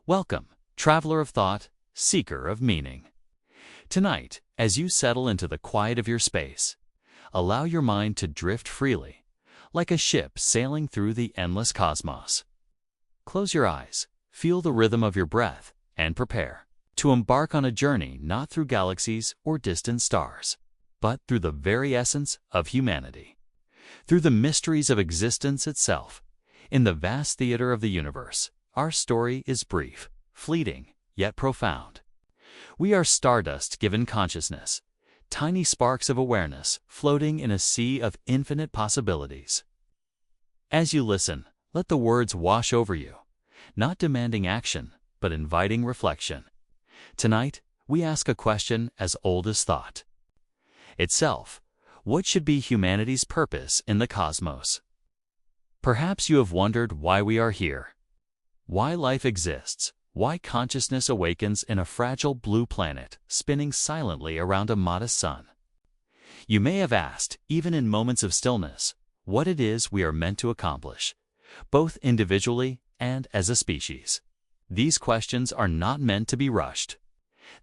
Welcome, traveler of thought, seeker of meaning. Tonight, as you settle into the quiet of your space, allow your mind to drift freely, like a ship sailing through the endless cosmos. Close your eyes, feel the rhythm of your breath, and prepare to embark on a journey not through galaxies or distant stars, but through the very essence of humanity, through the mysteries of existence itself. In the vast theater of the universe, our story is brief, fleeting, yet profound. We are stardust given consciousness, tiny sparks of awareness floating in a sea of infinite possibilities. As you listen, let the words wash over you, not demanding action, but inviting reflection. Tonight, we ask a question as old as thought itself. What should be humanity's purpose in the cosmos? Perhaps you have wondered why we are here, why life exists, why consciousness awakens in a fragile blue planet spinning silently around a modest sun. You may have asked, even in moments of stillness, what it is we are meant to accomplish, both individually and as a species. These questions are not meant to be rushed.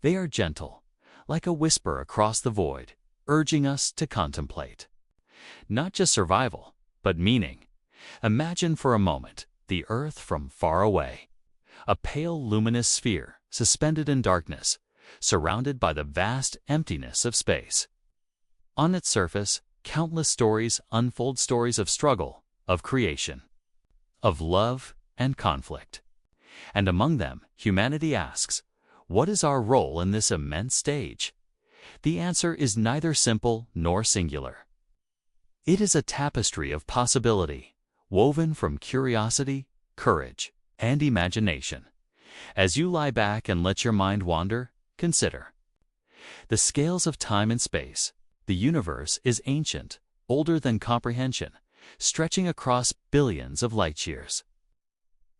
They are gentle, like a whisper across the void, urging us to contemplate not just survival, but meaning. Imagine for a moment the Earth from far away, a pale luminous sphere suspended in darkness, surrounded by the vast emptiness of space. On its surface, countless stories unfold, stories of struggle, of creation, of love and conflict. And among them, humanity asks, what is our role in this immense stage? The answer is neither simple nor singular. It is a tapestry of possibility, woven from curiosity, courage, and imagination. As you lie back and let your mind wander, consider the scales of time and space. The universe is ancient, older than comprehension, stretching across billions of light years.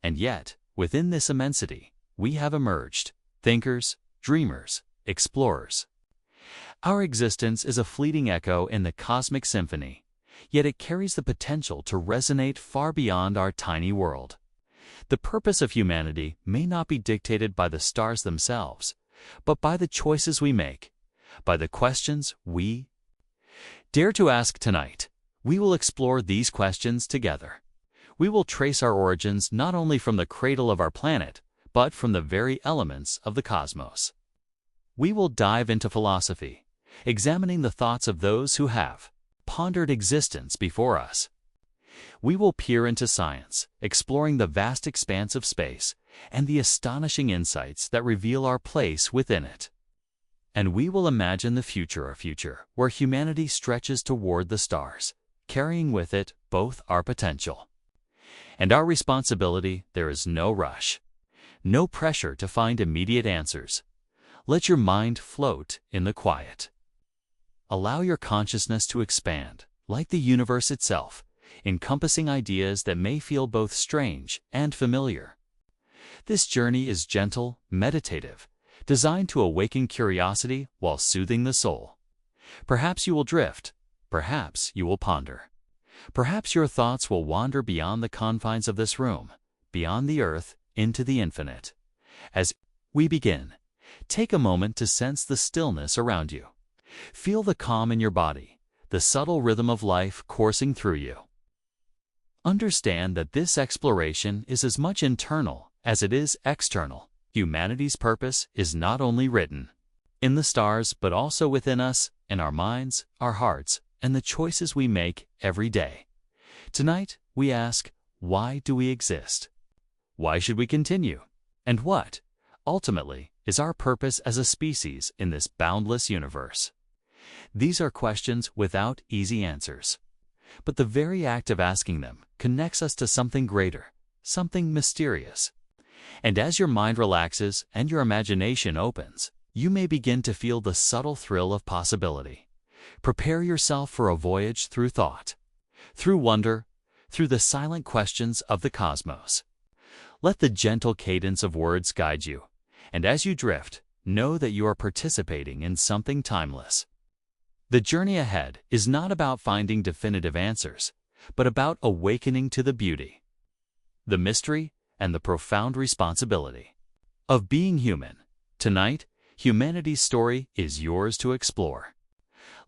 And yet, within this immensity, we have emerged, thinkers, dreamers, explorers. Our existence is a fleeting echo in the cosmic symphony, yet it carries the potential to resonate far beyond our tiny world. The purpose of humanity may not be dictated by the stars themselves, but by the choices we make, by the questions we dare to ask tonight. We will explore these questions together. We will trace our origins not only from the cradle of our planet, but from the very elements of the cosmos. We will dive into philosophy, examining the thoughts of those who have pondered existence before us. We will peer into science, exploring the vast expanse of space and the astonishing insights that reveal our place within it. And we will imagine the future, a future where humanity stretches toward the stars, carrying with it both our potential and our responsibility. There is no rush, no pressure to find immediate answers. Let your mind float in the quiet. Allow your consciousness to expand, like the universe itself, encompassing ideas that may feel both strange and familiar. This journey is gentle, meditative, designed to awaken curiosity while soothing the soul. Perhaps you will drift, perhaps you will ponder. Perhaps your thoughts will wander beyond the confines of this room, beyond the earth, into the infinite. As we begin, take a moment to sense the stillness around you. Feel the calm in your body, the subtle rhythm of life coursing through you. Understand that this exploration is as much internal as it is external. Humanity's purpose is not only written in the stars, but also within us, in our minds, our hearts, and the choices we make every day. Tonight, we ask, why do we exist? Why should we continue? And what, ultimately, is our purpose as a species in this boundless universe? These are questions without easy answers, but the very act of asking them connects us to something greater, something mysterious. And as your mind relaxes and your imagination opens, you may begin to feel the subtle thrill of possibility. Prepare yourself for a voyage through thought, through wonder, through the silent questions of the cosmos. Let the gentle cadence of words guide you, and as you drift, know that you are participating in something timeless. The journey ahead is not about finding definitive answers, but about awakening to the beauty, the mystery, and the profound responsibility of being human. Tonight, humanity's story is yours to explore.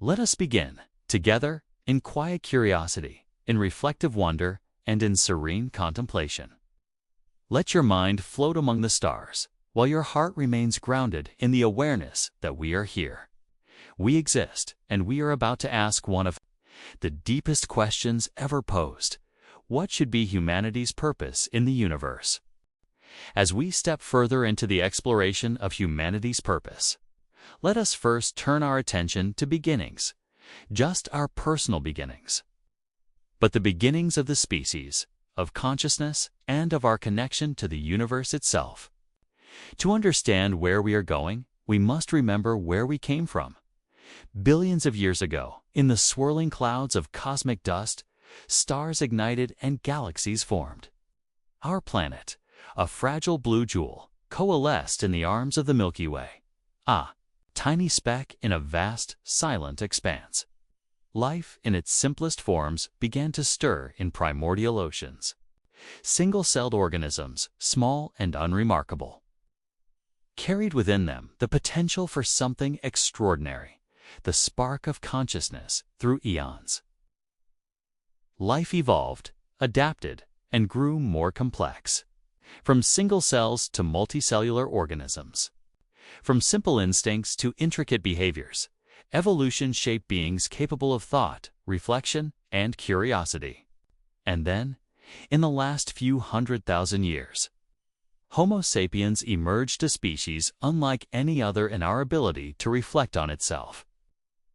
Let us begin, together, in quiet curiosity, in reflective wonder, and in serene contemplation. Let your mind float among the stars, while your heart remains grounded in the awareness that we are here. We exist, and we are about to ask one of the deepest questions ever posed. What should be humanity's purpose in the universe? As we step further into the exploration of humanity's purpose, let us first turn our attention to beginnings, just our personal beginnings, but the beginnings of the species, of consciousness, and of our connection to the universe itself. To understand where we are going, we must remember where we came from. Billions of years ago, in the swirling clouds of cosmic dust, stars ignited and galaxies formed. Our planet, a fragile blue jewel, coalesced in the arms of the Milky Way, a tiny speck in a vast, silent expanse. Life, in its simplest forms, began to stir in primordial oceans. Single-celled organisms, small and unremarkable, carried within them the potential for something extraordinary, the spark of consciousness through eons. Life evolved, adapted, and grew more complex. From single cells to multicellular organisms, from simple instincts to intricate behaviors, evolution shaped beings capable of thought, reflection, and curiosity. And then, in the last few 100,000 years, Homo sapiens emerged a species unlike any other in our ability to reflect on itself,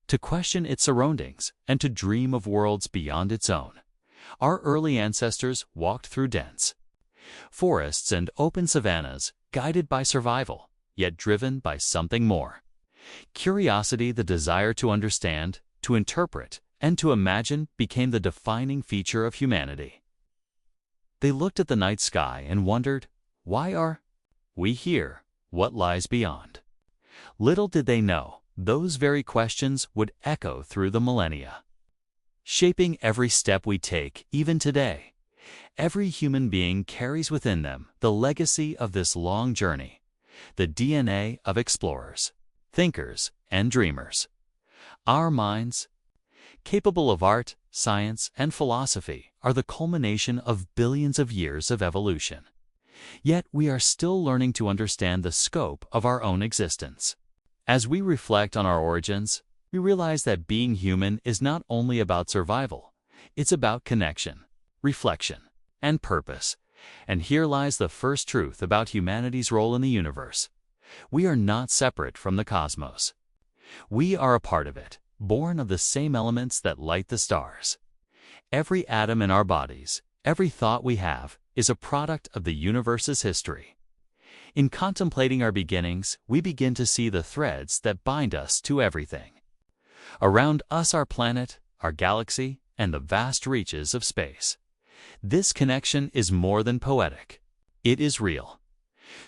to question its surroundings, and to dream of worlds beyond its own. Our early ancestors walked through dense forests and open savannas, guided by survival, yet driven by something more. Curiosity, the desire to understand, to interpret, and to imagine, became the defining feature of humanity. They looked at the night sky and wondered, why are we here? What lies beyond? Little did they know, those very questions would echo through the millennia, shaping every step we take, even today. Every human being carries within them the legacy of this long journey, the DNA of explorers, thinkers, and dreamers. Our minds, capable of art, science, and philosophy, are the culmination of billions of years of evolution. Yet we are still learning to understand the scope of our own existence. As we reflect on our origins, we realize that being human is not only about survival, it's about connection, reflection, and purpose. And here lies the first truth about humanity's role in the universe. We are not separate from the cosmos. We are a part of it, born of the same elements that light the stars. Every atom in our bodies, every thought we have, is a product of the universe's history. In contemplating our beginnings, we begin to see the threads that bind us to everything. Around us, our planet, our galaxy, and the vast reaches of space. This connection is more than poetic. It is real.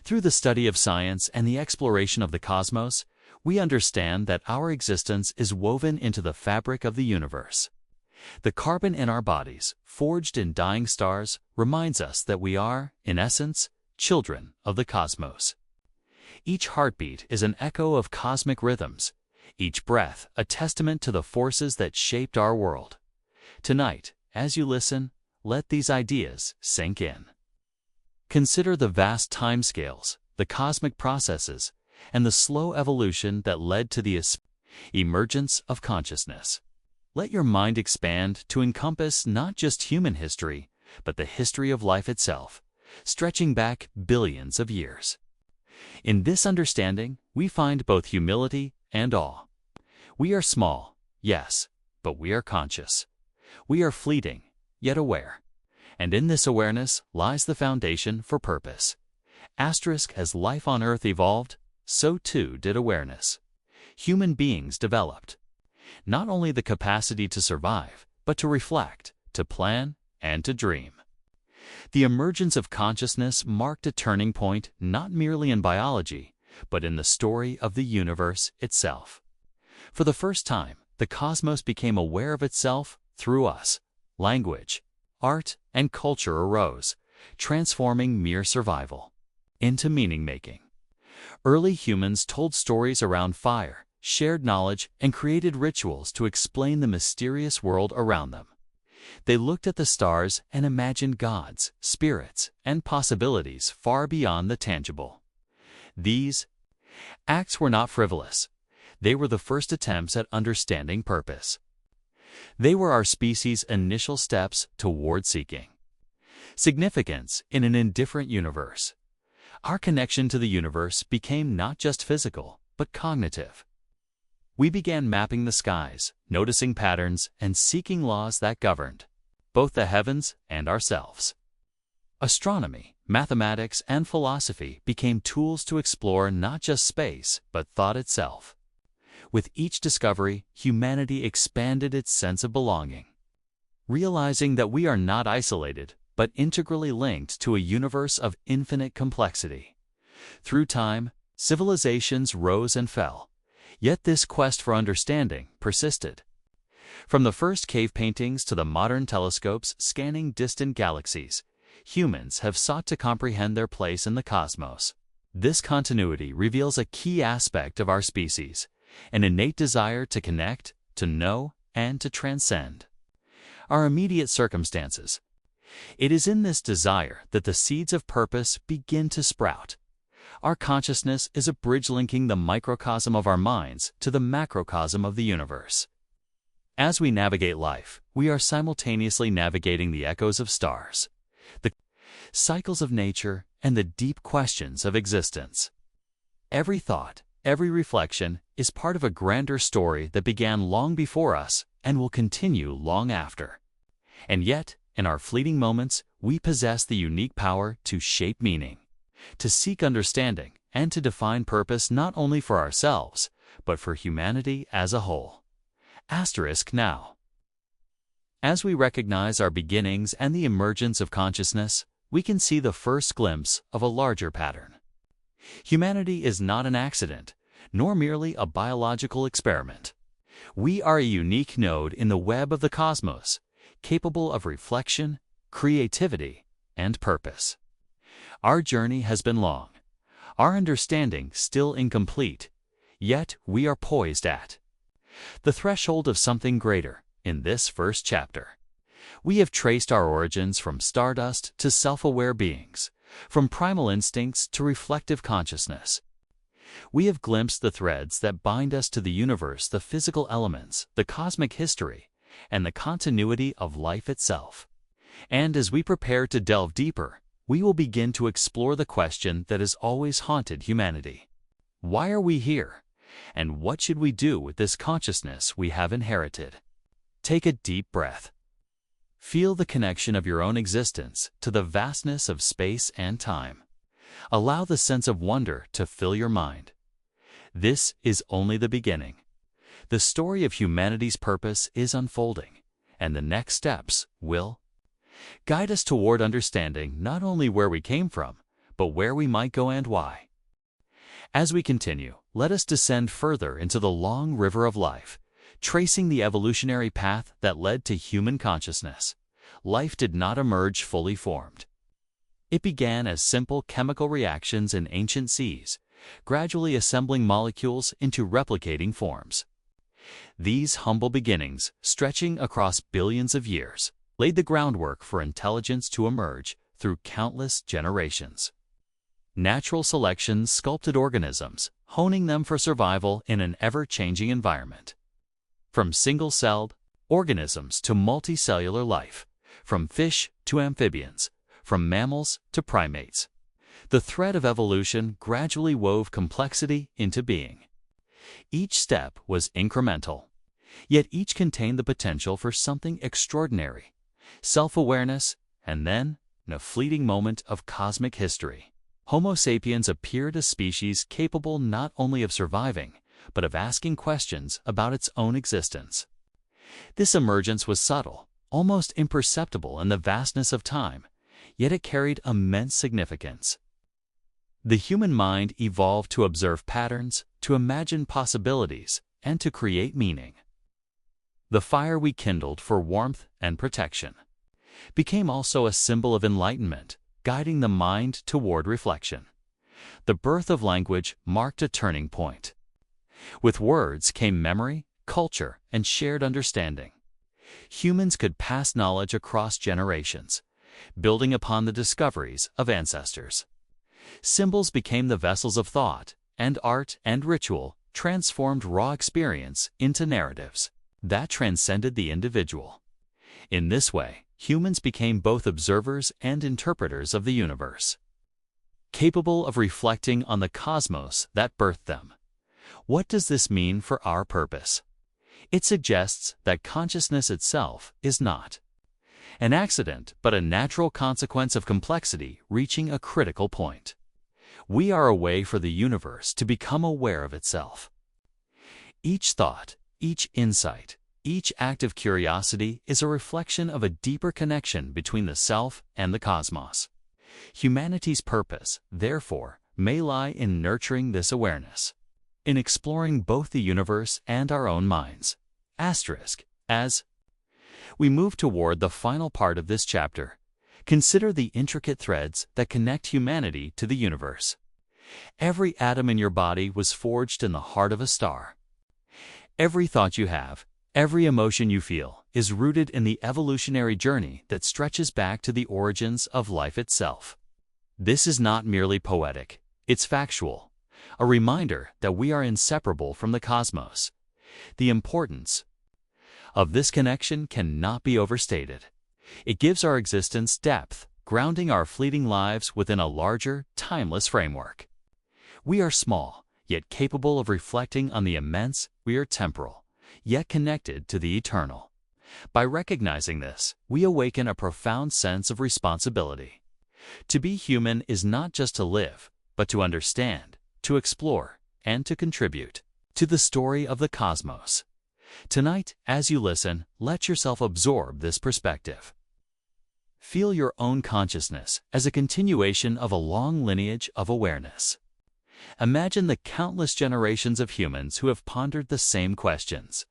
Through the study of science and the exploration of the cosmos, we understand that our existence is woven into the fabric of the universe. The carbon in our bodies, forged in dying stars, reminds us that we are, in essence, children of the cosmos. Each heartbeat is an echo of cosmic rhythms, each breath a testament to the forces that shaped our world. Tonight, as you listen, let these ideas sink in. Consider the vast timescales, the cosmic processes, and the slow evolution that led to the emergence of consciousness. Let your mind expand to encompass not just human history, but the history of life itself, stretching back billions of years. In this understanding, we find both humility and awe. We are small, yes, but we are conscious. We are fleeting, yet aware. And in this awareness lies the foundation for purpose. As life on Earth evolved, so too did awareness. Human beings developed not only the capacity to survive, but to reflect, to plan, and to dream. The emergence of consciousness marked a turning point not merely in biology, but in the story of the universe itself. For the first time, the cosmos became aware of itself through us. Language, art, and culture arose, transforming mere survival into meaning-making. Early humans told stories around fire, shared knowledge, and created rituals to explain the mysterious world around them. They looked at the stars and imagined gods, spirits, and possibilities far beyond the tangible. These acts were not frivolous. They were the first attempts at understanding purpose. They were our species' initial steps toward seeking significance in an indifferent universe. Our connection to the universe became not just physical, but cognitive. We began mapping the skies, noticing patterns, and seeking laws that governed both the heavens and ourselves. Astronomy, mathematics, and philosophy became tools to explore not just space, but thought itself. With each discovery, humanity expanded its sense of belonging, realizing that we are not isolated, but integrally linked to a universe of infinite complexity. Through time, civilizations rose and fell, yet this quest for understanding persisted. From the first cave paintings to the modern telescopes scanning distant galaxies, humans have sought to comprehend their place in the cosmos. This continuity reveals a key aspect of our species, an innate desire to connect, to know, and to transcend our immediate circumstances. It is in this desire that the seeds of purpose begin to sprout. Our consciousness is a bridge linking the microcosm of our minds to the macrocosm of the universe. As we navigate life, we are simultaneously navigating the echoes of stars, the cycles of nature, and the deep questions of existence. Every thought, every reflection is part of a grander story that began long before us and will continue long after. And yet, in our fleeting moments, we possess the unique power to shape meaning, to seek understanding, and to define purpose not only for ourselves, but for humanity as a whole. Now. As we recognize our beginnings and the emergence of consciousness, we can see the first glimpse of a larger pattern. Humanity is not an accident, nor merely a biological experiment. We are a unique node in the web of the cosmos, capable of reflection, creativity, and purpose. Our journey has been long, our understanding still incomplete, yet we are poised at the threshold of something greater in this first chapter. We have traced our origins from stardust to self-aware beings, from primal instincts to reflective consciousness. We have glimpsed the threads that bind us to the universe, the physical elements, the cosmic history, and the continuity of life itself. And as we prepare to delve deeper, we will begin to explore the question that has always haunted humanity. Why are we here? And what should we do with this consciousness we have inherited? Take a deep breath. Feel the connection of your own existence to the vastness of space and time. Allow the sense of wonder to fill your mind. This is only the beginning. The story of humanity's purpose is unfolding, and the next steps will guide us toward understanding not only where we came from, but where we might go and why. As we continue, let us descend further into the long river of life, tracing the evolutionary path that led to human consciousness. Life did not emerge fully formed. It began as simple chemical reactions in ancient seas, gradually assembling molecules into replicating forms. These humble beginnings, stretching across billions of years, laid the groundwork for intelligence to emerge through countless generations. Natural selection sculpted organisms, honing them for survival in an ever-changing environment. From single-celled organisms to multicellular life, from fish to amphibians, from mammals to primates, the thread of evolution gradually wove complexity into being. Each step was incremental, yet each contained the potential for something extraordinary: self-awareness, and then, in a fleeting moment of cosmic history, Homo sapiens appeared a species capable not only of surviving, but of asking questions about its own existence. This emergence was subtle, almost imperceptible in the vastness of time, yet it carried immense significance. The human mind evolved to observe patterns, to imagine possibilities, and to create meaning. The fire we kindled for warmth and protection became also a symbol of enlightenment, guiding the mind toward reflection. The birth of language marked a turning point. With words came memory, culture, and shared understanding. Humans could pass knowledge across generations, building upon the discoveries of ancestors. Symbols became the vessels of thought, and art and ritual transformed raw experience into narratives that transcended the individual. In this way, humans became both observers and interpreters of the universe, capable of reflecting on the cosmos that birthed them. What does this mean for our purpose? It suggests that consciousness itself is not an accident, but a natural consequence of complexity reaching a critical point. We are a way for the universe to become aware of itself. Each thought, each insight, each act of curiosity is a reflection of a deeper connection between the self and the cosmos. Humanity's purpose, therefore, may lie in nurturing this awareness, in exploring both the universe and our own minds. As we move toward the final part of this chapter, consider the intricate threads that connect humanity to the universe. Every atom in your body was forged in the heart of a star. Every thought you have, every emotion you feel, is rooted in the evolutionary journey that stretches back to the origins of life itself. This is not merely poetic, it's factual, a reminder that we are inseparable from the cosmos. The importance of this connection cannot be overstated. It gives our existence depth, grounding our fleeting lives within a larger, timeless framework. We are small, yet capable of reflecting on the immense. We are temporal, yet connected to the eternal. By recognizing this, we awaken a profound sense of responsibility. To be human is not just to live, but to understand, to explore, and to contribute to the story of the cosmos. Tonight, as you listen, let yourself absorb this perspective. Feel your own consciousness as a continuation of a long lineage of awareness. Imagine the countless generations of humans who have pondered the same questions.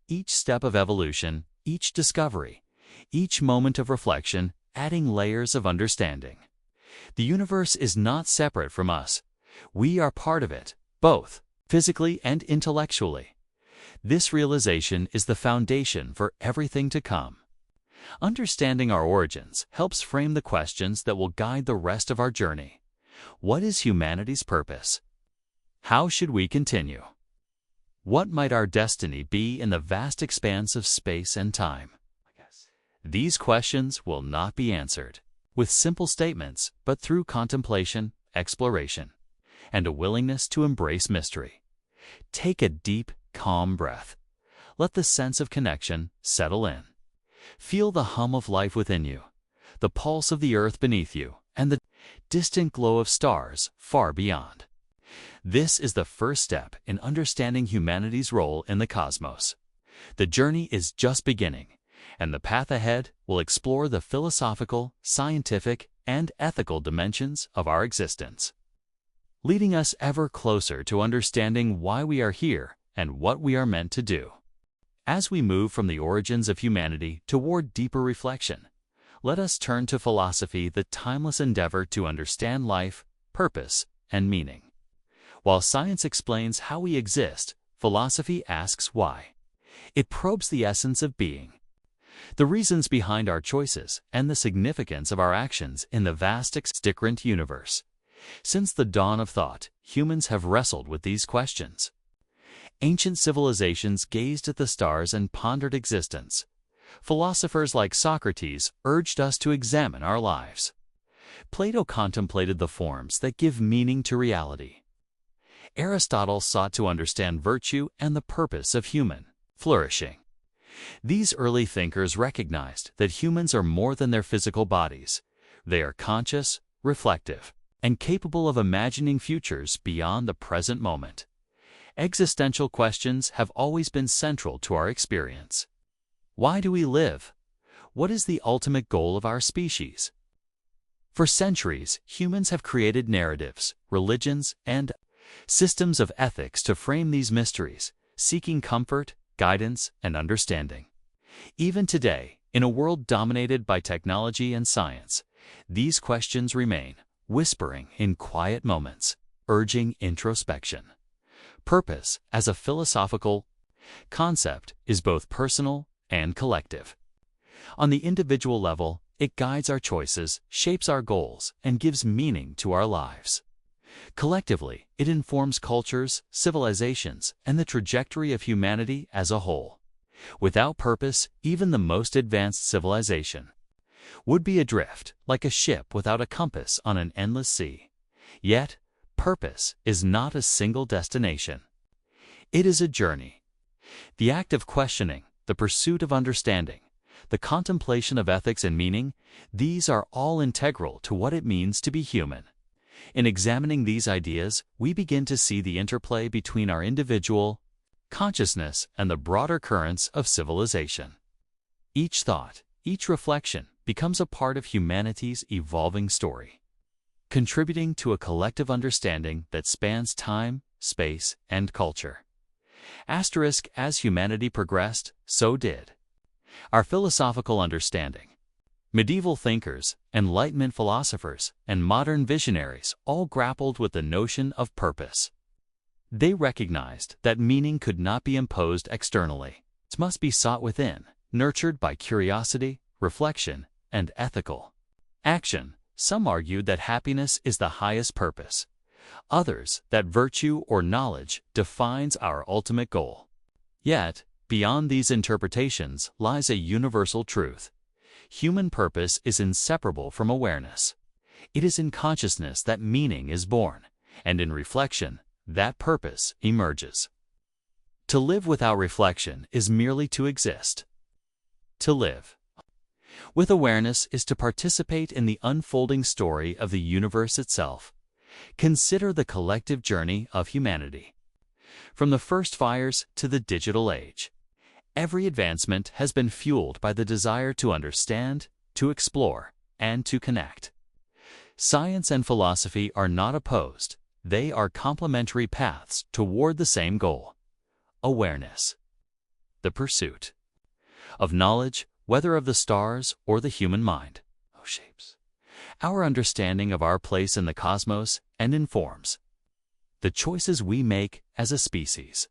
Each step of evolution, each discovery, each moment of reflection, adding layers of understanding. The universe is not separate from us. We are part of it, both physically and intellectually. This realization is the foundation for everything to come. Understanding our origins helps frame the questions that will guide the rest of our journey. What is humanity's purpose? How should we continue? What might our destiny be in the vast expanse of space and time? These questions will not be answered with simple statements, but through contemplation, exploration, and a willingness to embrace mystery. Take a deep, calm breath. Let the sense of connection settle in. Feel the hum of life within you, the pulse of the earth beneath you, and the distant glow of stars far beyond. This is the first step in understanding humanity's role in the cosmos. The journey is just beginning, and the path ahead will explore the philosophical, scientific, and ethical dimensions of our existence, leading us ever closer to understanding why we are here and what we are meant to do. As we move from the origins of humanity toward deeper reflection, let us turn to philosophy, the timeless endeavor to understand life, purpose, and meaning. While science explains how we exist, philosophy asks why. It probes the essence of being, the reasons behind our choices, and the significance of our actions in the vast extant universe. Since the dawn of thought, humans have wrestled with these questions. Ancient civilizations gazed at the stars and pondered existence. Philosophers like Socrates urged us to examine our lives. Plato contemplated the forms that give meaning to reality. Aristotle sought to understand virtue and the purpose of human flourishing. These early thinkers recognized that humans are more than their physical bodies. They are conscious, reflective, and capable of imagining futures beyond the present moment. Existential questions have always been central to our experience. Why do we live? What is the ultimate goal of our species? For centuries, humans have created narratives, religions, and systems of ethics to frame these mysteries, seeking comfort, guidance, and understanding. Even today, in a world dominated by technology and science, these questions remain. whispering in quiet moments, urging introspection. Purpose, as a philosophical concept, is both personal and collective. On the individual level, it guides our choices, shapes our goals, and gives meaning to our lives. Collectively, it informs cultures, civilizations, and the trajectory of humanity as a whole. Without purpose, even the most advanced civilization would be adrift, like a ship without a compass on an endless sea. Yet, purpose is not a single destination. It is a journey. The act of questioning, the pursuit of understanding, the contemplation of ethics and meaning, these are all integral to what it means to be human. In examining these ideas, we begin to see the interplay between our individual consciousness and the broader currents of civilization. Each thought, each reflection, becomes a part of humanity's evolving story, contributing to a collective understanding that spans time, space, and culture. As humanity progressed, so did our philosophical understanding. Medieval thinkers, Enlightenment philosophers, and modern visionaries all grappled with the notion of purpose. They recognized that meaning could not be imposed externally. It must be sought within, nurtured by curiosity, reflection, and ethical action. Some argued that happiness is the highest purpose. Others, that virtue or knowledge defines our ultimate goal. Yet, beyond these interpretations lies a universal truth. Human purpose is inseparable from awareness. It is in consciousness that meaning is born, and in reflection, that purpose emerges. To live without reflection is merely to exist. To live with awareness is to participate in the unfolding story of the universe itself. Consider the collective journey of humanity. From the first fires to the digital age, every advancement has been fueled by the desire to understand, to explore, and to connect. Science and philosophy are not opposed. They are complementary paths toward the same goal: awareness. The pursuit of knowledge, whether of the stars or the human mind, shapes our understanding of our place in the cosmos and informs the choices we make as a species.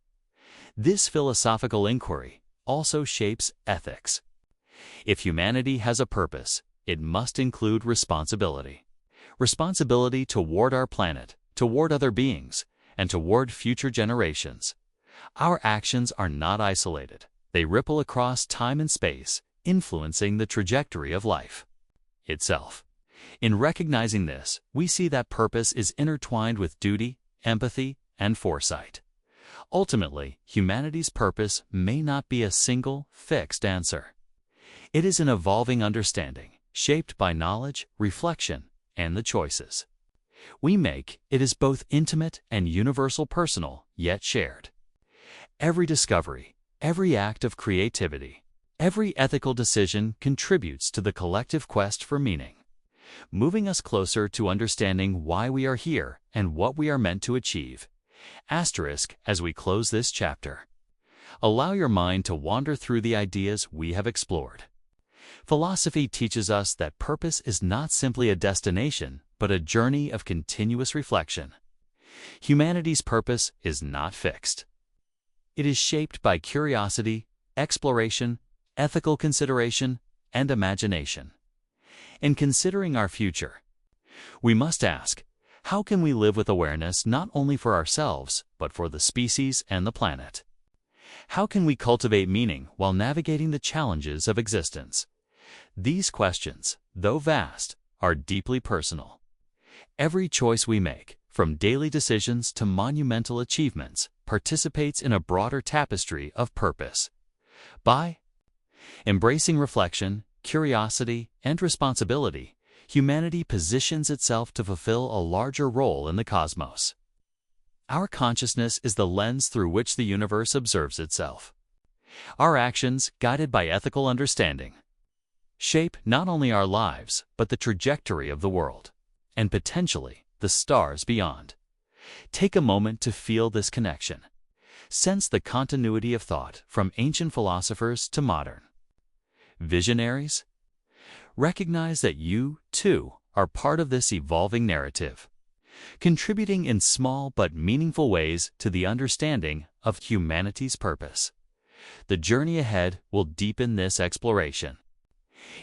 This philosophical inquiry also shapes ethics. If humanity has a purpose, it must include responsibility. Responsibility toward our planet, toward other beings, and toward future generations. Our actions are not isolated. They ripple across time and space, influencing the trajectory of life itself. In recognizing this, we see that purpose is intertwined with duty, empathy, and foresight. Ultimately, humanity's purpose may not be a single, fixed answer. It is an evolving understanding, shaped by knowledge, reflection, and the choices we make. It is both intimate and universal, personal, yet shared. Every discovery, every act of creativity, every ethical decision contributes to the collective quest for meaning, moving us closer to understanding why we are here and what we are meant to achieve. As we close this chapter, allow your mind to wander through the ideas we have explored. Philosophy teaches us that purpose is not simply a destination, but a journey of continuous reflection. Humanity's purpose is not fixed. It is shaped by curiosity, exploration, ethical consideration, and imagination. In considering our future, we must ask, how can we live with awareness not only for ourselves, but for the species and the planet? How can we cultivate meaning while navigating the challenges of existence? These questions, though vast, are deeply personal. Every choice we make, from daily decisions to monumental achievements, participates in a broader tapestry of purpose. By embracing reflection, curiosity, and responsibility, humanity positions itself to fulfill a larger role in the cosmos. Our consciousness is the lens through which the universe observes itself. Our actions, guided by ethical understanding, shape not only our lives, but the trajectory of the world, and potentially the stars beyond. Take a moment to feel this connection. Sense the continuity of thought from ancient philosophers to modern visionaries. Recognize that you, too, are part of this evolving narrative, contributing in small but meaningful ways to the understanding of humanity's purpose. The journey ahead will deepen this exploration.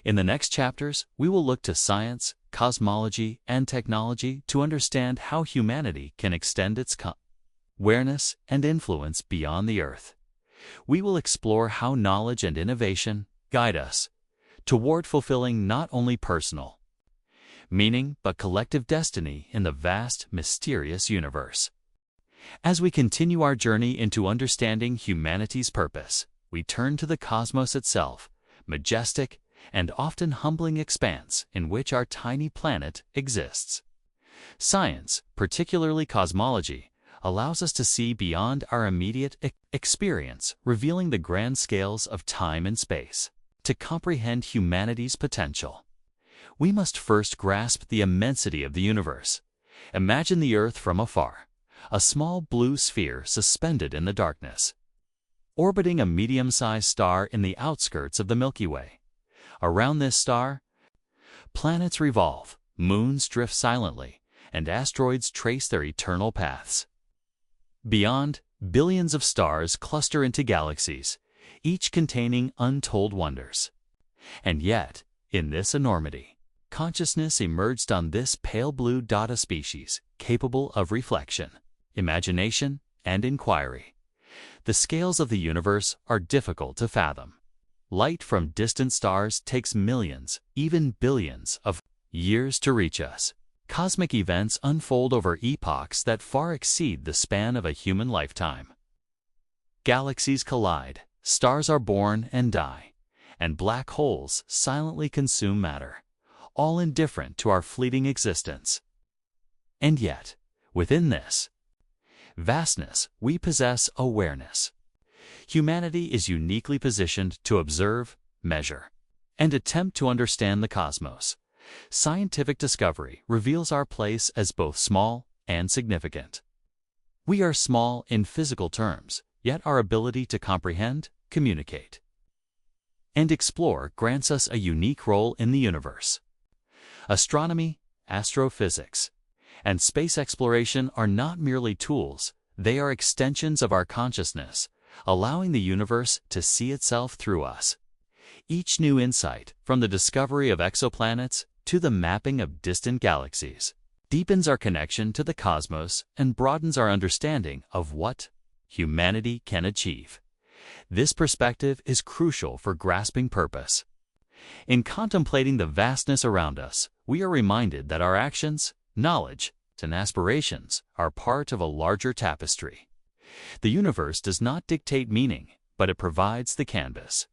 In the next chapters, we will look to science, cosmology, and technology to understand how humanity can extend its awareness and influence beyond the Earth. We will explore how knowledge and innovation guide us toward fulfilling not only personal meaning but collective destiny in the vast, mysterious universe. As we continue our journey into understanding humanity's purpose, we turn to the cosmos itself, majestic and often humbling expanse in which our tiny planet exists. Science, particularly cosmology, allows us to see beyond our immediate experience, revealing the grand scales of time and space. To comprehend humanity's potential, we must first grasp the immensity of the universe. Imagine the Earth from afar, a small blue sphere suspended in the darkness, orbiting a medium-sized star in the outskirts of the Milky Way. Around this star, planets revolve, moons drift silently, and asteroids trace their eternal paths. Beyond, billions of stars cluster into galaxies, each containing untold wonders. And yet, in this enormity, consciousness emerged on this pale blue dot, a species capable of reflection, imagination, and inquiry. The scales of the universe are difficult to fathom. Light from distant stars takes millions, even billions, of years to reach us. Cosmic events unfold over epochs that far exceed the span of a human lifetime. Galaxies collide, stars are born and die, and black holes silently consume matter, all indifferent to our fleeting existence. And yet, within this vastness, we possess awareness. Humanity is uniquely positioned to observe, measure, and attempt to understand the cosmos. Scientific discovery reveals our place as both small and significant. We are small in physical terms, yet our ability to comprehend, communicate, and explore grants us a unique role in the universe. Astronomy, astrophysics, and space exploration are not merely tools, they are extensions of our consciousness, allowing the universe to see itself through us. Each new insight, from the discovery of exoplanets to the mapping of distant galaxies, deepens our connection to the cosmos and broadens our understanding of what humanity can achieve. This perspective is crucial for grasping purpose. In contemplating the vastness around us, we are reminded that our actions, knowledge, and aspirations are part of a larger tapestry. The universe does not dictate meaning, but it provides the canvas.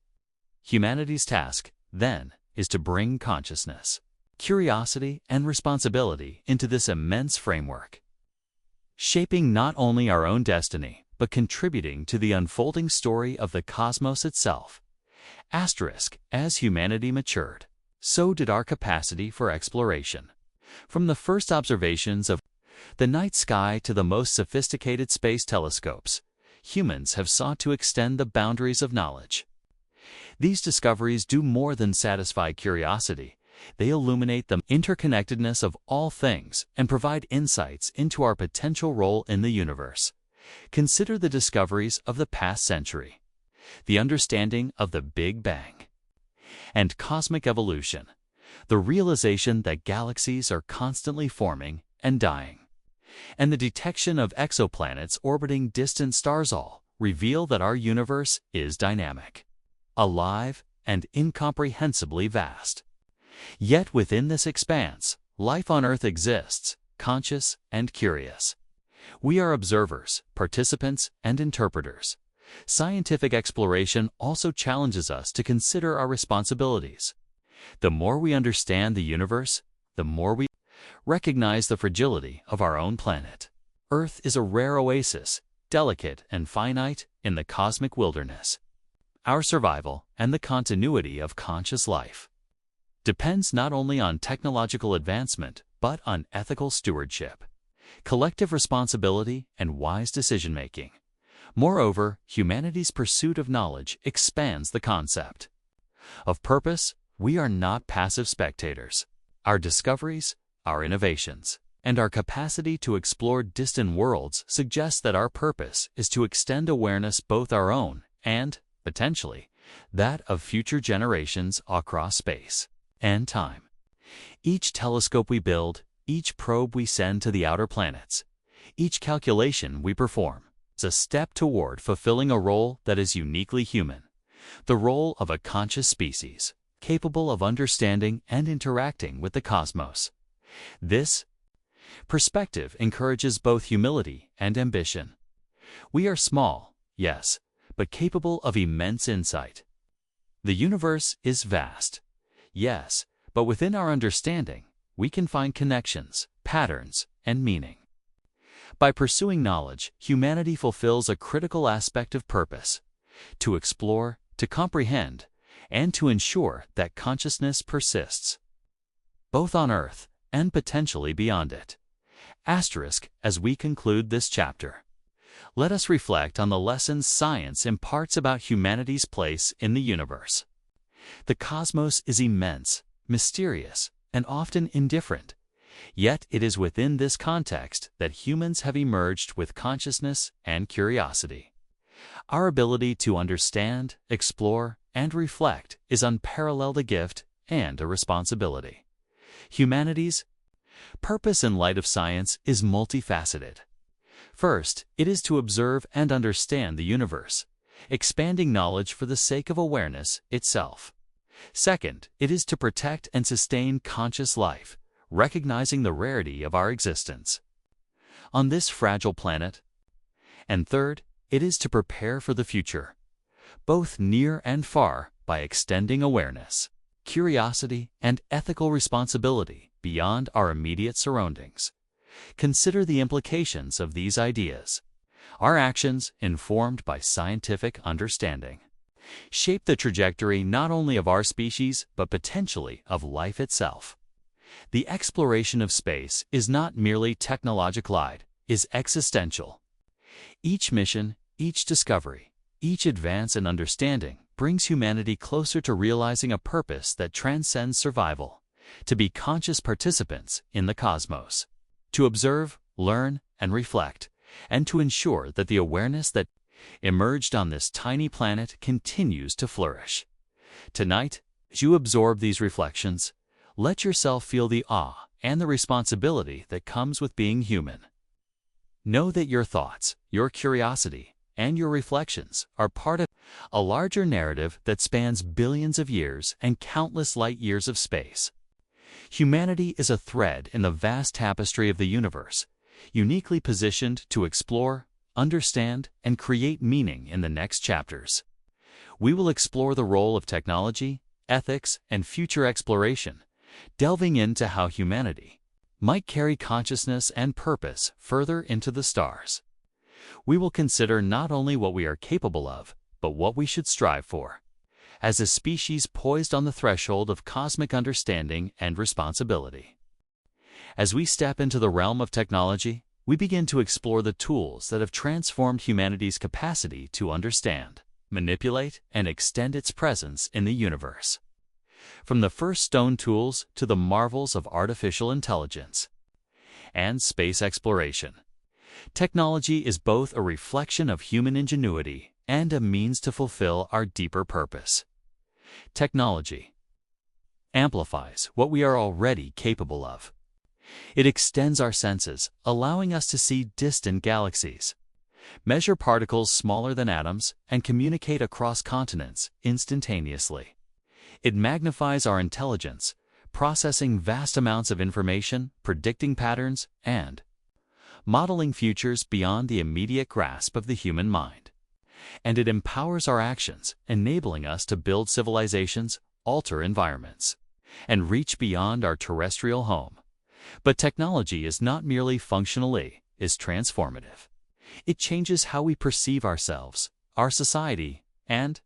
Humanity's task, then, is to bring consciousness, curiosity, and responsibility into this immense framework, shaping not only our own destiny, but contributing to the unfolding story of the cosmos itself. As humanity matured, so did our capacity for exploration. From the first observations of the night sky to the most sophisticated space telescopes, humans have sought to extend the boundaries of knowledge. These discoveries do more than satisfy curiosity. They illuminate the interconnectedness of all things and provide insights into our potential role in the universe. Consider the discoveries of the past century, the understanding of the Big Bang and cosmic evolution, the realization that galaxies are constantly forming and dying, and the detection of exoplanets orbiting distant stars all reveal that our universe is dynamic, alive, and incomprehensibly vast. Yet within this expanse, life on Earth exists, conscious and curious. We are observers, participants, and interpreters. Scientific exploration also challenges us to consider our responsibilities. The more we understand the universe, the more we recognize the fragility of our own planet. Earth is a rare oasis, delicate and finite in the cosmic wilderness. Our survival and the continuity of conscious life depends not only on technological advancement, but on ethical stewardship, collective responsibility, and wise decision-making. Moreover, humanity's pursuit of knowledge expands the concept of purpose. We are not passive spectators. Our discoveries, our innovations, and our capacity to explore distant worlds suggest that our purpose is to extend awareness, both our own and, potentially, that of future generations across space and time. Each telescope we build, each probe we send to the outer planets, each calculation we perform is a step toward fulfilling a role that is uniquely human, the role of a conscious species, capable of understanding and interacting with the cosmos. This perspective encourages both humility and ambition. We are small, yes, but capable of immense insight. The universe is vast, yes, but within our understanding, we can find connections, patterns, and meaning. By pursuing knowledge, humanity fulfills a critical aspect of purpose: to explore, to comprehend, and to ensure that consciousness persists, both on Earth and potentially beyond it. As we conclude this chapter, let us reflect on the lessons science imparts about humanity's place in the universe. The cosmos is immense, mysterious, and often indifferent. Yet it is within this context that humans have emerged with consciousness and curiosity. Our ability to understand, explore, and reflect is unparalleled, a gift and a responsibility. Humanity's purpose in light of science is multifaceted. First, it is to observe and understand the universe, expanding knowledge for the sake of awareness itself. Second, it is to protect and sustain conscious life, recognizing the rarity of our existence on this fragile planet. And third, it is to prepare for the future, both near and far, by extending awareness, curiosity, and ethical responsibility beyond our immediate surroundings. Consider the implications of these ideas. Our actions, informed by scientific understanding, shape the trajectory not only of our species, but potentially of life itself. The exploration of space is not merely technological, it is existential. Each mission, each discovery, each advance in understanding brings humanity closer to realizing a purpose that transcends survival: to be conscious participants in the cosmos, to observe, learn, and reflect, and to ensure that the awareness that emerged on this tiny planet continues to flourish. Tonight, as you absorb these reflections, let yourself feel the awe and the responsibility that comes with being human. Know that your thoughts, your curiosity, and your reflections are part of a larger narrative that spans billions of years and countless light years of space. Humanity is a thread in the vast tapestry of the universe, uniquely positioned to explore, understand, and create meaning in the next chapters. We will explore the role of technology, ethics, and future exploration, delving into how humanity might carry consciousness and purpose further into the stars. We will consider not only what we are capable of, but what we should strive for, as a species poised on the threshold of cosmic understanding and responsibility. As we step into the realm of technology, we begin to explore the tools that have transformed humanity's capacity to understand, manipulate, and extend its presence in the universe. From the first stone tools to the marvels of artificial intelligence and space exploration, technology is both a reflection of human ingenuity and a means to fulfill our deeper purpose. Technology amplifies what we are already capable of. It extends our senses, allowing us to see distant galaxies, measure particles smaller than atoms, and communicate across continents instantaneously. It magnifies our intelligence, processing vast amounts of information, predicting patterns, and modeling futures beyond the immediate grasp of the human mind. And it empowers our actions, enabling us to build civilizations, alter environments, and reach beyond our terrestrial home. But technology is not merely functional, it is transformative. It changes how we perceive ourselves, our society, and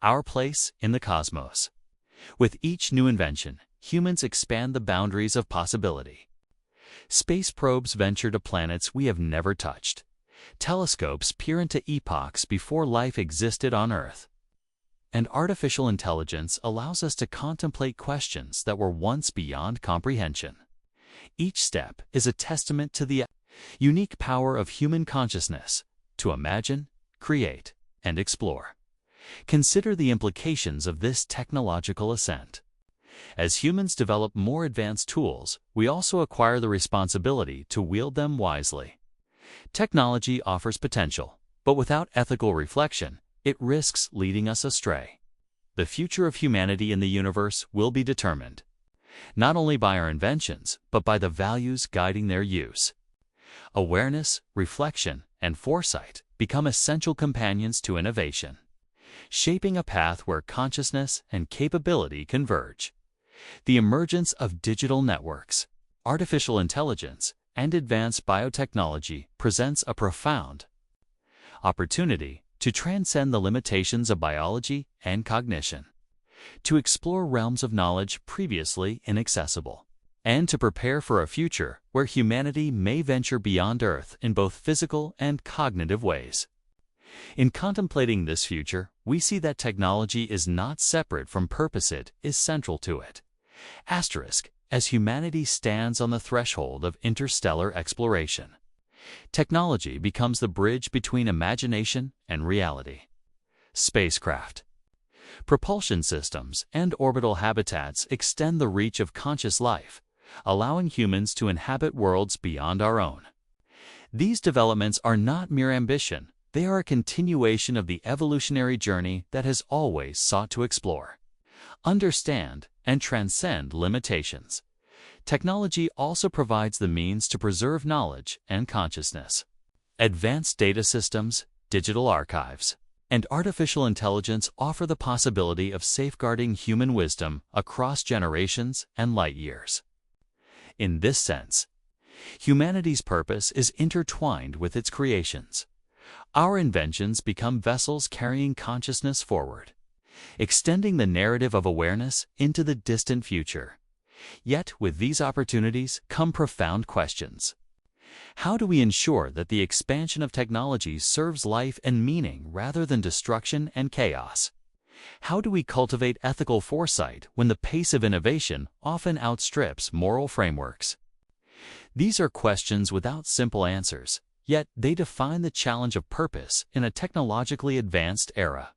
our place in the cosmos. With each new invention, humans expand the boundaries of possibility. Space probes venture to planets we have never touched. Telescopes peer into epochs before life existed on Earth. and artificial intelligence allows us to contemplate questions that were once beyond comprehension. Each step is a testament to the unique power of human consciousness to imagine, create, and explore. Consider the implications of this technological ascent. As humans develop more advanced tools, we also acquire the responsibility to wield them wisely. Technology offers potential, but without ethical reflection, it risks leading us astray. The future of humanity in the universe will be determined, not only by our inventions, but by the values guiding their use. Awareness, reflection, and foresight become essential companions to innovation, shaping a path where consciousness and capability converge. The emergence of digital networks, artificial intelligence, and advanced biotechnology presents a profound opportunity to transcend the limitations of biology and cognition, to explore realms of knowledge previously inaccessible, and to prepare for a future where humanity may venture beyond Earth in both physical and cognitive ways. In contemplating this future, we see that technology is not separate from purpose, it is central to it. As humanity stands on the threshold of interstellar exploration, technology becomes the bridge between imagination and reality. Spacecraft, propulsion systems, and orbital habitats extend the reach of conscious life, allowing humans to inhabit worlds beyond our own. These developments are not mere ambition, they are a continuation of the evolutionary journey that has always sought to explore, understand, and transcend limitations. Technology also provides the means to preserve knowledge and consciousness. Advanced data systems, digital archives, and artificial intelligence offer the possibility of safeguarding human wisdom across generations and light years. In this sense, humanity's purpose is intertwined with its creations. Our inventions become vessels carrying consciousness forward, extending the narrative of awareness into the distant future. Yet, with these opportunities come profound questions. How do we ensure that the expansion of technology serves life and meaning rather than destruction and chaos? How do we cultivate ethical foresight when the pace of innovation often outstrips moral frameworks? These are questions without simple answers, yet they define the challenge of purpose in a technologically advanced era.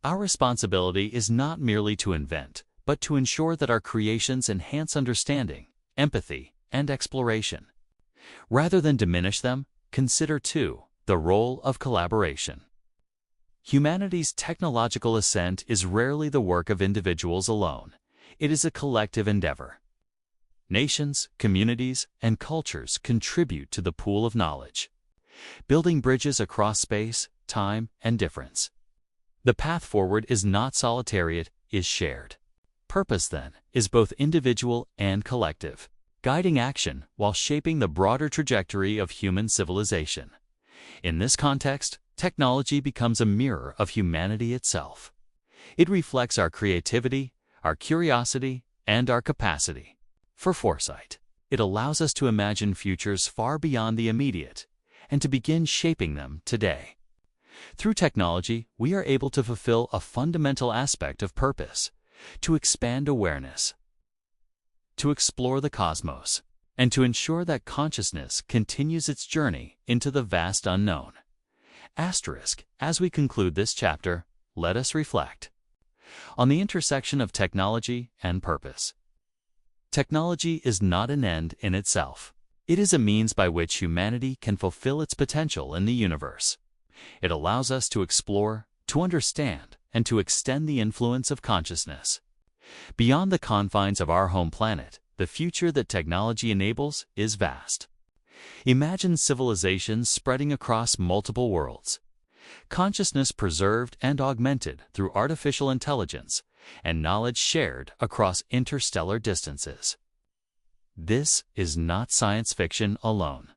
Our responsibility is not merely to invent, but to ensure that our creations enhance understanding, empathy, and exploration. Rather than diminish them, consider, too, the role of collaboration. Humanity's technological ascent is rarely the work of individuals alone. It is a collective endeavor. Nations, communities, and cultures contribute to the pool of knowledge, building bridges across space, time, and difference. The path forward is not solitary, it is shared. Purpose, then, is both individual and collective, guiding action while shaping the broader trajectory of human civilization. In this context, technology becomes a mirror of humanity itself. It reflects our creativity, our curiosity, and our capacity for foresight. It allows us to imagine futures far beyond the immediate and to begin shaping them today. Through technology, we are able to fulfill a fundamental aspect of purpose: to expand awareness, to explore the cosmos, and to ensure that consciousness continues its journey into the vast unknown. As we conclude this chapter, let us reflect on the intersection of technology and purpose. Technology is not an end in itself. It is a means by which humanity can fulfill its potential in the universe. It allows us to explore, to understand, and to extend the influence of consciousness. Beyond the confines of our home planet, the future that technology enables is vast. Imagine civilizations spreading across multiple worlds, consciousness preserved and augmented through artificial intelligence, and knowledge shared across interstellar distances. This is not science fiction alone.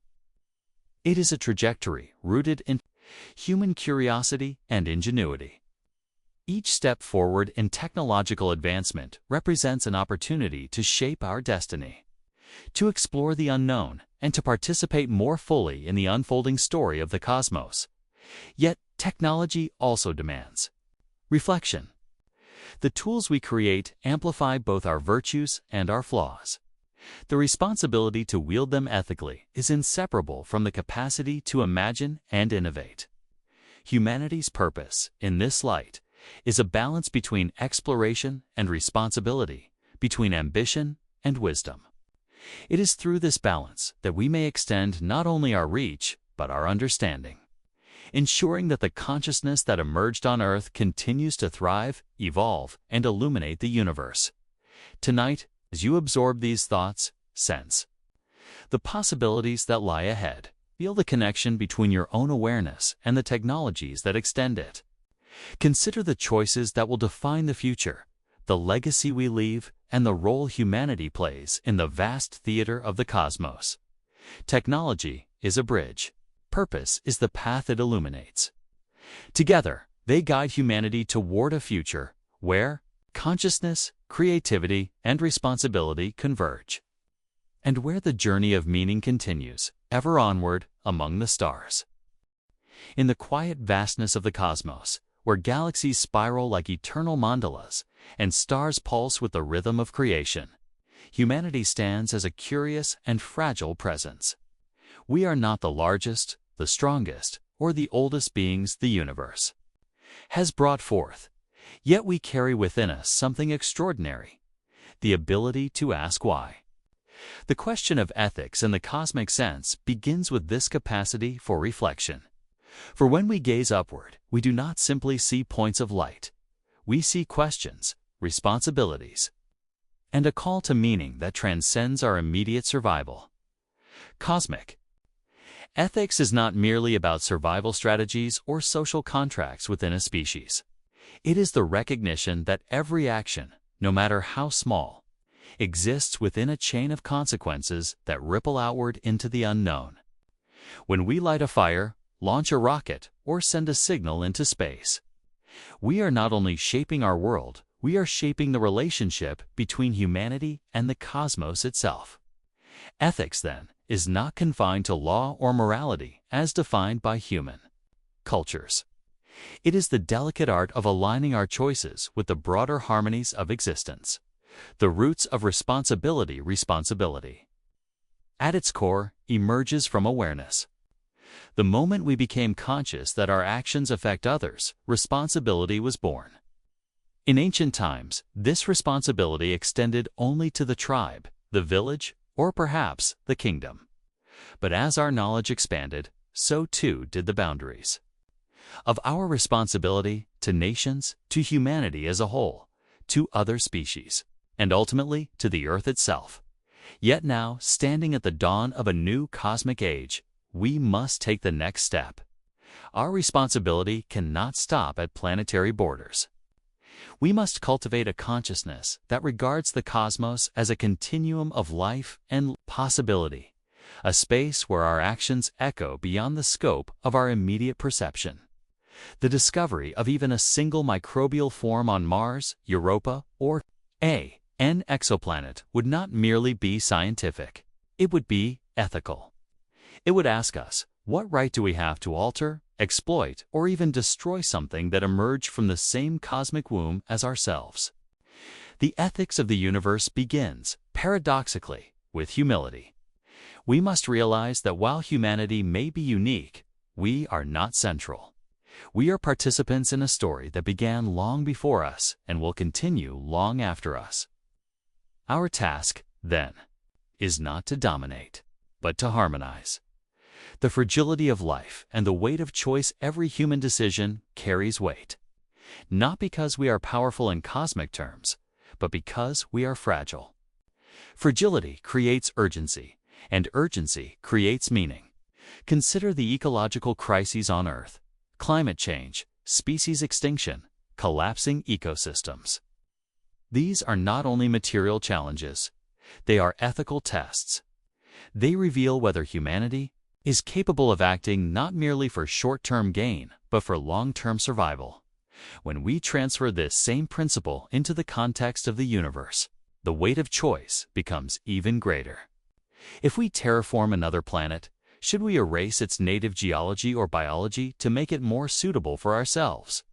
It is a trajectory rooted in human curiosity and ingenuity. Each step forward in technological advancement represents an opportunity to shape our destiny, to explore the unknown, and to participate more fully in the unfolding story of the cosmos. Yet, technology also demands Reflection. The tools we create amplify both our virtues and our flaws. The responsibility to wield them ethically is inseparable from the capacity to imagine and innovate. Humanity's purpose, in this light, is a balance between exploration and responsibility, between ambition and wisdom. It is through this balance that we may extend not only our reach, but our understanding, ensuring that the consciousness that emerged on Earth continues to thrive, evolve, and illuminate the universe. Tonight, as you absorb these thoughts, sense the possibilities that lie ahead. Feel the connection between your own awareness and the technologies that extend it. Consider the choices that will define the future, the legacy we leave, and the role humanity plays in the vast theater of the cosmos. Technology is a bridge. Purpose is the path it illuminates. Together, they guide humanity toward a future where consciousness, creativity, and responsibility converge, and where the journey of meaning continues, ever onward among the stars. In the quiet vastness of the cosmos, where galaxies spiral like eternal mandalas and stars pulse with the rhythm of creation, humanity stands as a curious and fragile presence. We are not the largest, the strongest, or the oldest beings the universe has brought forth, yet we carry within us something extraordinary: the ability to ask why. The question of ethics in the cosmic sense begins with this capacity for reflection. For when we gaze upward, we do not simply see points of light. We see questions, responsibilities, and a call to meaning that transcends our immediate survival. Cosmic ethics is not merely about survival strategies or social contracts within a species. It is the recognition that every action, no matter how small, exists within a chain of consequences that ripple outward into the unknown. When we light a fire, launch a rocket, or send a signal into space, we are not only shaping our world, we are shaping the relationship between humanity and the cosmos itself. Ethics, then, is not confined to law or morality as defined by human cultures. It is the delicate art of aligning our choices with the broader harmonies of existence, the roots of responsibility. At its core, emerges from awareness. The moment we became conscious that our actions affect others, responsibility was born. In ancient times, this responsibility extended only to the tribe, the village, or perhaps the kingdom. But as our knowledge expanded, so too did the boundaries of our responsibility to nations, to humanity as a whole, to other species, and ultimately to the Earth itself. Yet now, standing at the dawn of a new cosmic age, we must take the next step. Our responsibility cannot stop at planetary borders. We must cultivate a consciousness that regards the cosmos as a continuum of life and possibility, a space where our actions echo beyond the scope of our immediate perception. The discovery of even a single microbial form on Mars, Europa, or an exoplanet would not merely be scientific. It would be ethical. It would ask us, what right do we have to alter, exploit, or even destroy something that emerged from the same cosmic womb as ourselves? The ethics of the universe begins, paradoxically, with humility. We must realize that while humanity may be unique, we are not central. We are participants in a story that began long before us and will continue long after us. Our task, then, is not to dominate, but to harmonize. The fragility of life and the weight of choice every human decision carries weight, not because we are powerful in cosmic terms, but because we are fragile. Fragility creates urgency, and urgency creates meaning. Consider the ecological crises on Earth: climate change, species extinction, collapsing ecosystems. These are not only material challenges, they are ethical tests. They reveal whether humanity is capable of acting not merely for short-term gain, but for long-term survival. When we transfer this same principle into the context of the universe, the weight of choice becomes even greater. If we terraform another planet, should we erase its native geology or biology to make it more suitable for ourselves?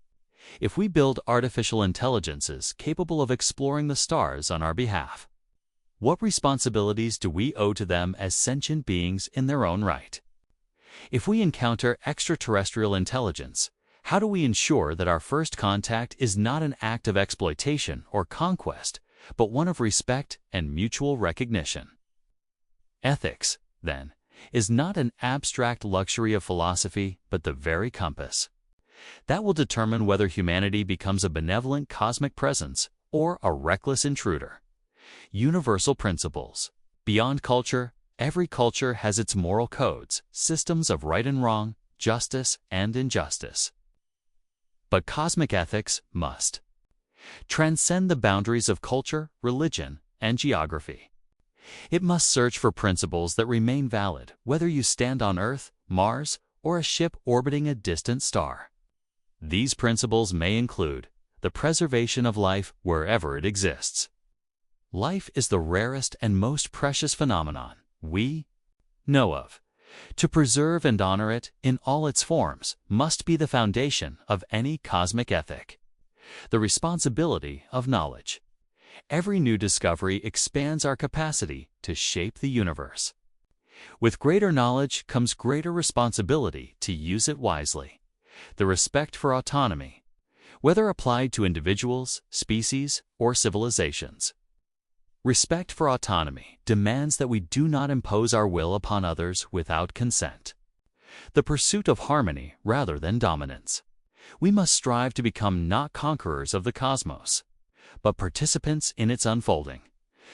If we build artificial intelligences capable of exploring the stars on our behalf, what responsibilities do we owe to them as sentient beings in their own right? If we encounter extraterrestrial intelligence, how do we ensure that our first contact is not an act of exploitation or conquest, but one of respect and mutual recognition? Ethics, then, is not an abstract luxury of philosophy, but the very compass that will determine whether humanity becomes a benevolent cosmic presence or a reckless intruder. Universal principles. Beyond culture, every culture has its moral codes, systems of right and wrong, justice and injustice. But cosmic ethics must transcend the boundaries of culture, religion, and geography. It must search for principles that remain valid, whether you stand on Earth, Mars, or a ship orbiting a distant star. These principles may include the preservation of life wherever it exists. Life is the rarest and most precious phenomenon we know of. To preserve and honor it in all its forms must be the foundation of any cosmic ethic. The responsibility of knowledge. Every new discovery expands our capacity to shape the universe. With greater knowledge comes greater responsibility to use it wisely. The respect for autonomy, whether applied to individuals, species, or civilizations. Respect for autonomy demands that we do not impose our will upon others without consent. The pursuit of harmony rather than dominance. We must strive to become not conquerors of the cosmos, but participants in its unfolding.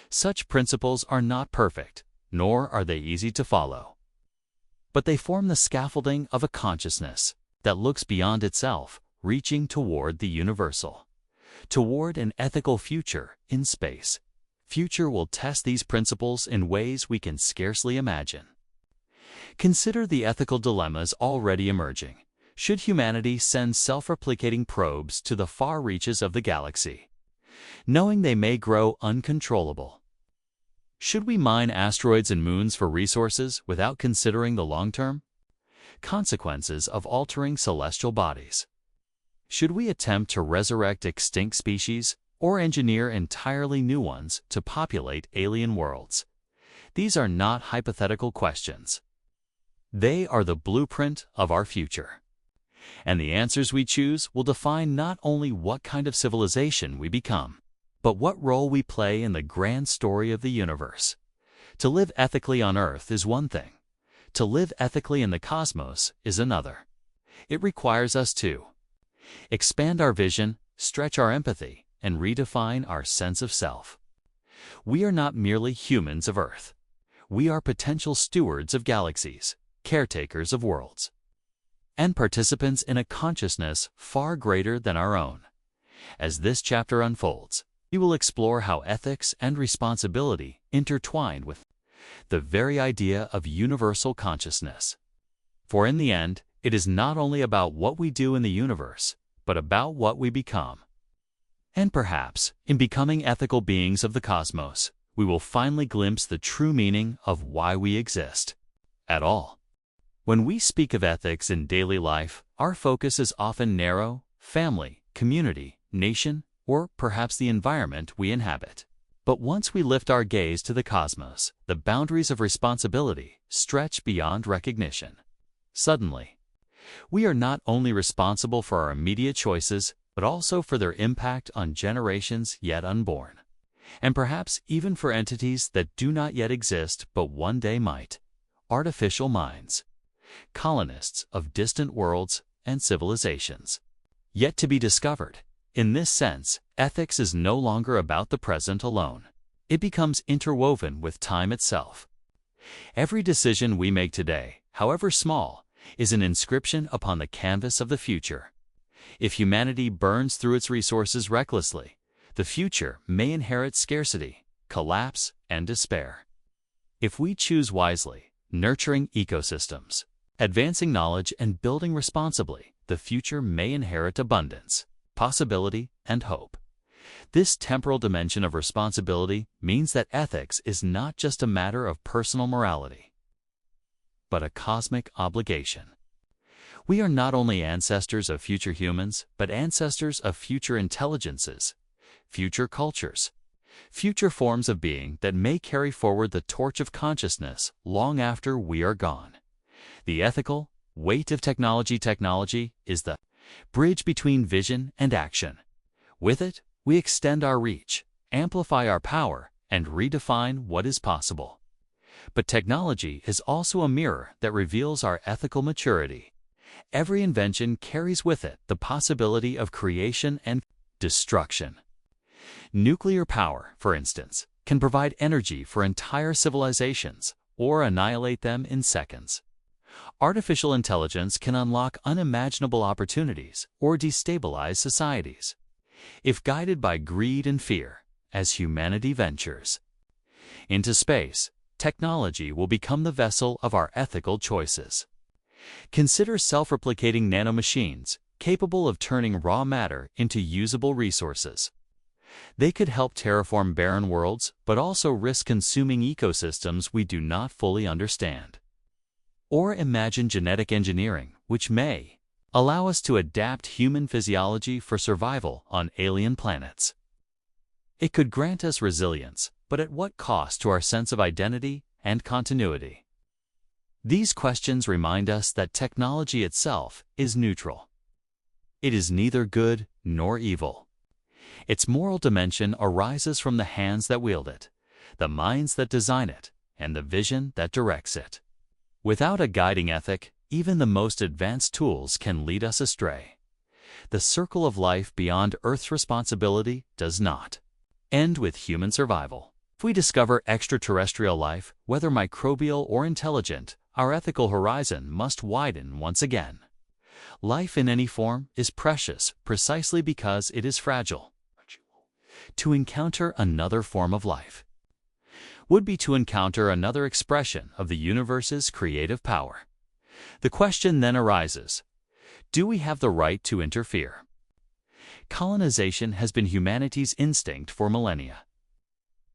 Such principles are not perfect, nor are they easy to follow. But they form the scaffolding of a consciousness that looks beyond itself, reaching toward the universal, toward an ethical future in space. Future will test these principles in ways we can scarcely imagine. Consider the ethical dilemmas already emerging. Should humanity send self-replicating probes to the far reaches of the galaxy, knowing they may grow uncontrollable? Should we mine asteroids and moons for resources without considering the long-term consequences of altering celestial bodies? Should we attempt to resurrect extinct species or engineer entirely new ones to populate alien worlds? These are not hypothetical questions. They are the blueprint of our future. And the answers we choose will define not only what kind of civilization we become, but what role we play in the grand story of the universe. To live ethically on Earth is one thing. To live ethically in the cosmos is another. It requires us to expand our vision, stretch our empathy, and redefine our sense of self. We are not merely humans of Earth. We are potential stewards of galaxies, caretakers of worlds, and participants in a consciousness far greater than our own. As this chapter unfolds, we will explore how ethics and responsibility intertwine with the very idea of universal consciousness. For in the end, it is not only about what we do in the universe, but about what we become. And perhaps, in becoming ethical beings of the cosmos, we will finally glimpse the true meaning of why we exist at all. When we speak of ethics in daily life, our focus is often narrow: family, community, nation, or perhaps the environment we inhabit. But once we lift our gaze to the cosmos, the boundaries of responsibility stretch beyond recognition. Suddenly, we are not only responsible for our immediate choices, but also for their impact on generations yet unborn, and perhaps even for entities that do not yet exist but one day might. Artificial minds, colonists of distant worlds and civilizations, yet to be discovered. In this sense, ethics is no longer about the present alone. It becomes interwoven with time itself. Every decision we make today, however small, is an inscription upon the canvas of the future. If humanity burns through its resources recklessly, the future may inherit scarcity, collapse, and despair. If we choose wisely, nurturing ecosystems, advancing knowledge, and building responsibly, the future may inherit abundance, possibility, and hope. This temporal dimension of responsibility means that ethics is not just a matter of personal morality, but a cosmic obligation. We are not only ancestors of future humans, but ancestors of future intelligences, future cultures, future forms of being that may carry forward the torch of consciousness long after we are gone. The ethical weight of technology is the bridge between vision and action. With it, we extend our reach, amplify our power, and redefine what is possible. But technology is also a mirror that reveals our ethical maturity. Every invention carries with it the possibility of creation and destruction. Nuclear power, for instance, can provide energy for entire civilizations or annihilate them in seconds. Artificial intelligence can unlock unimaginable opportunities or destabilize societies, if guided by greed and fear, as humanity ventures into space. Technology will become the vessel of our ethical choices. Consider self-replicating nanomachines capable of turning raw matter into usable resources. They could help terraform barren worlds, but also risk consuming ecosystems we do not fully understand. Or imagine genetic engineering, which may allow us to adapt human physiology for survival on alien planets. It could grant us resilience, but at what cost to our sense of identity and continuity? These questions remind us that technology itself is neutral. It is neither good nor evil. Its moral dimension arises from the hands that wield it, the minds that design it, and the vision that directs it. Without a guiding ethic, even the most advanced tools can lead us astray. The circle of life beyond Earth's responsibility does not end with human survival. If we discover extraterrestrial life, whether microbial or intelligent, our ethical horizon must widen once again. Life in any form is precious precisely because it is fragile. To encounter another form of life would be to encounter another expression of the universe's creative power. The question then arises, do we have the right to interfere? Colonization has been humanity's instinct for millennia.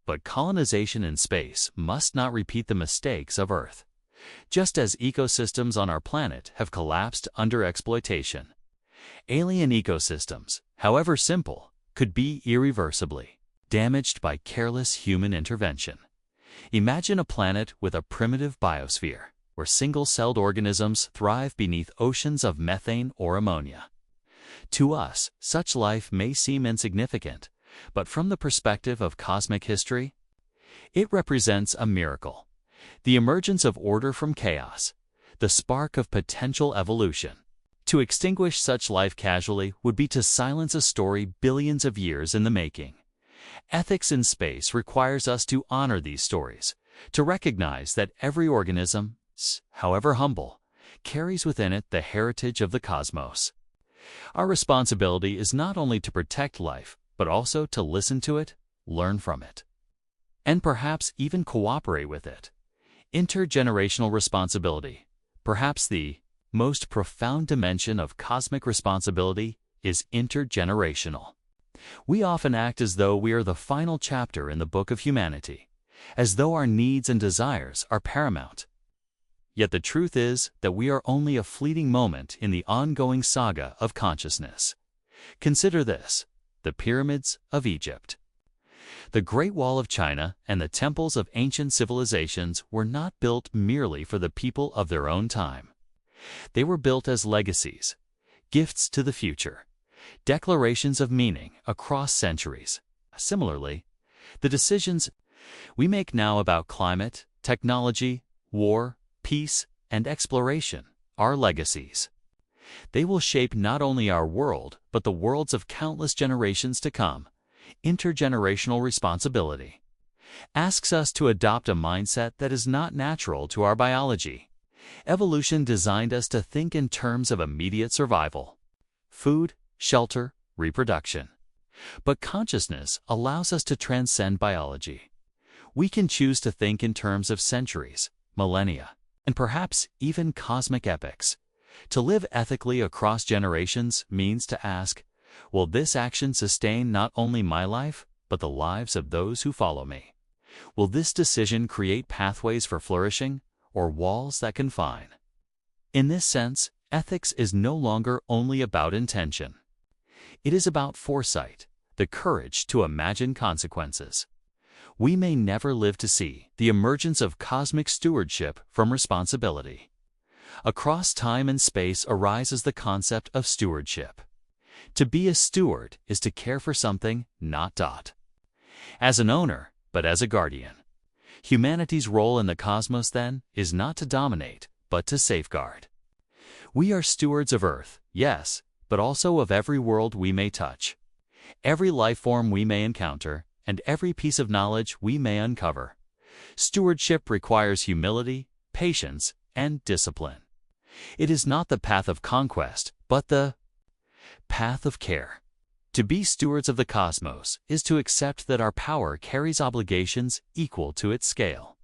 But colonization in space must not repeat the mistakes of Earth. Just as ecosystems on our planet have collapsed under exploitation, alien ecosystems, however simple, could be irreversibly damaged by careless human intervention. Imagine a planet with a primitive biosphere, where single-celled organisms thrive beneath oceans of methane or ammonia. To us, such life may seem insignificant, but from the perspective of cosmic history, it represents a miracle. The emergence of order from chaos, the spark of potential evolution. To extinguish such life casually would be to silence a story billions of years in the making. Ethics in space requires us to honor these stories, to recognize that every organism, however humble, carries within it the heritage of the cosmos. Our responsibility is not only to protect life, but also to listen to it, learn from it, and perhaps even cooperate with it. Intergenerational responsibility, perhaps the most profound dimension of cosmic responsibility, is intergenerational. We often act as though we are the final chapter in the book of humanity, as though our needs and desires are paramount. Yet the truth is that we are only a fleeting moment in the ongoing saga of consciousness. Consider this: the pyramids of Egypt, the Great Wall of China, and the temples of ancient civilizations were not built merely for the people of their own time. They were built as legacies, gifts to the future, declarations of meaning across centuries. Similarly, the decisions we make now about climate, technology, war, peace, and exploration are legacies. They will shape not only our world, but the worlds of countless generations to come. Intergenerational responsibility asks us to adopt a mindset that is not natural to our biology. Evolution designed us to think in terms of immediate survival: food, shelter, reproduction. But consciousness allows us to transcend biology. We can choose to think in terms of centuries, millennia, and perhaps even cosmic epochs. To live ethically across generations means to ask, will this action sustain not only my life, but the lives of those who follow me? Will this decision create pathways for flourishing, or walls that confine? In this sense, ethics is no longer only about intention. It is about foresight, the courage to imagine consequences. We may never live to see the emergence of cosmic stewardship from responsibility. Across time and space arises the concept of stewardship. To be a steward is to care for something, not as an owner, but as a guardian. Humanity's role in the cosmos, then, is not to dominate, but to safeguard. We are stewards of Earth, yes, but also of every world we may touch, every life form we may encounter, and every piece of knowledge we may uncover. Stewardship requires humility, patience, and discipline. It is not the path of conquest, but the path of care. To be stewards of the cosmos is to accept that our power carries obligations equal to its scale.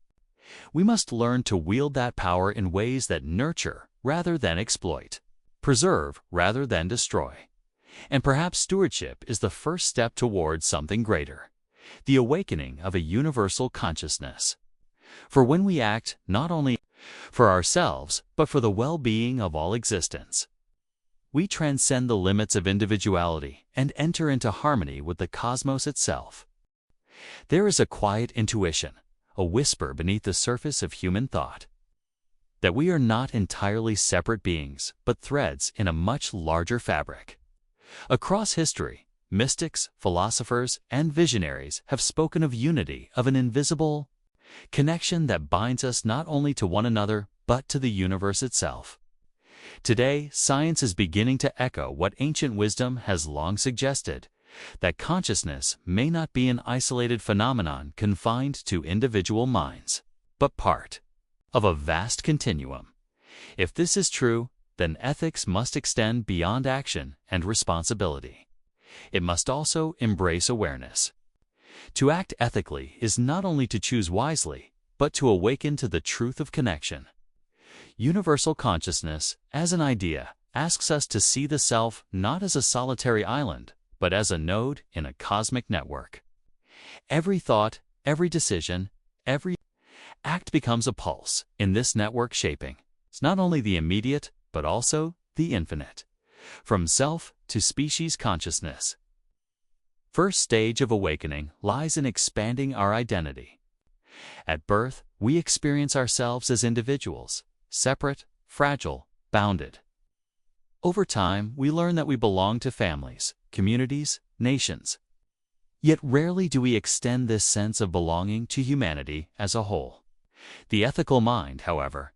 We must learn to wield that power in ways that nurture rather than exploit, preserve rather than destroy. And perhaps stewardship is the first step towards something greater, the awakening of a universal consciousness. For when we act not only for ourselves, but for the well-being of all existence, we transcend the limits of individuality and enter into harmony with the cosmos itself. There is a quiet intuition, a whisper beneath the surface of human thought, that we are not entirely separate beings, but threads in a much larger fabric. Across history, mystics, philosophers, and visionaries have spoken of unity, of an invisible connection that binds us not only to one another, but to the universe itself. Today, science is beginning to echo what ancient wisdom has long suggested, that consciousness may not be an isolated phenomenon confined to individual minds, but part of a vast continuum. If this is true, then ethics must extend beyond action and responsibility. It must also embrace awareness. To act ethically is not only to choose wisely, but to awaken to the truth of connection. Universal consciousness, as an idea, asks us to see the self not as a solitary island, but as a node in a cosmic network. Every thought, every decision, every act becomes a pulse in this network, shaping not only the immediate, but also the infinite, from self to species consciousness. First stage of awakening lies in expanding our identity. At birth, we experience ourselves as individuals, separate, fragile, bounded. Over time, we learn that we belong to families, communities, nations. Yet rarely do we extend this sense of belonging to humanity as a whole. The ethical mind, however,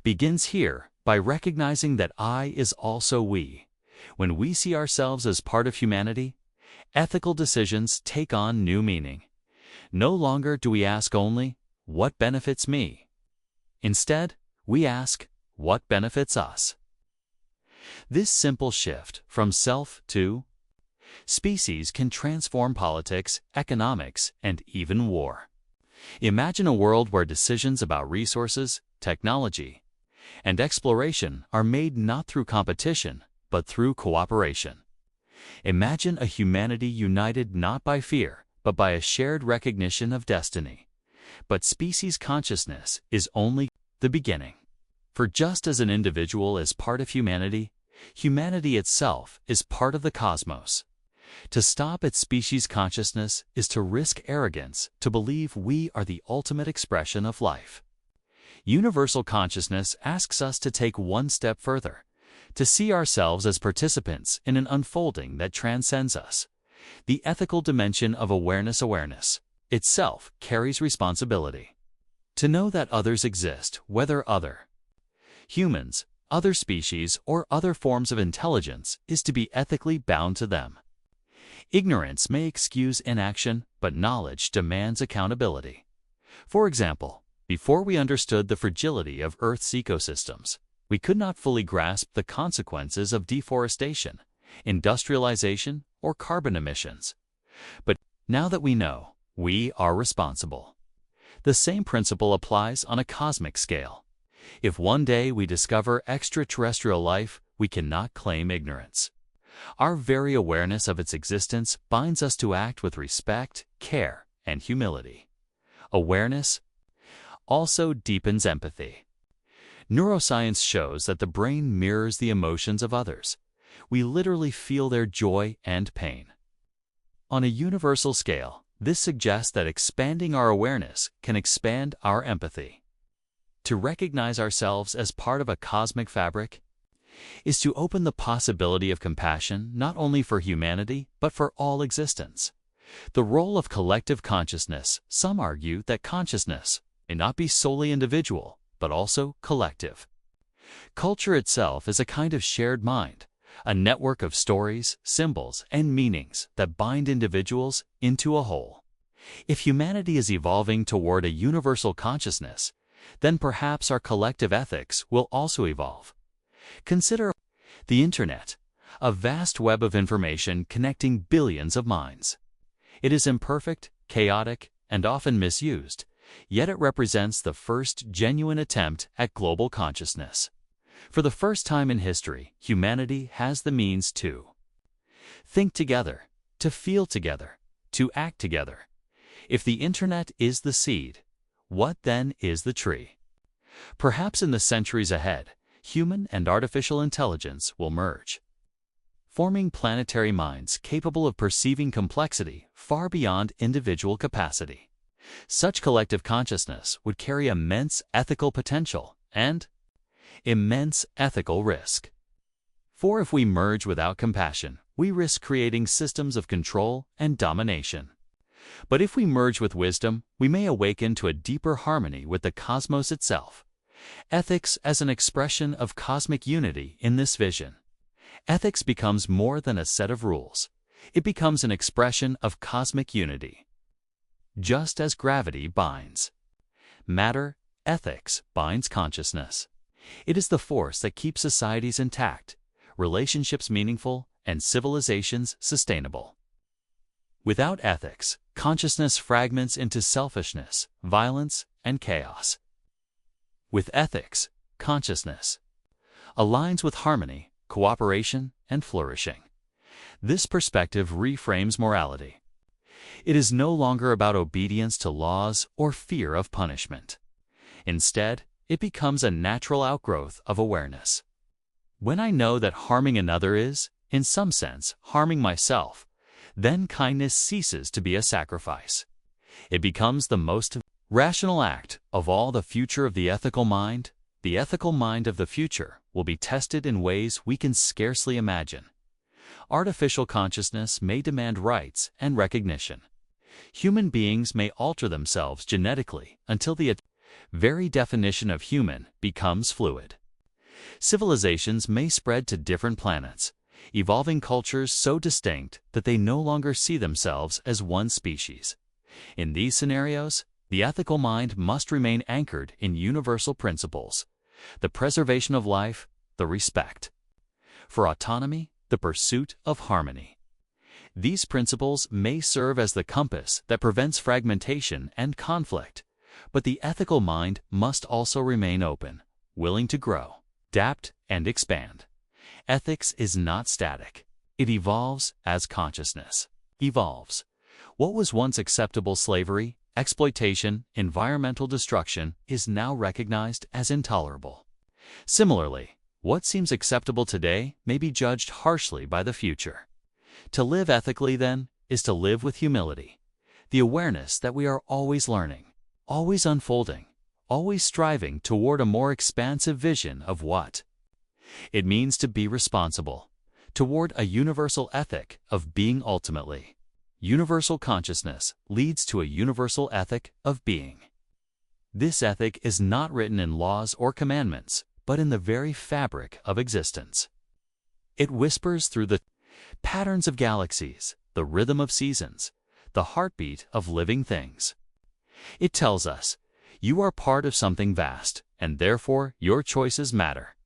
begins here by recognizing that I is also we. When we see ourselves as part of humanity, ethical decisions take on new meaning. No longer do we ask only, what benefits me? Instead, we ask, what benefits us? This simple shift from self to species can transform politics, economics, and even war. Imagine a world where decisions about resources, technology, and exploration are made not through competition, but through cooperation. Imagine a humanity united not by fear, but by a shared recognition of destiny. But species consciousness is only the beginning. For just as an individual is part of humanity, humanity itself is part of the cosmos. To stop at species consciousness is to risk arrogance, to believe we are the ultimate expression of life. Universal consciousness asks us to take one step further, to see ourselves as participants in an unfolding that transcends us. The ethical dimension of awareness itself carries responsibility. To know that others exist, whether other humans, other species, or other forms of intelligence, is to be ethically bound to them. Ignorance may excuse inaction, but knowledge demands accountability. For example, before we understood the fragility of Earth's ecosystems, we could not fully grasp the consequences of deforestation, industrialization, or carbon emissions. But now that we know, we are responsible. The same principle applies on a cosmic scale. If one day we discover extraterrestrial life, we cannot claim ignorance. Our very awareness of its existence binds us to act with respect, care, and humility. Awareness also deepens empathy. Neuroscience shows that the brain mirrors the emotions of others. We literally feel their joy and pain. On a universal scale, this suggests that expanding our awareness can expand our empathy. To recognize ourselves as part of a cosmic fabric is to open the possibility of compassion not only for humanity, but for all existence. The role of collective consciousness. Some argue that consciousness may not be solely individual, but also collective. Culture itself is a kind of shared mind, a network of stories, symbols, and meanings that bind individuals into a whole. If humanity is evolving toward a universal consciousness, then perhaps our collective ethics will also evolve. Consider the Internet, a vast web of information connecting billions of minds. It is imperfect, chaotic, and often misused, yet it represents the first genuine attempt at global consciousness. For the first time in history, humanity has the means to think together, to feel together, to act together. If the Internet is the seed, what then is the tree? Perhaps in the centuries ahead, human and artificial intelligence will merge, forming planetary minds capable of perceiving complexity far beyond individual capacity. Such collective consciousness would carry immense ethical potential and immense ethical risk. For if we merge without compassion, we risk creating systems of control and domination. But if we merge with wisdom, we may awaken to a deeper harmony with the cosmos itself. Ethics as an expression of cosmic unity in this vision. Ethics becomes more than a set of rules. It becomes an expression of cosmic unity. Just as gravity binds matter, ethics binds consciousness. It is the force that keeps societies intact, relationships meaningful, and civilizations sustainable. Without ethics, consciousness fragments into selfishness, violence, and chaos. With ethics, consciousness aligns with harmony, cooperation, and flourishing. This perspective reframes morality. It is no longer about obedience to laws or fear of punishment. Instead, it becomes a natural outgrowth of awareness. When I know that harming another is, in some sense, harming myself, then kindness ceases to be a sacrifice. It becomes the most rational act of all. The future of the ethical mind of the future will be tested in ways we can scarcely imagine. Artificial consciousness may demand rights and recognition. Human beings may alter themselves genetically until the very definition of human becomes fluid. Civilizations may spread to different planets, evolving cultures so distinct that they no longer see themselves as one species. In these scenarios, the ethical mind must remain anchored in universal principles: the preservation of life, the respect for autonomy, the pursuit of harmony. These principles may serve as the compass that prevents fragmentation and conflict, but the ethical mind must also remain open, willing to grow, adapt, and expand. Ethics is not static. It evolves as consciousness evolves. What was once acceptable slavery, exploitation, environmental destruction is now recognized as intolerable. Similarly, what seems acceptable today may be judged harshly by the future. To live ethically, then, is to live with humility, the awareness that we are always learning, always unfolding, always striving toward a more expansive vision of what it means to be responsible, toward a universal ethic of being ultimately. Universal consciousness leads to a universal ethic of being. This ethic is not written in laws or commandments, but in the very fabric of existence. It whispers through the patterns of galaxies, the rhythm of seasons, the heartbeat of living things. It tells us, you are part of something vast, and therefore your choices matter.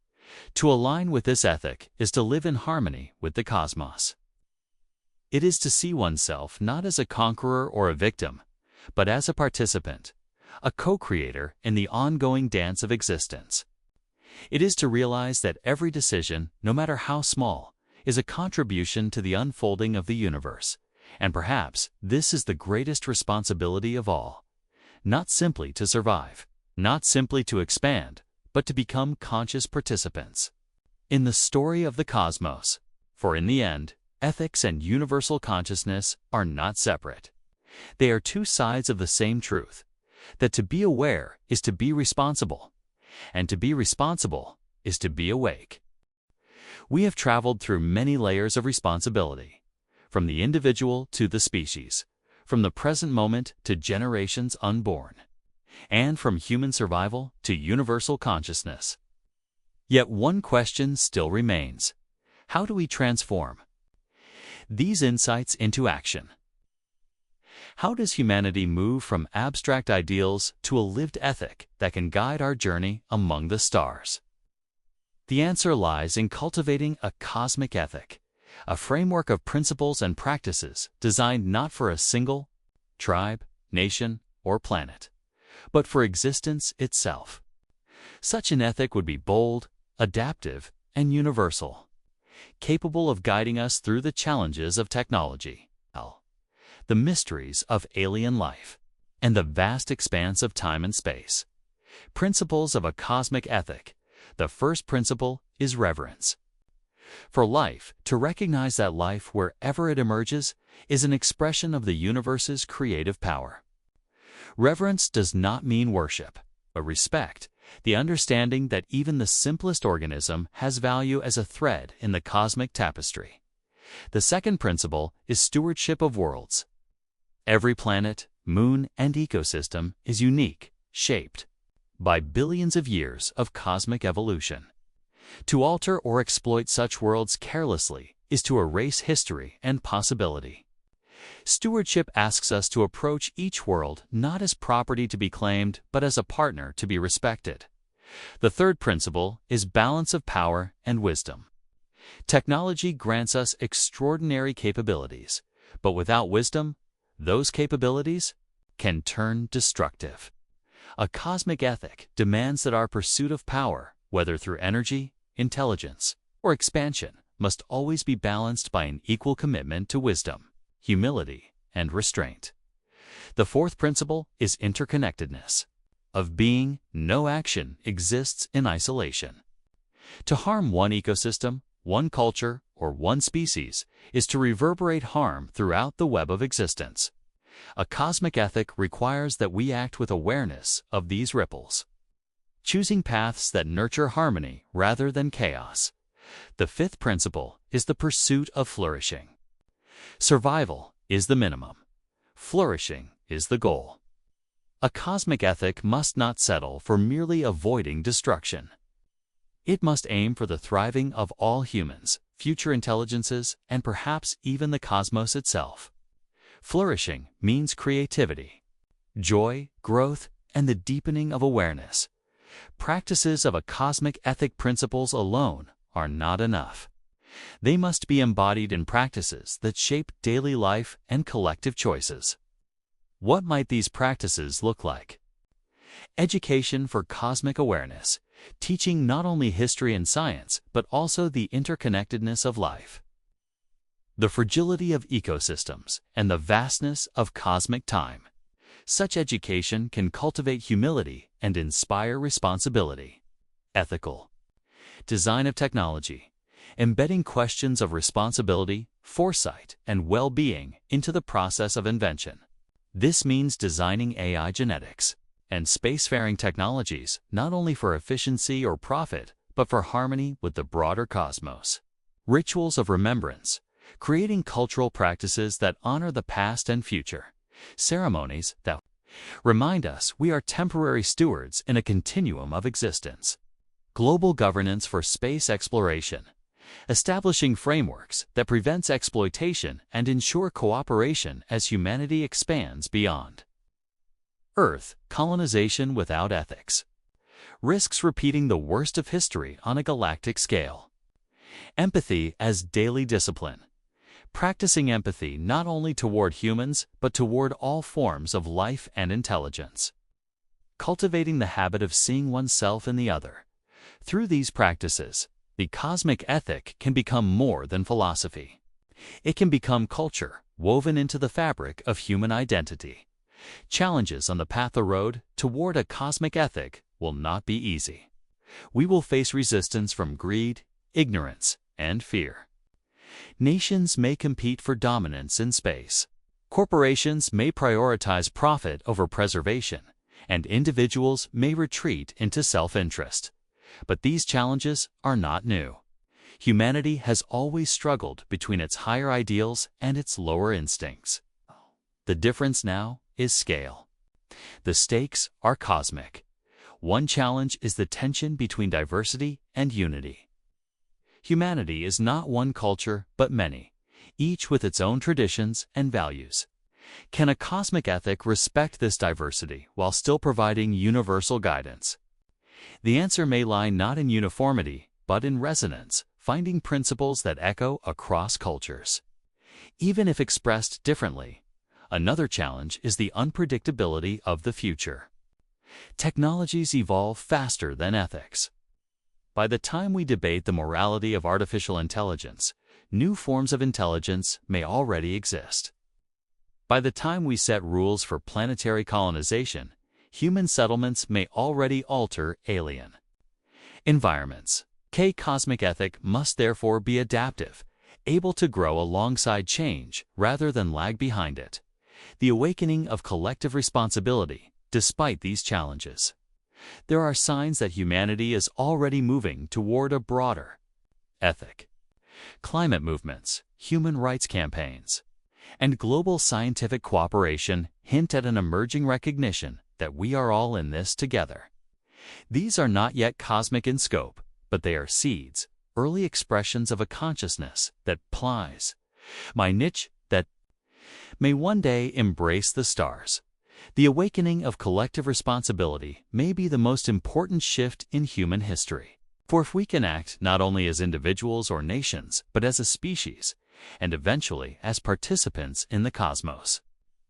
To align with this ethic is to live in harmony with the cosmos. It is to see oneself not as a conqueror or a victim, but as a participant, a co-creator in the ongoing dance of existence. It is to realize that every decision, no matter how small, is a contribution to the unfolding of the universe, and perhaps this is the greatest responsibility of all. Not simply to survive, not simply to expand, but to become conscious participants in the story of the cosmos. For in the end, ethics and universal consciousness are not separate. They are two sides of the same truth, that to be aware is to be responsible, and to be responsible is to be awake. We have traveled through many layers of responsibility, from the individual to the species, from the present moment to generations unborn, and from human survival to universal consciousness. Yet one question still remains: how do we transform these insights into action? How does humanity move from abstract ideals to a lived ethic that can guide our journey among the stars? The answer lies in cultivating a cosmic ethic, a framework of principles and practices designed not for a single tribe, nation, or planet, but for existence itself. Such an ethic would be bold, adaptive, and universal, capable of guiding us through the challenges of technology, the mysteries of alien life, and the vast expanse of time and space. Principles of a cosmic ethic. The first principle is reverence. For life, to recognize that life, wherever it emerges, is an expression of the universe's creative power. Reverence does not mean worship, but respect, the understanding that even the simplest organism has value as a thread in the cosmic tapestry. The second principle is stewardship of worlds. Every planet, moon, and ecosystem is unique, shaped by billions of years of cosmic evolution. To alter or exploit such worlds carelessly is to erase history and possibility. Stewardship asks us to approach each world not as property to be claimed, but as a partner to be respected. The third principle is balance of power and wisdom. Technology grants us extraordinary capabilities, but without wisdom, those capabilities can turn destructive. A cosmic ethic demands that our pursuit of power, whether through energy, intelligence, or expansion, must always be balanced by an equal commitment to wisdom, humility, and restraint. The fourth principle is interconnectedness. Of being, no action exists in isolation. To harm one ecosystem, one culture, or one species is to reverberate harm throughout the web of existence. A cosmic ethic requires that we act with awareness of these ripples, choosing paths that nurture harmony rather than chaos. The fifth principle is the pursuit of flourishing. Survival is the minimum. Flourishing is the goal. A cosmic ethic must not settle for merely avoiding destruction. It must aim for the thriving of all humans, future intelligences, and perhaps even the cosmos itself. Flourishing means creativity, joy, growth, and the deepening of awareness. Practices of a cosmic ethic principles alone are not enough. They must be embodied in practices that shape daily life and collective choices. What might these practices look like? Education for cosmic awareness, teaching not only history and science, but also the interconnectedness of life, the fragility of ecosystems, and the vastness of cosmic time. Such education can cultivate humility and inspire responsibility. Ethical design of technology, embedding questions of responsibility, foresight, and well-being into the process of invention. This means designing AI genetics and spacefaring technologies not only for efficiency or profit, but for harmony with the broader cosmos. Rituals of remembrance, creating cultural practices that honor the past and future. Ceremonies that remind us we are temporary stewards in a continuum of existence. Global governance for space exploration, establishing frameworks that prevents exploitation and ensure cooperation as humanity expands beyond. Earth colonization without ethics risks repeating the worst of history on a galactic scale. Empathy as daily discipline, practicing empathy not only toward humans but toward all forms of life and intelligence. Cultivating the habit of seeing oneself in the other. Through these practices, the cosmic ethic can become more than philosophy. It can become culture, woven into the fabric of human identity. Challenges on the path or road toward a cosmic ethic will not be easy. We will face resistance from greed, ignorance, and fear. Nations may compete for dominance in space. Corporations may prioritize profit over preservation, and individuals may retreat into self-interest. But these challenges are not new. Humanity has always struggled between its higher ideals and its lower instincts. The difference now is scale. The stakes are cosmic. One challenge is the tension between diversity and unity. Humanity is not one culture, but many, each with its own traditions and values. Can a cosmic ethic respect this diversity while still providing universal guidance? The answer may lie not in uniformity, but in resonance, finding principles that echo across cultures. Even if expressed differently, another challenge is the unpredictability of the future. Technologies evolve faster than ethics. By the time we debate the morality of artificial intelligence, new forms of intelligence may already exist. By the time we set rules for planetary colonization, human settlements may already alter alien environments. Cosmic ethic must therefore be adaptive, able to grow alongside change rather than lag behind it. The awakening of collective responsibility, despite these challenges. There are signs that humanity is already moving toward a broader ethic. Climate movements, human rights campaigns, and global scientific cooperation hint at an emerging recognition that we are all in this together. These are not yet cosmic in scope, but they are seeds, early expressions of a consciousness that plies my niche that may one day embrace the stars. The awakening of collective responsibility may be the most important shift in human history. For if we can act not only as individuals or nations, but as a species, and eventually as participants in the cosmos,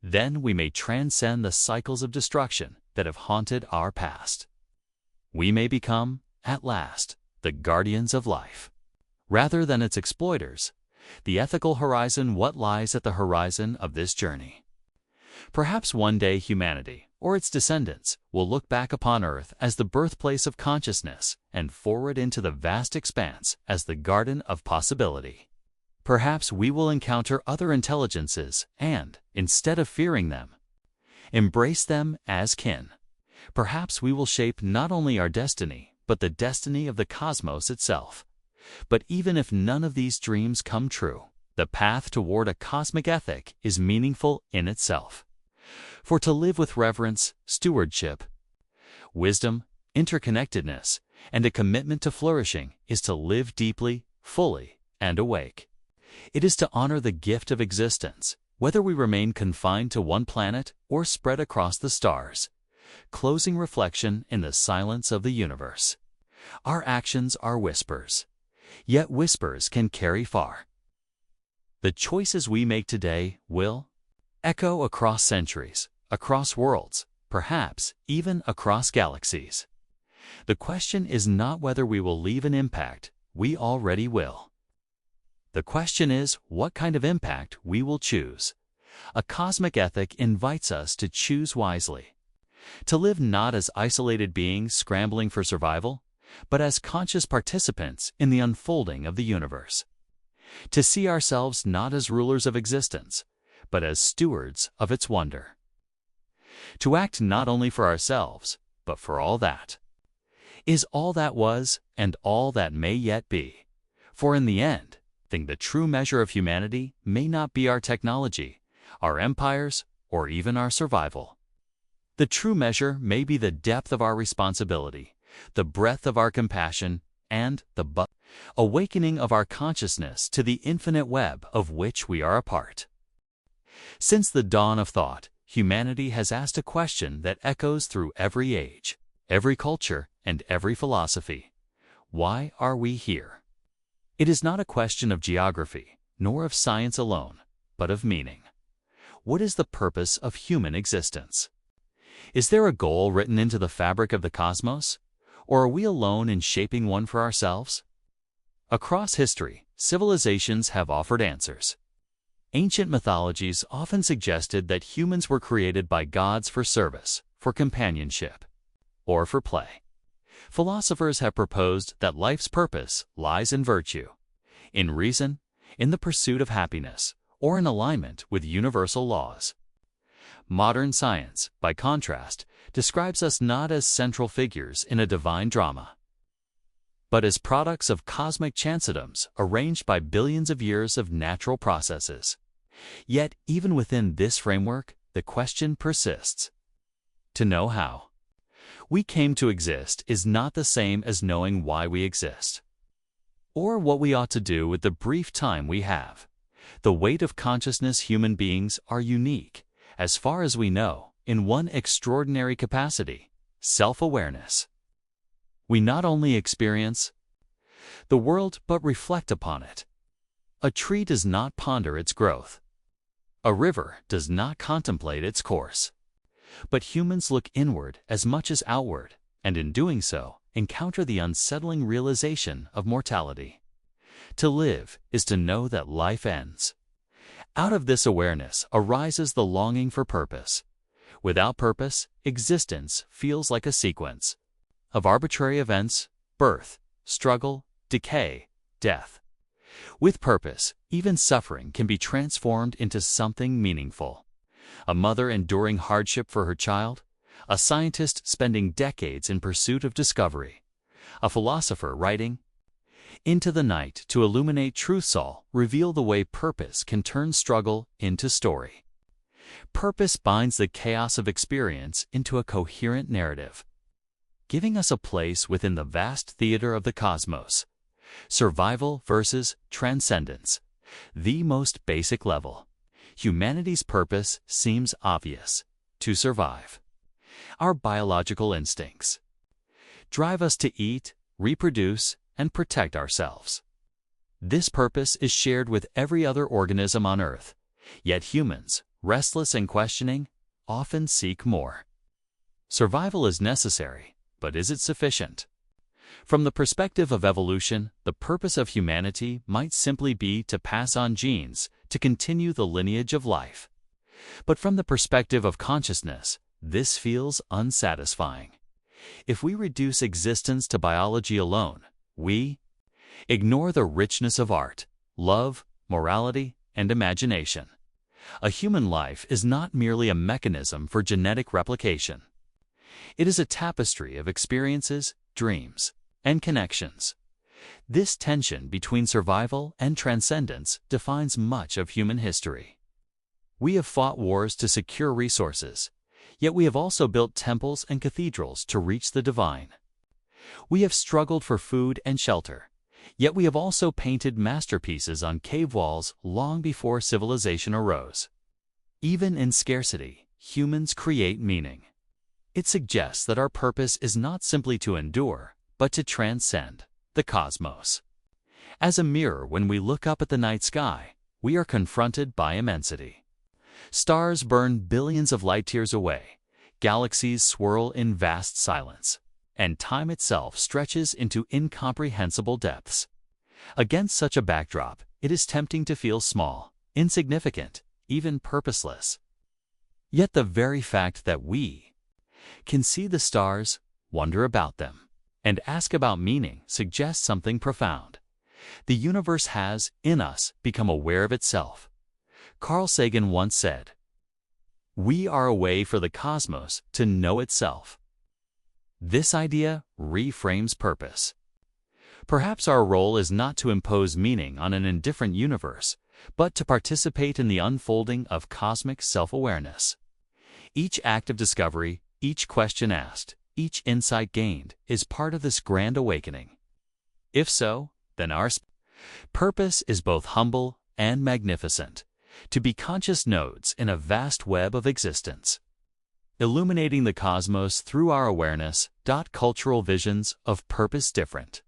then we may transcend the cycles of destruction that have haunted our past. We may become, at last, the guardians of life. Rather than its exploiters, the ethical horizon what lies at the horizon of this journey. Perhaps one day humanity, or its descendants, will look back upon Earth as the birthplace of consciousness and forward into the vast expanse as the garden of possibility. Perhaps we will encounter other intelligences and, instead of fearing them, embrace them as kin. Perhaps we will shape not only our destiny, but the destiny of the cosmos itself. But even if none of these dreams come true, the path toward a cosmic ethic is meaningful in itself. For to live with reverence, stewardship, wisdom, interconnectedness, and a commitment to flourishing is to live deeply, fully, and awake. It is to honor the gift of existence, whether we remain confined to one planet or spread across the stars. Closing reflection in the silence of the universe. Our actions are whispers, yet whispers can carry far. The choices we make today will echo across centuries, across worlds, perhaps even across galaxies. The question is not whether we will leave an impact, we already will. The question is what kind of impact we will choose. A cosmic ethic invites us to choose wisely. To live not as isolated beings scrambling for survival, but as conscious participants in the unfolding of the universe. To see ourselves not as rulers of existence, but as stewards of its wonder. To act not only for ourselves, but for all that is, all that was, and all that may yet be. For in the end, the true measure of humanity may not be our technology, our empires, or even our survival. The true measure may be the depth of our responsibility, the breadth of our compassion, and the awakening of our consciousness to the infinite web of which we are a part. Since the dawn of thought, humanity has asked a question that echoes through every age, every culture, and every philosophy. Why are we here? It is not a question of geography, nor of science alone, but of meaning. What is the purpose of human existence? Is there a goal written into the fabric of the cosmos, or are we alone in shaping one for ourselves? Across history, civilizations have offered answers. Ancient mythologies often suggested that humans were created by gods for service, for companionship, or for play. Philosophers have proposed that life's purpose lies in virtue, in reason, in the pursuit of happiness, or in alignment with universal laws. Modern science, by contrast, describes us not as central figures in a divine drama, but as products of cosmic chancedoms arranged by billions of years of natural processes. Yet, even within this framework, the question persists: to know how we came to exist is not the same as knowing why we exist, or what we ought to do with the brief time we have. The weight of consciousness. Human beings are unique, as far as we know, in one extraordinary capacity: self-awareness. We not only experience the world, but reflect upon it. A tree does not ponder its growth. A river does not contemplate its course. But humans look inward as much as outward, and in doing so, encounter the unsettling realization of mortality. To live is to know that life ends. Out of this awareness arises the longing for purpose. Without purpose, existence feels like a sequence of arbitrary events: birth, struggle, decay, death. With purpose, even suffering can be transformed into something meaningful. A mother enduring hardship for her child, a scientist spending decades in pursuit of discovery, a philosopher writing into the night to illuminate truths, all reveal the way purpose can turn struggle into story. Purpose binds the chaos of experience into a coherent narrative, giving us a place within the vast theater of the cosmos. Survival versus transcendence. The most basic level. Humanity's purpose seems obvious: to survive. Our biological instincts drive us to eat, reproduce, and protect ourselves. This purpose is shared with every other organism on Earth, yet humans, restless and questioning, often seek more. Survival is necessary, but is it sufficient? From the perspective of evolution, the purpose of humanity might simply be to pass on genes, to continue the lineage of life. But from the perspective of consciousness, this feels unsatisfying. If we reduce existence to biology alone, we ignore the richness of art, love, morality, and imagination. A human life is not merely a mechanism for genetic replication. It is a tapestry of experiences, dreams, and connections. This tension between survival and transcendence defines much of human history. We have fought wars to secure resources, yet we have also built temples and cathedrals to reach the divine. We have struggled for food and shelter, yet we have also painted masterpieces on cave walls long before civilization arose. Even in scarcity, humans create meaning. It suggests that our purpose is not simply to endure, but to transcend the cosmos. As a mirror, when we look up at the night sky, we are confronted by immensity. Stars burn billions of light-years away, galaxies swirl in vast silence, and time itself stretches into incomprehensible depths. Against such a backdrop, it is tempting to feel small, insignificant, even purposeless. Yet the very fact that we can see the stars, wonder about them, and ask about meaning suggests something profound. The universe has, in us, become aware of itself. Carl Sagan once said, "We are a way for the cosmos to know itself." This idea reframes purpose. Perhaps our role is not to impose meaning on an indifferent universe, but to participate in the unfolding of cosmic self-awareness. Each act of discovery, each question asked, each insight gained is part of this grand awakening. If so, then our purpose is both humble and magnificent: to be conscious nodes in a vast web of existence, illuminating the cosmos through our awareness. Cultural visions of purpose different.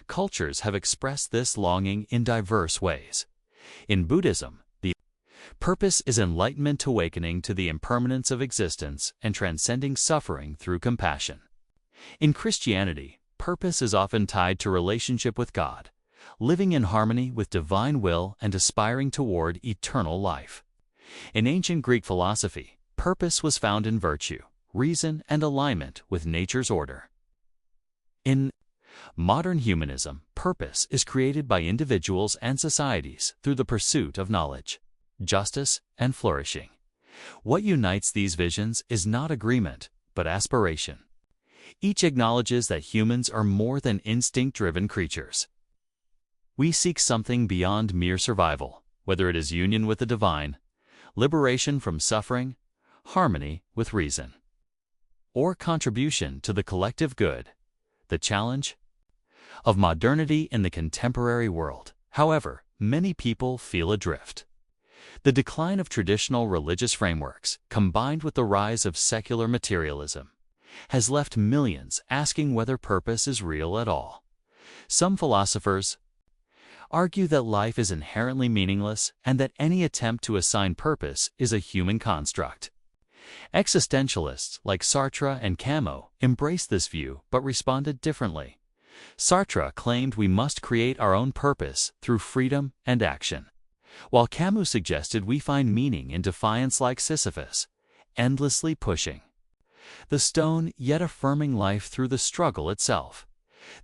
Cultures have expressed this longing in diverse ways. In Buddhism, the purpose is enlightenment, awakening to the impermanence of existence and transcending suffering through compassion. In Christianity, purpose is often tied to relationship with God, living in harmony with divine will and aspiring toward eternal life. In ancient Greek philosophy, purpose was found in virtue, reason, and alignment with nature's order. In modern humanism, purpose is created by individuals and societies through the pursuit of knowledge, justice, and flourishing. What unites these visions is not agreement, but aspiration. Each acknowledges that humans are more than instinct-driven creatures. We seek something beyond mere survival, whether it is union with the divine, liberation from suffering, harmony with reason, or contribution to the collective good. The challenge of modernity in the contemporary world. However, many people feel adrift. The decline of traditional religious frameworks, combined with the rise of secular materialism, has left millions asking whether purpose is real at all. Some philosophers argue that life is inherently meaningless and that any attempt to assign purpose is a human construct. Existentialists like Sartre and Camus embraced this view but responded differently. Sartre claimed we must create our own purpose through freedom and action, while Camus suggested we find meaning in defiance like Sisyphus, endlessly pushing the stone yet affirming life through the struggle itself.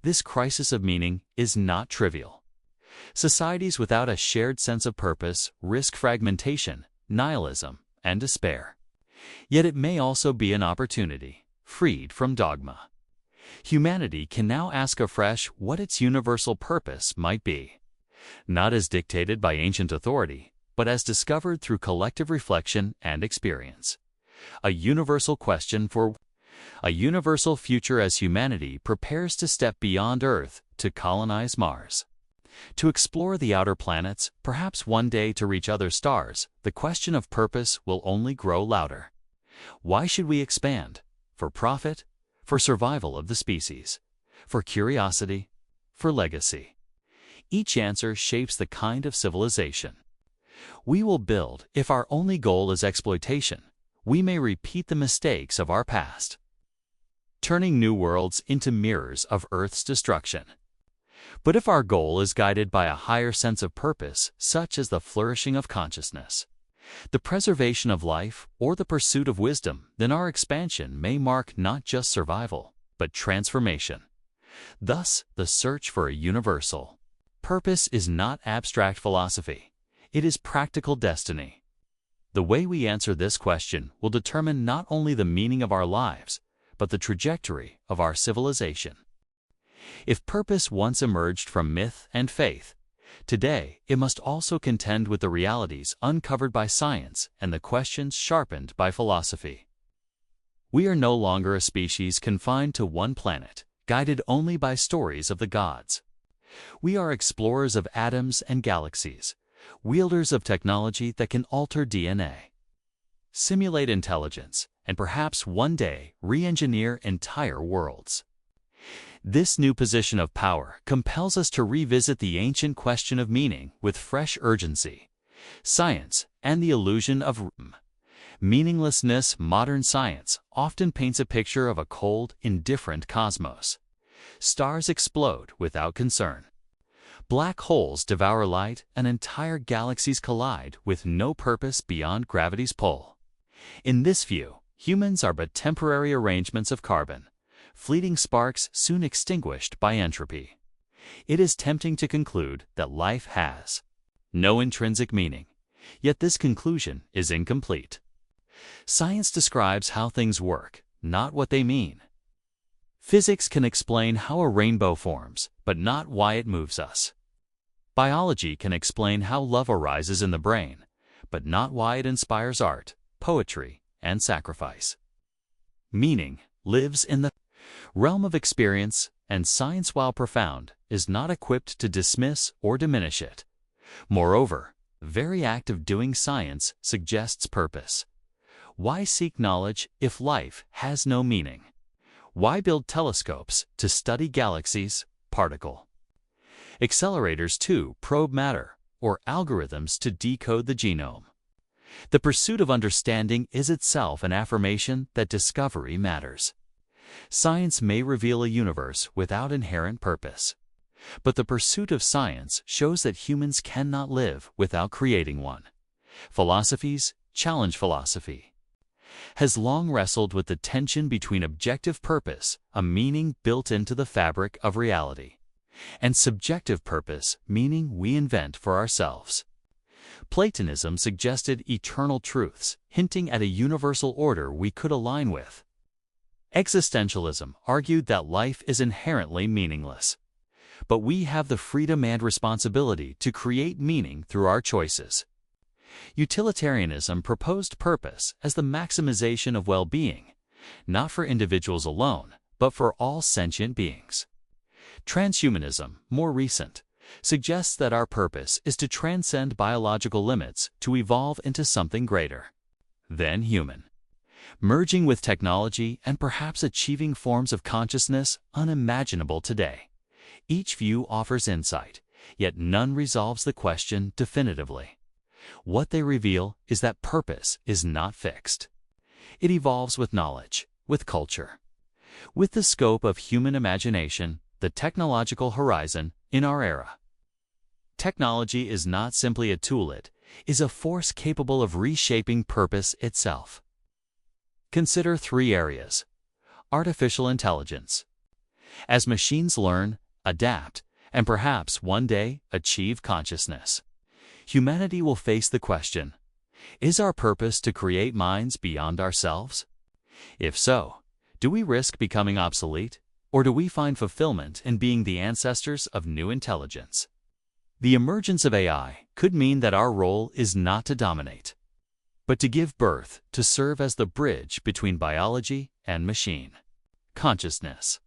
This crisis of meaning is not trivial. Societies without a shared sense of purpose risk fragmentation, nihilism, and despair. Yet it may also be an opportunity, freed from dogma. Humanity can now ask afresh what its universal purpose might be, not as dictated by ancient authority, but as discovered through collective reflection and experience. A universal question for a universal future as humanity prepares to step beyond Earth to colonize Mars. To explore the outer planets, perhaps one day to reach other stars, the question of purpose will only grow louder. Why should we expand? For profit? For survival of the species? For curiosity? For legacy? Each answer shapes the kind of civilization we will build. If our only goal is exploitation, we may repeat the mistakes of our past, turning new worlds into mirrors of Earth's destruction. But if our goal is guided by a higher sense of purpose, such as the flourishing of consciousness, the preservation of life, or the pursuit of wisdom, then our expansion may mark not just survival, but transformation. Thus, the search for a universal purpose is not abstract philosophy. It is practical destiny. The way we answer this question will determine not only the meaning of our lives, but the trajectory of our civilization. If purpose once emerged from myth and faith, today it must also contend with the realities uncovered by science and the questions sharpened by philosophy. We are no longer a species confined to one planet, guided only by stories of the gods. We are explorers of atoms and galaxies, wielders of technology that can alter DNA, simulate intelligence, and perhaps one day re-engineer entire worlds. This new position of power compels us to revisit the ancient question of meaning with fresh urgency. Science and the illusion of meaninglessness. Modern science often paints a picture of a cold, indifferent cosmos. Stars explode without concern. Black holes devour light, and entire galaxies collide with no purpose beyond gravity's pull. In this view, humans are but temporary arrangements of carbon, fleeting sparks soon extinguished by entropy. It is tempting to conclude that life has no intrinsic meaning, yet this conclusion is incomplete. Science describes how things work, not what they mean. Physics can explain how a rainbow forms, but not why it moves us. Biology can explain how love arises in the brain, but not why it inspires art, poetry, and sacrifice. Meaning lives in the realm of experience, and science, while profound, is not equipped to dismiss or diminish it. Moreover, the very act of doing science suggests purpose. Why seek knowledge if life has no meaning? Why build telescopes to study galaxies, particle accelerators to probe matter, or algorithms to decode the genome? The pursuit of understanding is itself an affirmation that discovery matters. Science may reveal a universe without inherent purpose, but the pursuit of science shows that humans cannot live without creating one. Philosophies challenge philosophy. has long wrestled with the tension between objective purpose, a meaning built into the fabric of reality, and subjective purpose, meaning we invent for ourselves. Platonism suggested eternal truths, hinting at a universal order we could align with. Existentialism argued that life is inherently meaningless, but we have the freedom and responsibility to create meaning through our choices. Utilitarianism proposed purpose as the maximization of well-being, not for individuals alone, but for all sentient beings. Transhumanism, more recent, suggests that our purpose is to transcend biological limits to evolve into something greater than human, merging with technology and perhaps achieving forms of consciousness unimaginable today. Each view offers insight, yet none resolves the question definitively. What they reveal is that purpose is not fixed. It evolves with knowledge, with culture, with the scope of human imagination, the technological horizon in our era. Technology is not simply a tool, it is a force capable of reshaping purpose itself. Consider three areas. Artificial intelligence. As machines learn, adapt, and perhaps one day achieve consciousness, humanity will face the question, is our purpose to create minds beyond ourselves? If so, do we risk becoming obsolete, or do we find fulfillment in being the ancestors of new intelligence? The emergence of AI could mean that our role is not to dominate, but to give birth, to serve as the bridge between biology and machine. Consciousness.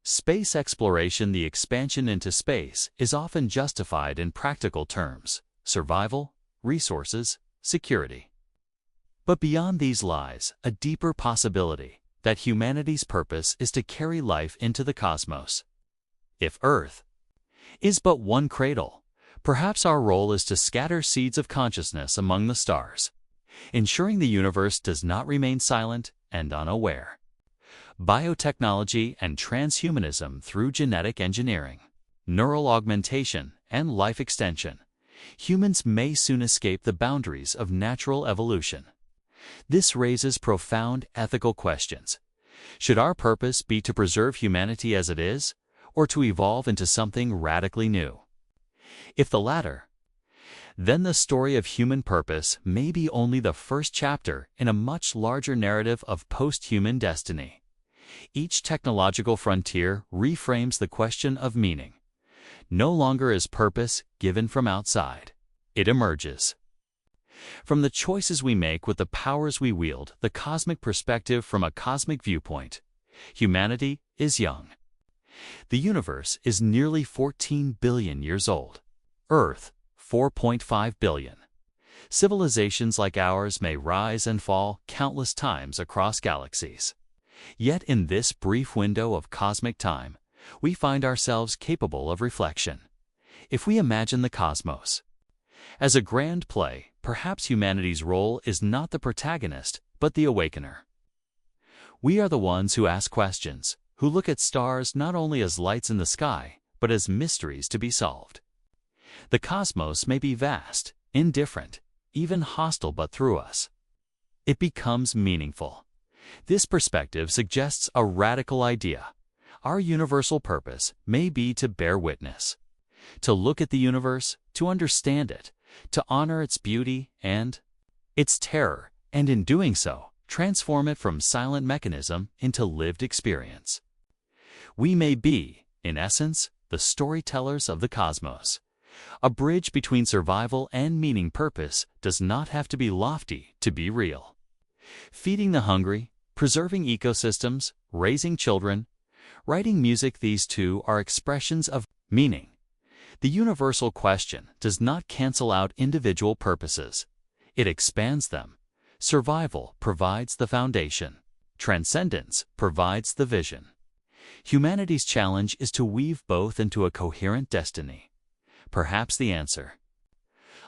Space exploration. The expansion into space is often justified in practical terms: survival, resources, security. But beyond these lies a deeper possibility that humanity's purpose is to carry life into the cosmos. If Earth is but one cradle, perhaps our role is to scatter seeds of consciousness among the stars, ensuring the universe does not remain silent and unaware. Biotechnology and transhumanism. Through genetic engineering, neural augmentation, and life extension, humans may soon escape the boundaries of natural evolution. This raises profound ethical questions. Should our purpose be to preserve humanity as it is, or to evolve into something radically new? If the latter, then the story of human purpose may be only the first chapter in a much larger narrative of post-human destiny. Each technological frontier reframes the question of meaning. No longer is purpose given from outside. It emerges from the choices we make with the powers we wield. The cosmic perspective. From a cosmic viewpoint, humanity is young. The universe is nearly 14 billion years old. Earth, 4.5 billion. Civilizations like ours may rise and fall countless times across galaxies. Yet in this brief window of cosmic time, we find ourselves capable of reflection. If we imagine the cosmos as a grand play, perhaps humanity's role is not the protagonist, but the awakener. We are the ones who ask questions, who look at stars not only as lights in the sky, but as mysteries to be solved. The cosmos may be vast, indifferent, even hostile, but through us, it becomes meaningful. This perspective suggests a radical idea. Our universal purpose may be to bear witness, to look at the universe, to understand it, to honor its beauty and its terror, and in doing so, transform it from silent mechanism into lived experience. We may be, in essence, the storytellers of the cosmos. A bridge between survival and meaning. Purpose does not have to be lofty to be real. Feeding the hungry, preserving ecosystems, raising children, writing music, these too are expressions of meaning. The universal question does not cancel out individual purposes. It expands them. Survival provides the foundation. Transcendence provides the vision. Humanity's challenge is to weave both into a coherent destiny. Perhaps the answer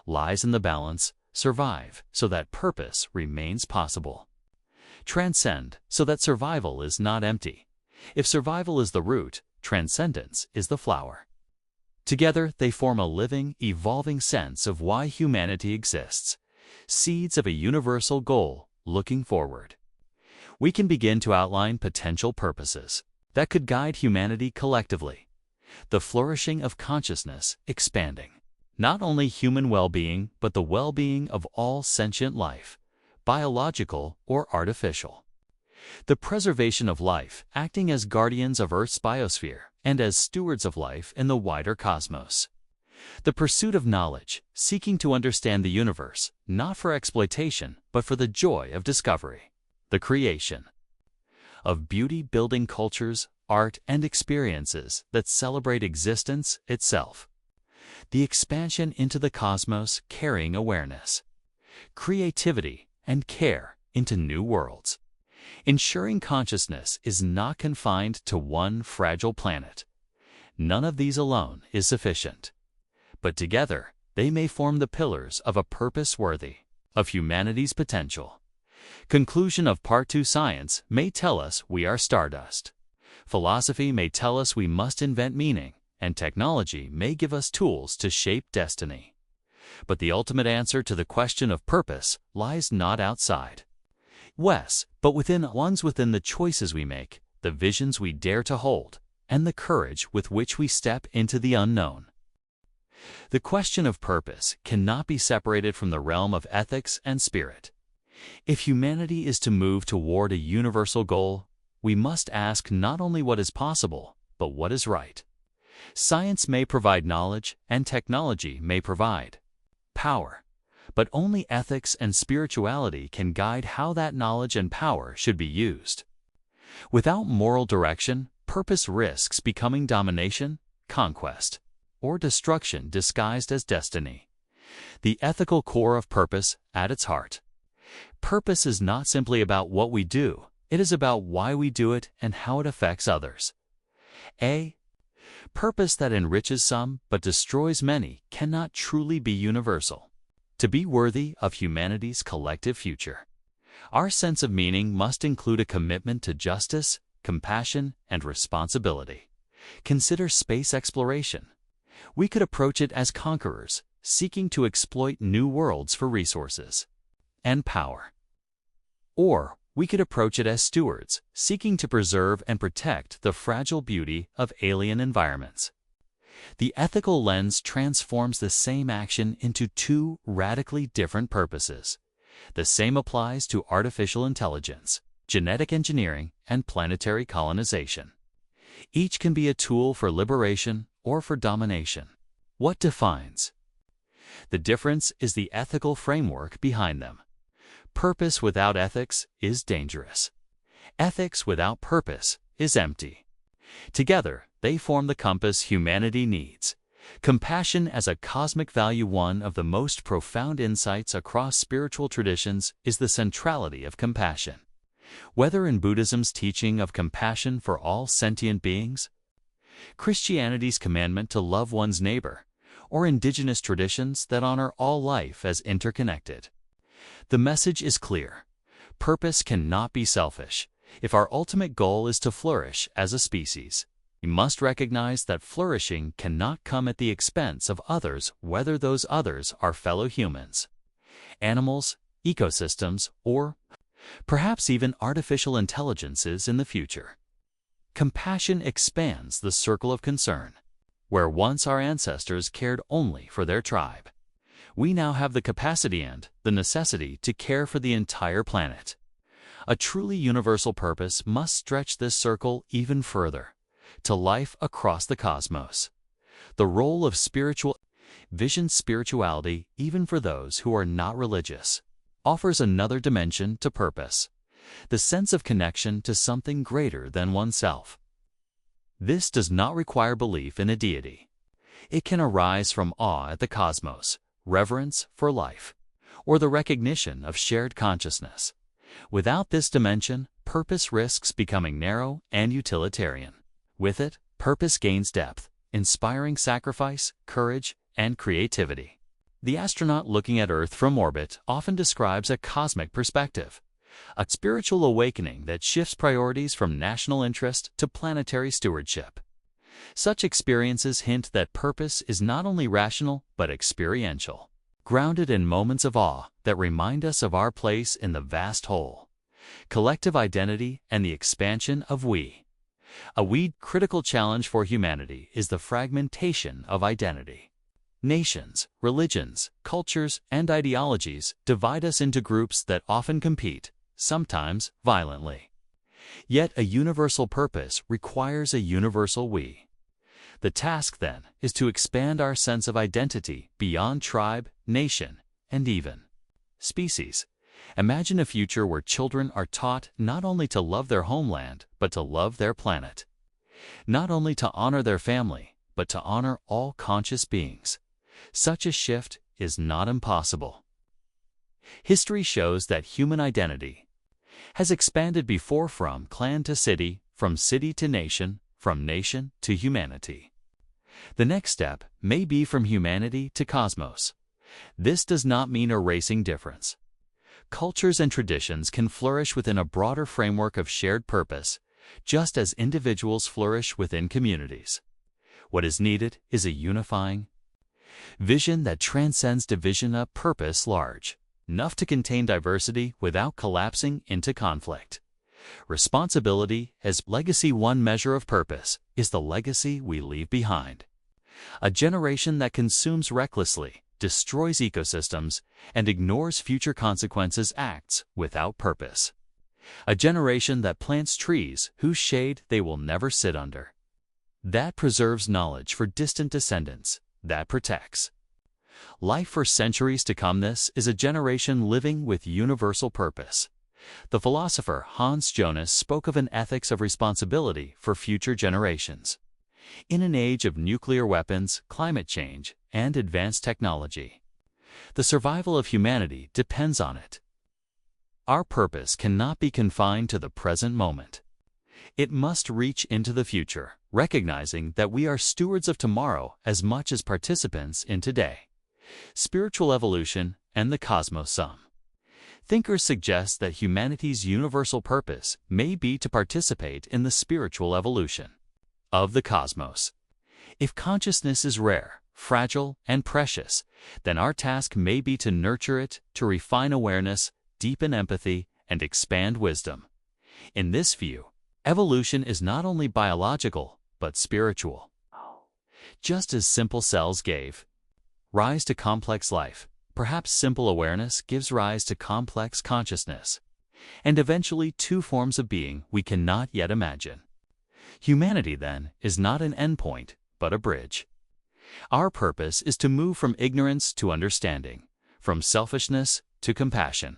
lies in the balance: survive so that purpose remains possible. Transcend so that survival is not empty. If survival is the root, transcendence is the flower. Together they form a living, evolving sense of why humanity exists, seeds of a universal goal looking forward. We can begin to outline potential purposes that could guide humanity collectively. The flourishing of consciousness expanding not only human well-being, but the well-being of all sentient life, biological or artificial. The preservation of life, acting as guardians of Earth's biosphere and as stewards of life in the wider cosmos. The pursuit of knowledge, seeking to understand the universe, not for exploitation, but for the joy of discovery. The creation of beauty-building cultures, art, and experiences that celebrate existence itself. The expansion into the cosmos, carrying awareness, creativity, and care into new worlds. Ensuring consciousness is not confined to one fragile planet. None of these alone is sufficient. But together, they may form the pillars of a purpose worthy of humanity's potential. Conclusion of Part 2. Science may tell us we are stardust. Philosophy may tell us we must invent meaning, and technology may give us tools to shape destiny. But the ultimate answer to the question of purpose lies not outside us, but within the choices we make, the visions we dare to hold, and the courage with which we step into the unknown. The question of purpose cannot be separated from the realm of ethics and spirit. If humanity is to move toward a universal goal, we must ask not only what is possible, but what is right. Science may provide knowledge, and technology may provide power, but only ethics and spirituality can guide how that knowledge and power should be used. Without moral direction, purpose risks becoming domination, conquest, or destruction disguised as destiny. The ethical core of purpose at its heart. Purpose is not simply about what we do, it is about why we do it and how it affects others. A purpose that enriches some but destroys many cannot truly be universal. To be worthy of humanity's collective future, our sense of meaning must include a commitment to justice, compassion, and responsibility. Consider space exploration. We could approach it as conquerors, seeking to exploit new worlds for resources and power. Or we could approach it as stewards, seeking to preserve and protect the fragile beauty of alien environments. The ethical lens transforms the same action into two radically different purposes. The same applies to artificial intelligence, genetic engineering, and planetary colonization. Each can be a tool for liberation or for domination. What defines? The difference is the ethical framework behind them. Purpose without ethics is dangerous. Ethics without purpose is empty. Together, they form the compass humanity needs. Compassion as a cosmic value. One of the most profound insights across spiritual traditions is the centrality of compassion. Whether in Buddhism's teaching of compassion for all sentient beings, Christianity's commandment to love one's neighbor, or indigenous traditions that honor all life as interconnected. The message is clear. Purpose cannot be selfish. If our ultimate goal is to flourish as a species, we must recognize that flourishing cannot come at the expense of others, whether those others are fellow humans, animals, ecosystems, or perhaps even artificial intelligences in the future. Compassion expands the circle of concern. Where once our ancestors cared only for their tribe, we now have the capacity and the necessity to care for the entire planet. A truly universal purpose must stretch this circle even further, to life across the cosmos. The role of spirituality, even for those who are not religious, offers another dimension to purpose, the sense of connection to something greater than oneself. This does not require belief in a deity. It can arise from awe at the cosmos, reverence for life, or the recognition of shared consciousness. Without this dimension, purpose risks becoming narrow and utilitarian. With it, purpose gains depth, inspiring sacrifice, courage, and creativity. The astronaut looking at Earth from orbit often describes a cosmic perspective, a spiritual awakening that shifts priorities from national interest to planetary stewardship. Such experiences hint that purpose is not only rational but experiential. grounded in moments of awe that remind us of our place in the vast whole, collective identity, and the expansion of we. A critical challenge for humanity is the fragmentation of identity. Nations, religions, cultures, and ideologies divide us into groups that often compete, sometimes violently. Yet a universal purpose requires a universal we. The task, then, is to expand our sense of identity beyond tribe, nation, and even species. Imagine a future where children are taught not only to love their homeland, but to love their planet. Not only to honor their family, but to honor all conscious beings. Such a shift is not impossible. History shows that human identity has expanded before from clan to city, from city to nation, from nation to humanity. The next step may be from humanity to cosmos. This does not mean erasing difference. Cultures and traditions can flourish within a broader framework of shared purpose, just as individuals flourish within communities. What is needed is a unifying vision that transcends division, a purpose large enough to contain diversity without collapsing into conflict. Responsibility as legacy. One measure of purpose is the legacy we leave behind. A generation that consumes recklessly, destroys ecosystems, and ignores future consequences acts without purpose. A generation that plants trees whose shade they will never sit under. That preserves knowledge for distant descendants, that protects life for centuries to come. This is a generation living with universal purpose. The philosopher Hans Jonas spoke of an ethics of responsibility for future generations. In an age of nuclear weapons, climate change, and advanced technology, the survival of humanity depends on it. Our purpose cannot be confined to the present moment. It must reach into the future, recognizing that we are stewards of tomorrow as much as participants in today. Spiritual evolution and the cosmos. Some thinkers suggest that humanity's universal purpose may be to participate in the spiritual evolution of the cosmos. If consciousness is rare, fragile, and precious, then our task may be to nurture it, to refine awareness, deepen empathy, and expand wisdom. In this view, evolution is not only biological, but spiritual. Just as simple cells gave rise to complex life, perhaps simple awareness gives rise to complex consciousness, and eventually two forms of being we cannot yet imagine. Humanity, then, is not an endpoint, but a bridge. Our purpose is to move from ignorance to understanding, from selfishness to compassion,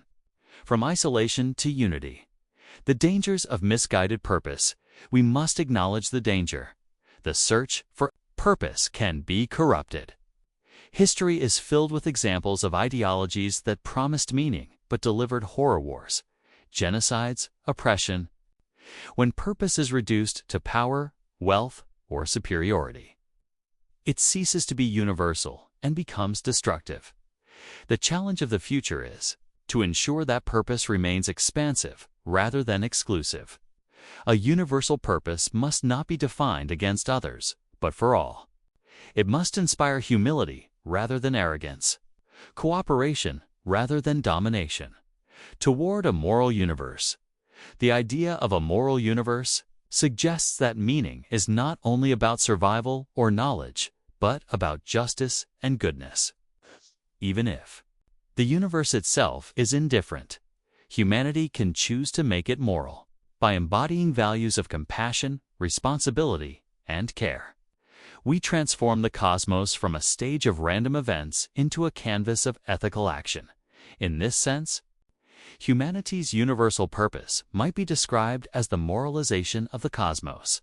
from isolation to unity. The dangers of misguided purpose. We must acknowledge the danger. The search for purpose can be corrupted. History is filled with examples of ideologies that promised meaning but delivered horror wars, genocides, oppression. When purpose is reduced to power, wealth, or superiority, it ceases to be universal and becomes destructive. The challenge of the future is to ensure that purpose remains expansive rather than exclusive. A universal purpose must not be defined against others, but for all. It must inspire humility rather than arrogance, cooperation rather than domination, toward a moral universe. The idea of a moral universe suggests that meaning is not only about survival or knowledge, but about justice and goodness. Even if the universe itself is indifferent, humanity can choose to make it moral by embodying values of compassion, responsibility, and care. We transform the cosmos from a stage of random events into a canvas of ethical action. In this sense, humanity's universal purpose might be described as the moralization of the cosmos.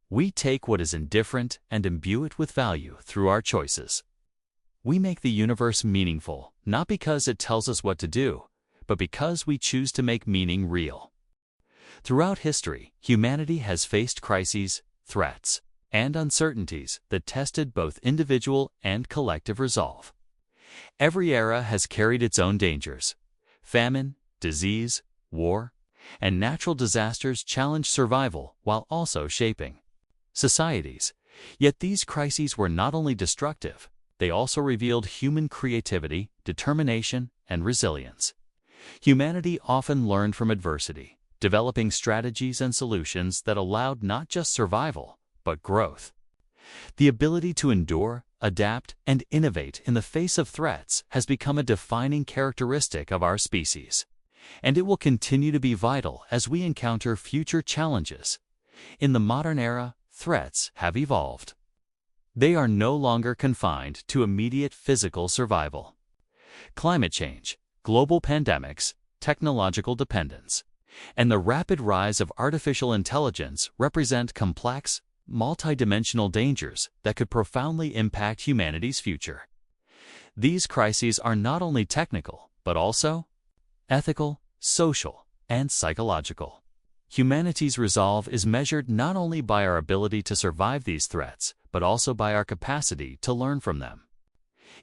We take what is indifferent and imbue it with value through our choices. We make the universe meaningful, not because it tells us what to do, but because we choose to make meaning real. Throughout history, humanity has faced crises, threats, and uncertainties that tested both individual and collective resolve. Every era has carried its own dangers. Famine, disease, war, and natural disasters challenged survival while also shaping societies. Yet these crises were not only destructive, they also revealed human creativity, determination, and resilience. Humanity often learned from adversity, developing strategies and solutions that allowed not just survival, but growth. The ability to endure, adapt, and innovate in the face of threats has become a defining characteristic of our species, and it will continue to be vital as we encounter future challenges. In the modern era, threats have evolved. They are no longer confined to immediate physical survival. Climate change, global pandemics, technological dependence, and the rapid rise of artificial intelligence represent complex, multidimensional dangers that could profoundly impact humanity's future. These crises are not only technical, but also ethical, social, and psychological. Humanity's resolve is measured not only by our ability to survive these threats, but also by our capacity to learn from them,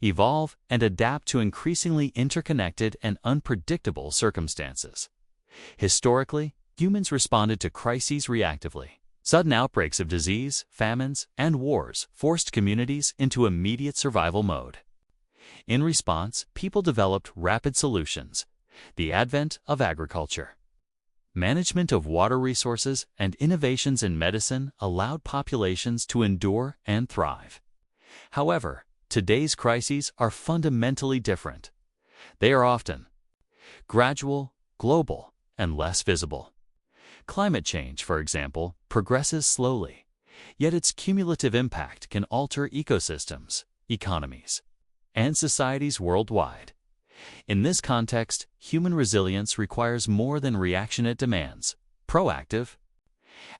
evolve, and adapt to increasingly interconnected and unpredictable circumstances. Historically, humans responded to crises reactively. Sudden outbreaks of disease, famines, and wars forced communities into immediate survival mode. In response, people developed rapid solutions, the advent of agriculture. Management of water resources and innovations in medicine allowed populations to endure and thrive. However, today's crises are fundamentally different. They are often gradual, global, and less visible. Climate change, for example, progresses slowly, yet its cumulative impact can alter ecosystems, economies, and societies worldwide. In this context, human resilience requires more than reaction it demands: proactive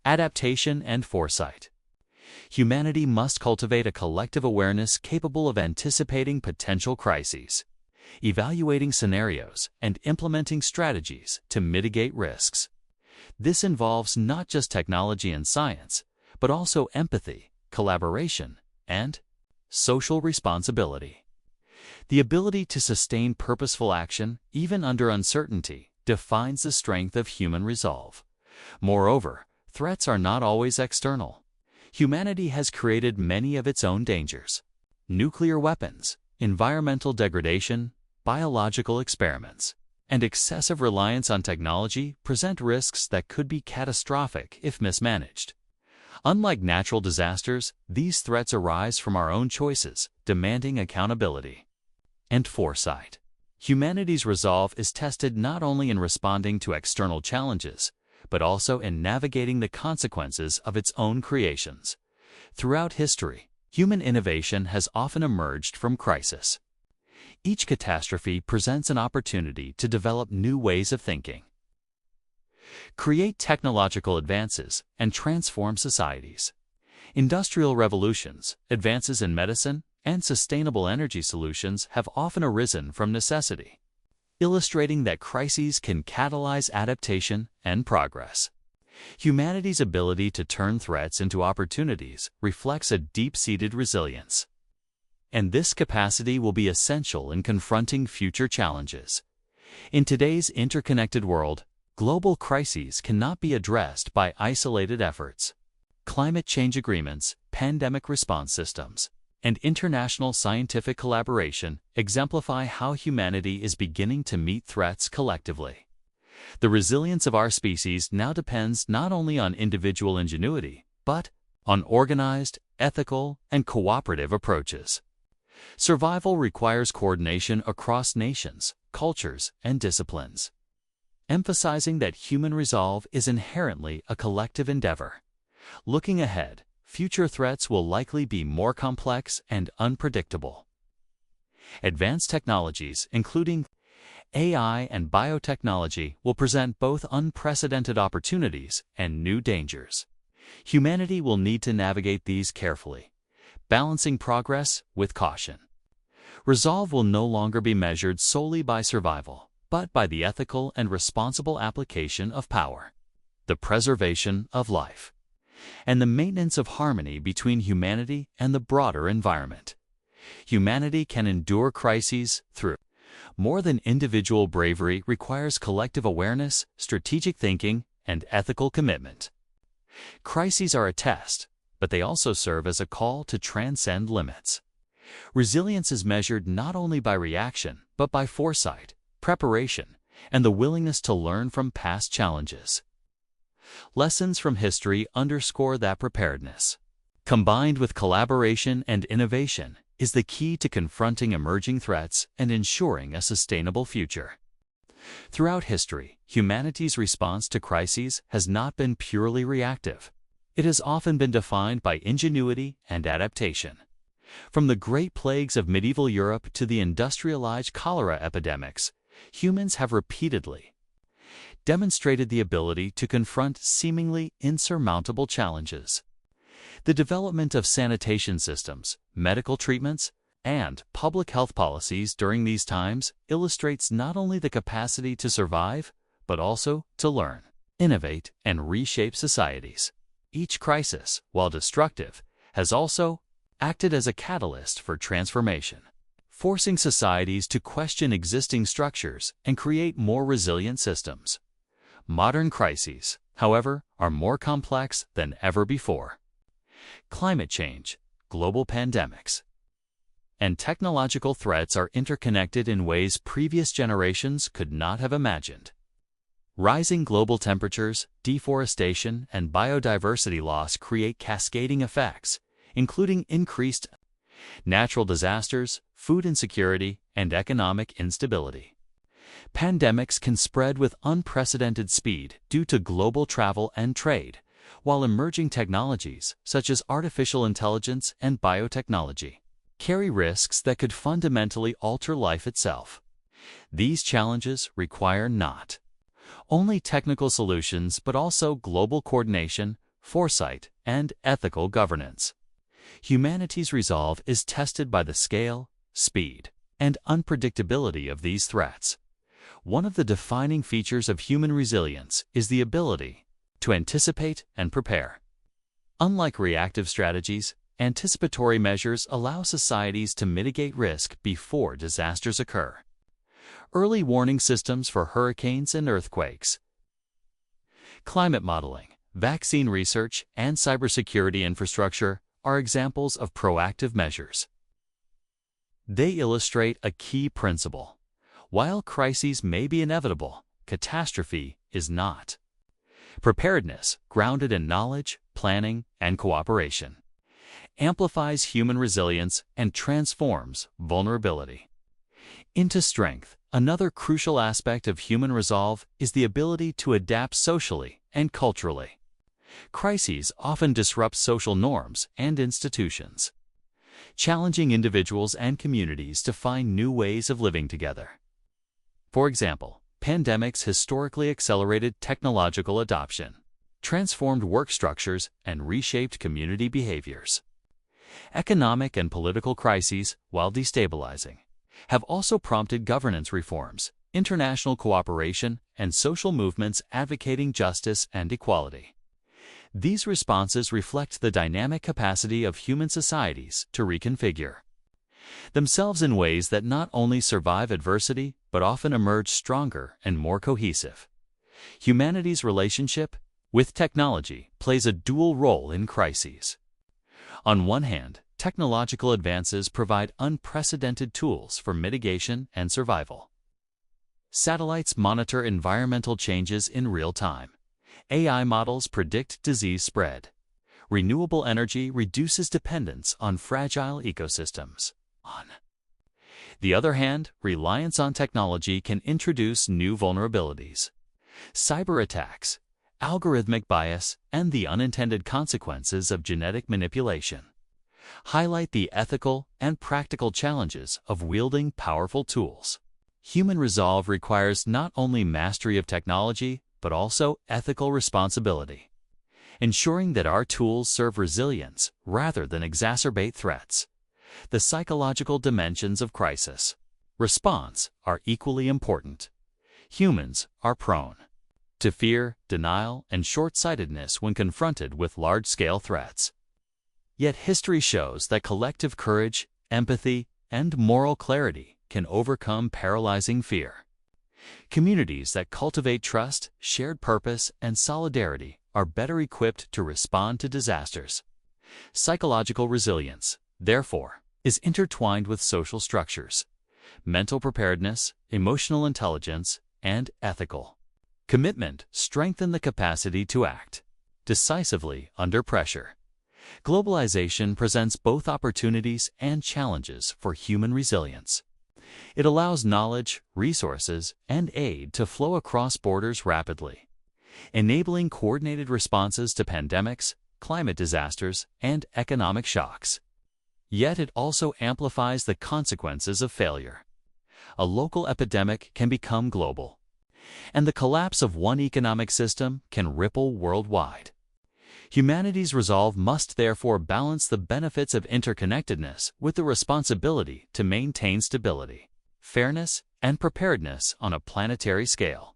adaptation and foresight. Humanity must cultivate a collective awareness capable of anticipating potential crises, evaluating scenarios, and implementing strategies to mitigate risks. This involves not just technology and science, but also empathy, collaboration, and social responsibility. The ability to sustain purposeful action, even under uncertainty, defines the strength of human resolve. Moreover, threats are not always external. Humanity has created many of its own dangers: nuclear weapons, environmental degradation, biological experiments, and excessive reliance on technology present risks that could be catastrophic if mismanaged. Unlike natural disasters, these threats arise from our own choices, demanding accountability and foresight. Humanity's resolve is tested not only in responding to external challenges, but also in navigating the consequences of its own creations. Throughout history, human innovation has often emerged from crisis. Each catastrophe presents an opportunity to develop new ways of thinking, create technological advances, and transform societies. Industrial revolutions, advances in medicine, and sustainable energy solutions have often arisen from necessity, illustrating that crises can catalyze adaptation and progress. Humanity's ability to turn threats into opportunities reflects a deep-seated resilience, and this capacity will be essential in confronting future challenges. In today's interconnected world, global crises cannot be addressed by isolated efforts. Climate change agreements, pandemic response systems, and international scientific collaboration exemplify how humanity is beginning to meet threats collectively. The resilience of our species now depends not only on individual ingenuity, but on organized, ethical, and cooperative approaches. Survival requires coordination across nations, cultures, and disciplines, emphasizing that human resolve is inherently a collective endeavor. Looking ahead, future threats will likely be more complex and unpredictable. Advanced technologies, including AI and biotechnology, will present both unprecedented opportunities and new dangers. Humanity will need to navigate these carefully, balancing progress with caution. Resolve will no longer be measured solely by survival, but by the ethical and responsible application of power, the preservation of life, and the maintenance of harmony between humanity and the broader environment. Humanity can endure crises through more than individual bravery requires collective awareness, strategic thinking, and ethical commitment. Crises are a test, but they also serve as a call to transcend limits. Resilience is measured not only by reaction, but by foresight, preparation, and the willingness to learn from past challenges. Lessons from history underscore that preparedness, combined with collaboration and innovation, is the key to confronting emerging threats and ensuring a sustainable future. Throughout history, humanity's response to crises has not been purely reactive. It has often been defined by ingenuity and adaptation. From the Great Plagues of medieval Europe to the industrialized cholera epidemics, humans have repeatedly demonstrated the ability to confront seemingly insurmountable challenges. The development of sanitation systems, medical treatments, and public health policies during these times illustrates not only the capacity to survive, but also to learn, innovate, and reshape societies. Each crisis, while destructive, has also acted as a catalyst for transformation, forcing societies to question existing structures and create more resilient systems. Modern crises, however, are more complex than ever before. Climate change, global pandemics, and technological threats are interconnected in ways previous generations could not have imagined. Rising global temperatures, deforestation, and biodiversity loss create cascading effects, including increased natural disasters, food insecurity, and economic instability. Pandemics can spread with unprecedented speed due to global travel and trade, while emerging technologies, such as artificial intelligence and biotechnology, carry risks that could fundamentally alter life itself. These challenges require not only technical solutions but also global coordination, foresight, and ethical governance. Humanity's resolve is tested by the scale, speed, and unpredictability of these threats. One of the defining features of human resilience is the ability to anticipate and prepare. Unlike reactive strategies, anticipatory measures allow societies to mitigate risk before disasters occur. Early warning systems for hurricanes and earthquakes, climate modeling, vaccine research, and cybersecurity infrastructure are examples of proactive measures. They illustrate a key principle. While crises may be inevitable, catastrophe is not. Preparedness, grounded in knowledge, planning, and cooperation, amplifies human resilience and transforms vulnerability into strength. Another crucial aspect of human resolve is the ability to adapt socially and culturally. Crises often disrupt social norms and institutions, challenging individuals and communities to find new ways of living together. For example, pandemics historically accelerated technological adoption, transformed work structures, and reshaped community behaviors. Economic and political crises, while destabilizing, have also prompted governance reforms, international cooperation, and social movements advocating justice and equality. These responses reflect the dynamic capacity of human societies to reconfigure themselves in ways that not only survive adversity, but often emerge stronger and more cohesive. Humanity's relationship with technology plays a dual role in crises. On one hand, technological advances provide unprecedented tools for mitigation and survival. Satellites monitor environmental changes in real time. AI models predict disease spread. Renewable energy reduces dependence on fragile ecosystems. On the other hand, reliance on technology can introduce new vulnerabilities. Cyber attacks, algorithmic bias, and the unintended consequences of genetic manipulation highlight the ethical and practical challenges of wielding powerful tools. Human resolve requires not only mastery of technology, but also ethical responsibility, ensuring that our tools serve resilience rather than exacerbate threats. The psychological dimensions of crisis response are equally important. Humans are prone to fear, denial, and short-sightedness when confronted with large-scale threats. Yet history shows that collective courage, empathy, and moral clarity can overcome paralyzing fear. Communities that cultivate trust, shared purpose, and solidarity are better equipped to respond to disasters. Psychological resilience, therefore, is intertwined with social structures, mental preparedness, emotional intelligence, and ethical commitment strengthen the capacity to act decisively under pressure. Globalization presents both opportunities and challenges for human resilience. It allows knowledge, resources, and aid to flow across borders rapidly, enabling coordinated responses to pandemics, climate disasters, and economic shocks. Yet it also amplifies the consequences of failure. A local epidemic can become global, and the collapse of one economic system can ripple worldwide. Humanity's resolve must therefore balance the benefits of interconnectedness with the responsibility to maintain stability, fairness, and preparedness on a planetary scale.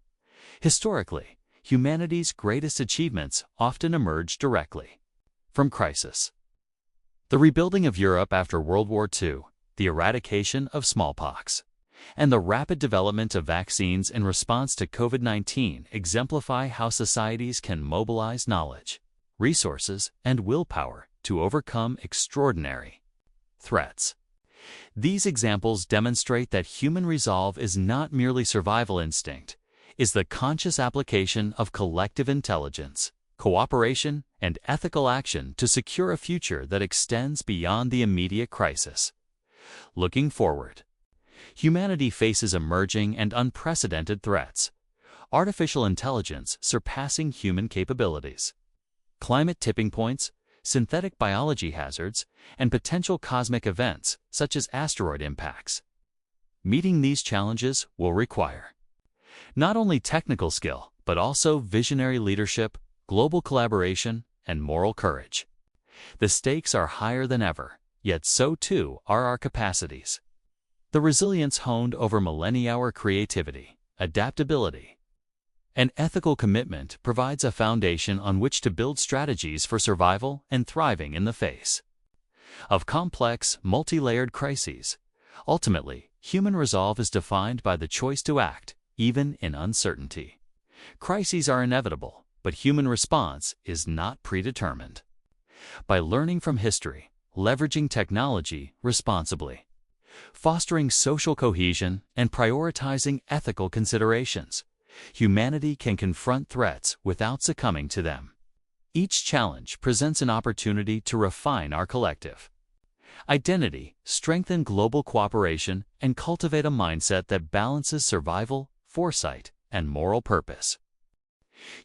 Historically, humanity's greatest achievements often emerge directly from crisis. The rebuilding of Europe after World War II, the eradication of smallpox, and the rapid development of vaccines in response to COVID-19 exemplify how societies can mobilize knowledge, resources, and willpower to overcome extraordinary threats. These examples demonstrate that human resolve is not merely survival instinct, it is the conscious application of collective intelligence, cooperation, and ethical action to secure a future that extends beyond the immediate crisis. Looking forward, humanity faces emerging and unprecedented threats. Artificial intelligence surpassing human capabilities, climate tipping points, synthetic biology hazards, and potential cosmic events such as asteroid impacts. Meeting these challenges will require not only technical skill, but also visionary leadership, global collaboration, and moral courage. The stakes are higher than ever, yet so too are our capacities. The resilience honed over millennia, our creativity, adaptability, and ethical commitment provides a foundation on which to build strategies for survival and thriving in the face of complex, multi-layered crises. Ultimately, human resolve is defined by the choice to act, even in uncertainty. Crises are inevitable, but human response is not predetermined. By learning from history, leveraging technology responsibly, fostering social cohesion, and prioritizing ethical considerations, humanity can confront threats without succumbing to them. Each challenge presents an opportunity to refine our collective identity, strengthen global cooperation, and cultivate a mindset that balances survival, foresight, and moral purpose.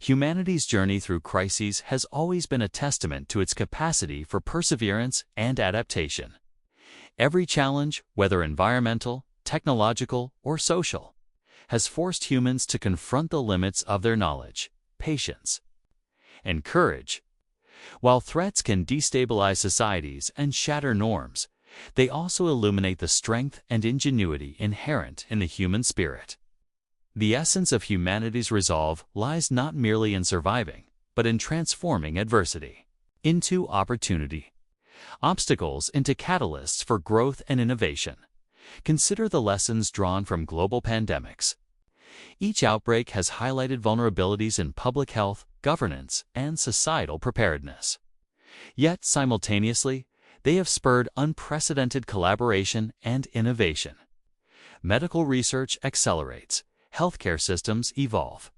Humanity's journey through crises has always been a testament to its capacity for perseverance and adaptation. Every challenge, whether environmental, technological, or social, has forced humans to confront the limits of their knowledge, patience, and courage. While threats can destabilize societies and shatter norms, they also illuminate the strength and ingenuity inherent in the human spirit. The essence of humanity's resolve lies not merely in surviving, but in transforming adversity into opportunity, obstacles into catalysts for growth and innovation. Consider the lessons drawn from global pandemics. Each outbreak has highlighted vulnerabilities in public health, governance, and societal preparedness. Yet, simultaneously, they have spurred unprecedented collaboration and innovation. Medical research accelerates, healthcare systems evolve,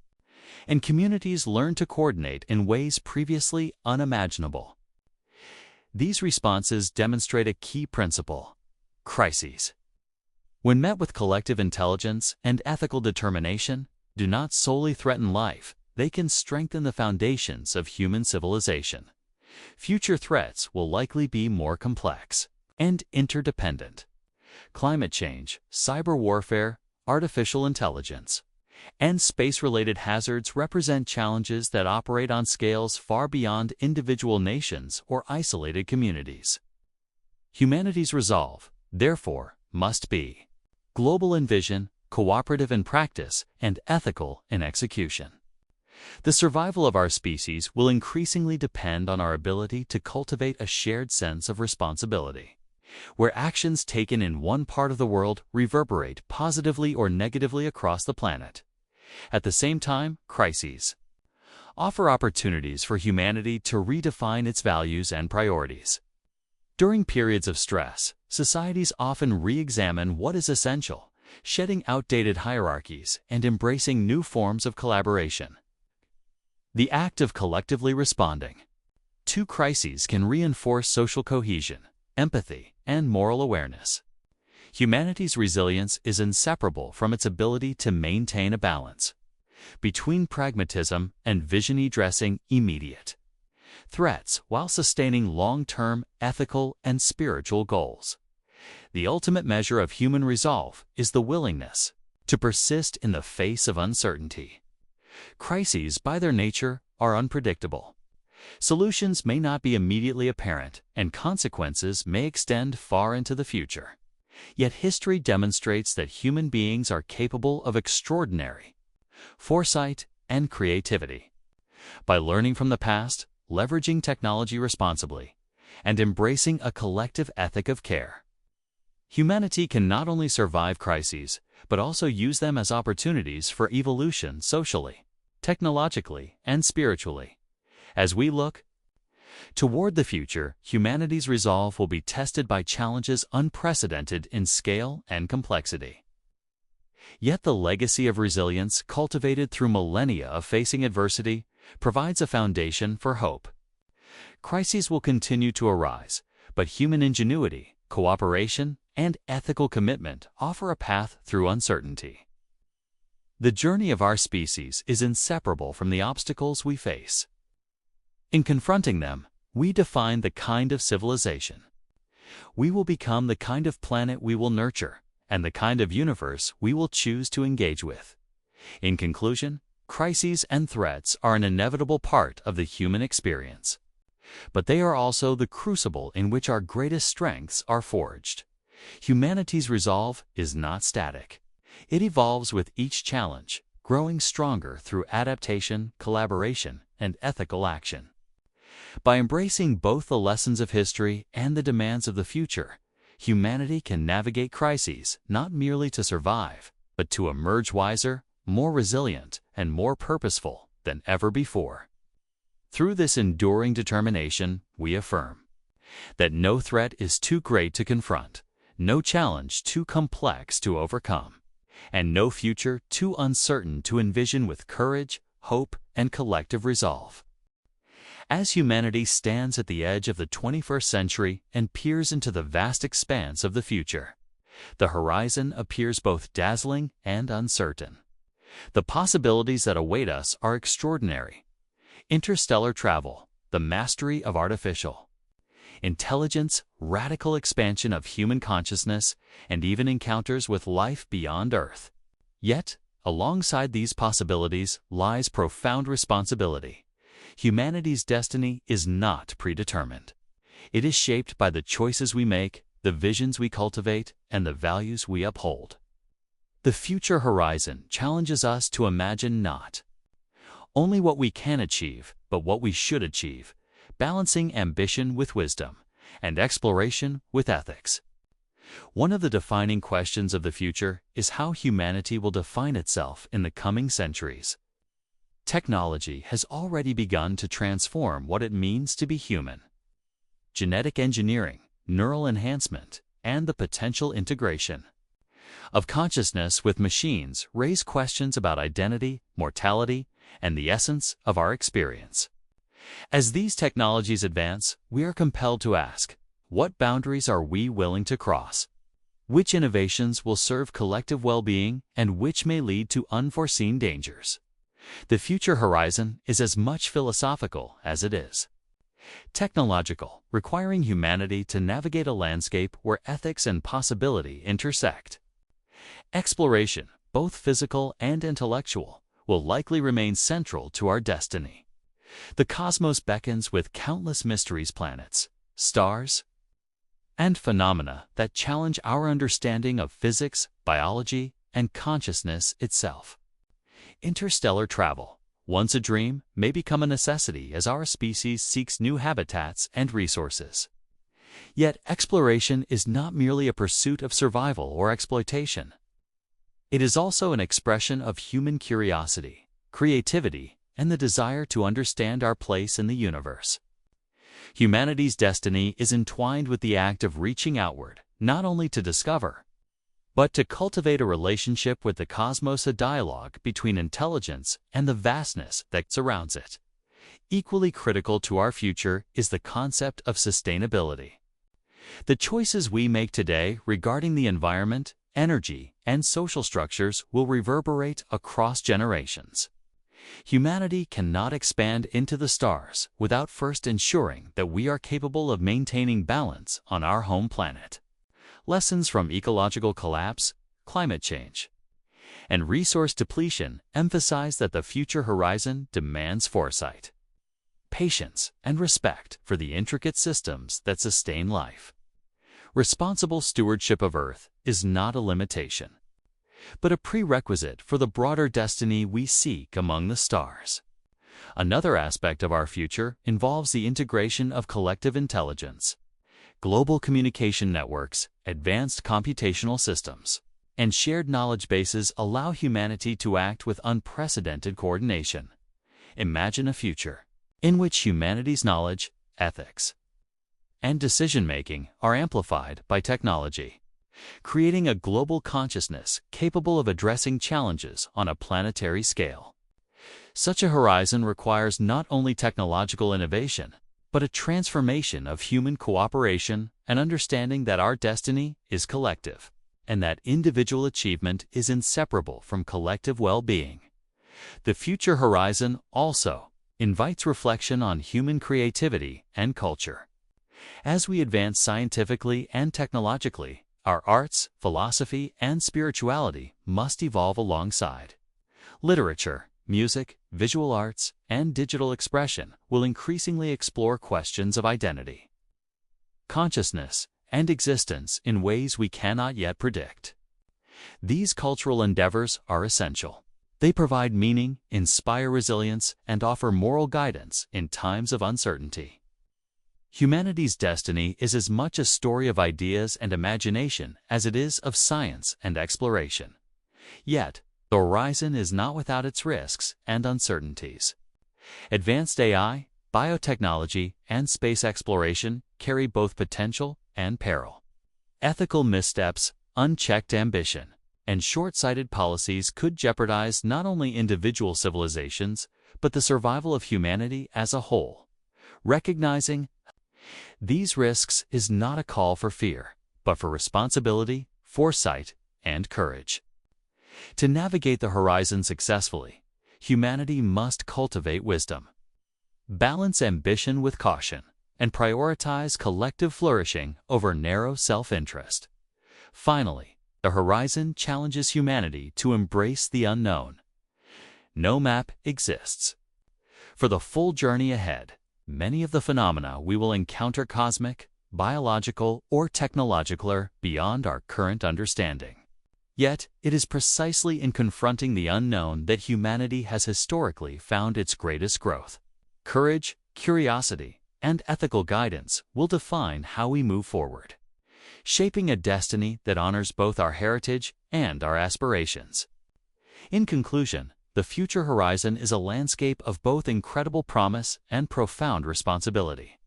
and communities learn to coordinate in ways previously unimaginable. These responses demonstrate a key principle: crises, when met with collective intelligence and ethical determination, do not solely threaten life, they can strengthen the foundations of human civilization. Future threats will likely be more complex and interdependent. Climate change, cyber warfare, artificial intelligence, and space-related hazards represent challenges that operate on scales far beyond individual nations or isolated communities. Humanity's resolve, therefore, must be global in vision, cooperative in practice, and ethical in execution. The survival of our species will increasingly depend on our ability to cultivate a shared sense of responsibility, where actions taken in one part of the world reverberate positively or negatively across the planet. At the same time, crises offer opportunities for humanity to redefine its values and priorities. During periods of stress, societies often re-examine what is essential, shedding outdated hierarchies and embracing new forms of collaboration. The act of collectively responding to crises can reinforce social cohesion, empathy, and moral awareness. Humanity's resilience is inseparable from its ability to maintain a balance between pragmatism and vision addressing immediate threats while sustaining long-term ethical and spiritual goals. The ultimate measure of human resolve is the willingness to persist in the face of uncertainty. Crises, by their nature, are unpredictable. Solutions may not be immediately apparent, and consequences may extend far into the future. Yet history demonstrates that human beings are capable of extraordinary foresight and creativity. By learning from the past, leveraging technology responsibly, and embracing a collective ethic of care, humanity can not only survive crises, but also use them as opportunities for evolution socially, technologically, and spiritually. As we look toward the future, humanity's resolve will be tested by challenges unprecedented in scale and complexity. Yet the legacy of resilience cultivated through millennia of facing adversity provides a foundation for hope. Crises will continue to arise, but human ingenuity, cooperation, and ethical commitment offer a path through uncertainty. The journey of our species is inseparable from the obstacles we face. In confronting them, we define the kind of civilization we will become, the kind of planet we will nurture, and the kind of universe we will choose to engage with. In conclusion, crises and threats are an inevitable part of the human experience. But they are also the crucible in which our greatest strengths are forged. Humanity's resolve is not static. It evolves with each challenge, growing stronger through adaptation, collaboration, and ethical action. By embracing both the lessons of history and the demands of the future, humanity can navigate crises not merely to survive, but to emerge wiser, more resilient, and more purposeful than ever before. Through this enduring determination, we affirm that no threat is too great to confront, no challenge too complex to overcome, and no future too uncertain to envision with courage, hope, and collective resolve. As humanity stands at the edge of the 21st century and peers into the vast expanse of the future, the horizon appears both dazzling and uncertain. The possibilities that await us are extraordinary. Interstellar travel, the mastery of artificial intelligence, radical expansion of human consciousness, and even encounters with life beyond Earth. Yet, alongside these possibilities lies profound responsibility. Humanity's destiny is not predetermined. It is shaped by the choices we make, the visions we cultivate, and the values we uphold. The future horizon challenges us to imagine not only what we can achieve, but what we should achieve, balancing ambition with wisdom and exploration with ethics. One of the defining questions of the future is how humanity will define itself in the coming centuries. Technology has already begun to transform what it means to be human. Genetic engineering, neural enhancement, and the potential integration of consciousness with machines raise questions about identity, mortality, and the essence of our experience. As these technologies advance, we are compelled to ask, what boundaries are we willing to cross? Which innovations will serve collective well-being, and which may lead to unforeseen dangers? The future horizon is as much philosophical as it is technological, requiring humanity to navigate a landscape where ethics and possibility intersect. Exploration, both physical and intellectual, will likely remain central to our destiny. The cosmos beckons with countless mysteries, planets, stars, and phenomena that challenge our understanding of physics, biology, and consciousness itself. Interstellar travel, once a dream, may become a necessity as our species seeks new habitats and resources. Yet exploration is not merely a pursuit of survival or exploitation. It is also an expression of human curiosity, creativity, and the desire to understand our place in the universe. Humanity's destiny is entwined with the act of reaching outward, not only to discover, but to cultivate a relationship with the cosmos, a dialogue between intelligence and the vastness that surrounds it. Equally critical to our future is the concept of sustainability. The choices we make today regarding the environment, energy, and social structures will reverberate across generations. Humanity cannot expand into the stars without first ensuring that we are capable of maintaining balance on our home planet. Lessons from ecological collapse, climate change, and resource depletion emphasize that the future horizon demands foresight, patience, and respect for the intricate systems that sustain life. Responsible stewardship of Earth is not a limitation, but a prerequisite for the broader destiny we seek among the stars. Another aspect of our future involves the integration of collective intelligence. Global communication networks, advanced computational systems, and shared knowledge bases allow humanity to act with unprecedented coordination. Imagine a future in which humanity's knowledge, ethics, and decision-making are amplified by technology, creating a global consciousness capable of addressing challenges on a planetary scale. Such a horizon requires not only technological innovation, but a transformation of human cooperation and understanding that our destiny is collective, and that individual achievement is inseparable from collective well-being. The future horizon also invites reflection on human creativity and culture. As we advance scientifically and technologically, our arts, philosophy, and spirituality must evolve alongside. Literature, music, visual arts, and digital expression will increasingly explore questions of identity, consciousness, and existence in ways we cannot yet predict. These cultural endeavors are essential. They provide meaning, inspire resilience, and offer moral guidance in times of uncertainty. Humanity's destiny is as much a story of ideas and imagination as it is of science and exploration. Yet, the horizon is not without its risks and uncertainties. Advanced AI, biotechnology, and space exploration carry both potential and peril. Ethical missteps, unchecked ambition, and short-sighted policies could jeopardize not only individual civilizations, but the survival of humanity as a whole. Recognizing these risks is not a call for fear, but for responsibility, foresight, and courage. To navigate the horizon successfully, humanity must cultivate wisdom, balance ambition with caution, and prioritize collective flourishing over narrow self-interest. Finally, the horizon challenges humanity to embrace the unknown. No map exists. For the full journey ahead, many of the phenomena we will encounter cosmic, biological, or technological are beyond our current understanding. Yet, it is precisely in confronting the unknown that humanity has historically found its greatest growth. Courage, curiosity, and ethical guidance will define how we move forward, shaping a destiny that honors both our heritage and our aspirations. In conclusion, the future horizon is a landscape of both incredible promise and profound responsibility.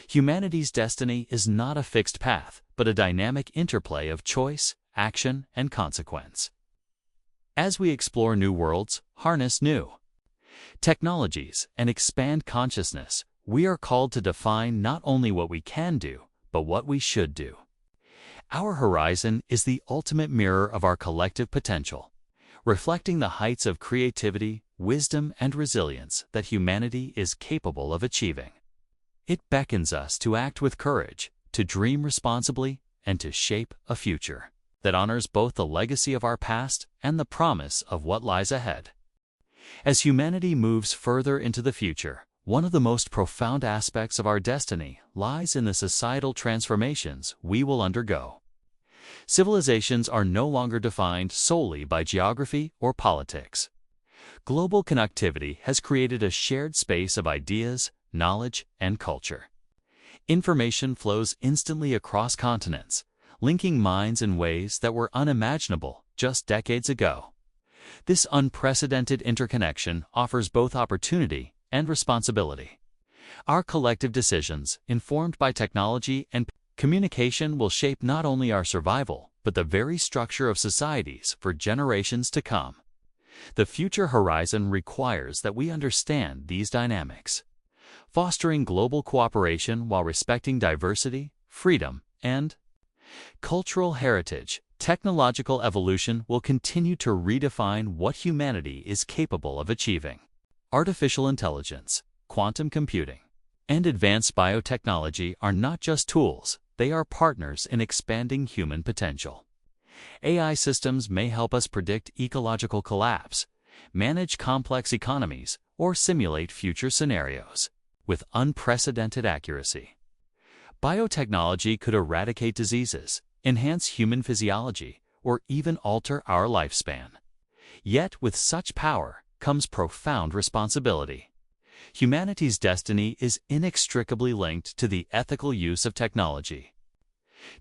Humanity's destiny is not a fixed path, but a dynamic interplay of choice, action, and consequence. As we explore new worlds, harness new technologies, and expand consciousness, we are called to define not only what we can do, but what we should do. Our horizon is the ultimate mirror of our collective potential, reflecting the heights of creativity, wisdom, and resilience that humanity is capable of achieving. It beckons us to act with courage, to dream responsibly, and to shape a future that honors both the legacy of our past and the promise of what lies ahead. As humanity moves further into the future, one of the most profound aspects of our destiny lies in the societal transformations we will undergo. Civilizations are no longer defined solely by geography or politics. Global connectivity has created a shared space of ideas, knowledge, and culture. Information flows instantly across continents, linking minds in ways that were unimaginable just decades ago. This unprecedented interconnection offers both opportunity and responsibility. Our collective decisions, informed by technology and communication, will shape not only our survival, but the very structure of societies for generations to come. The future horizon requires that we understand these dynamics, fostering global cooperation while respecting diversity, freedom, and cultural heritage. Technological evolution will continue to redefine what humanity is capable of achieving. Artificial intelligence, quantum computing, and advanced biotechnology are not just tools, they are partners in expanding human potential. AI systems may help us predict ecological collapse, manage complex economies, or simulate future scenarios with unprecedented accuracy. Biotechnology could eradicate diseases, enhance human physiology, or even alter our lifespan. Yet with such power comes profound responsibility. Humanity's destiny is inextricably linked to the ethical use of technology.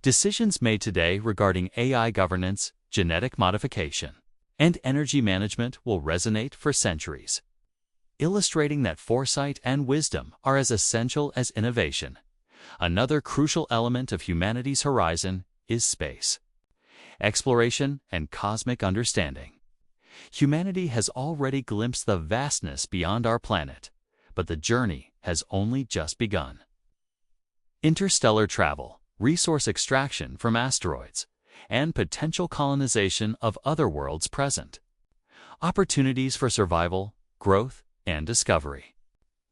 Decisions made today regarding AI governance, genetic modification, and energy management will resonate for centuries, illustrating that foresight and wisdom are as essential as innovation. Another crucial element of humanity's horizon is space, exploration, and cosmic understanding. Humanity has already glimpsed the vastness beyond our planet, but the journey has only just begun. Interstellar travel, resource extraction from asteroids, and potential colonization of other worlds present. Opportunities for survival, growth, and discovery.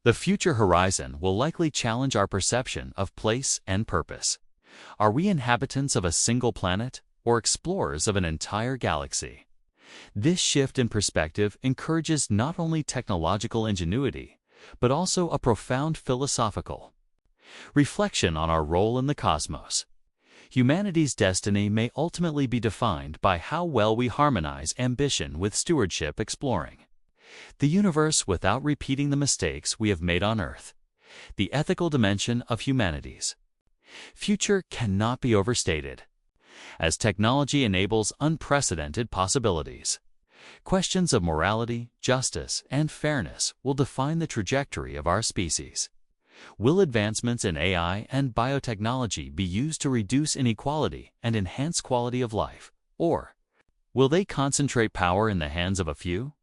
The future horizon will likely challenge our perception of place and purpose. Are we inhabitants of a single planet or explorers of an entire galaxy? This shift in perspective encourages not only technological ingenuity, but also a profound philosophical reflection on our role in the cosmos. Humanity's destiny may ultimately be defined by how well we harmonize ambition with stewardship, exploring the universe without repeating the mistakes we have made on Earth. The ethical dimension of humanity's future cannot be overstated. As technology enables unprecedented possibilities, questions of morality, justice, and fairness will define the trajectory of our species. Will advancements in AI and biotechnology be used to reduce inequality and enhance quality of life, or will they concentrate power in the hands of a few?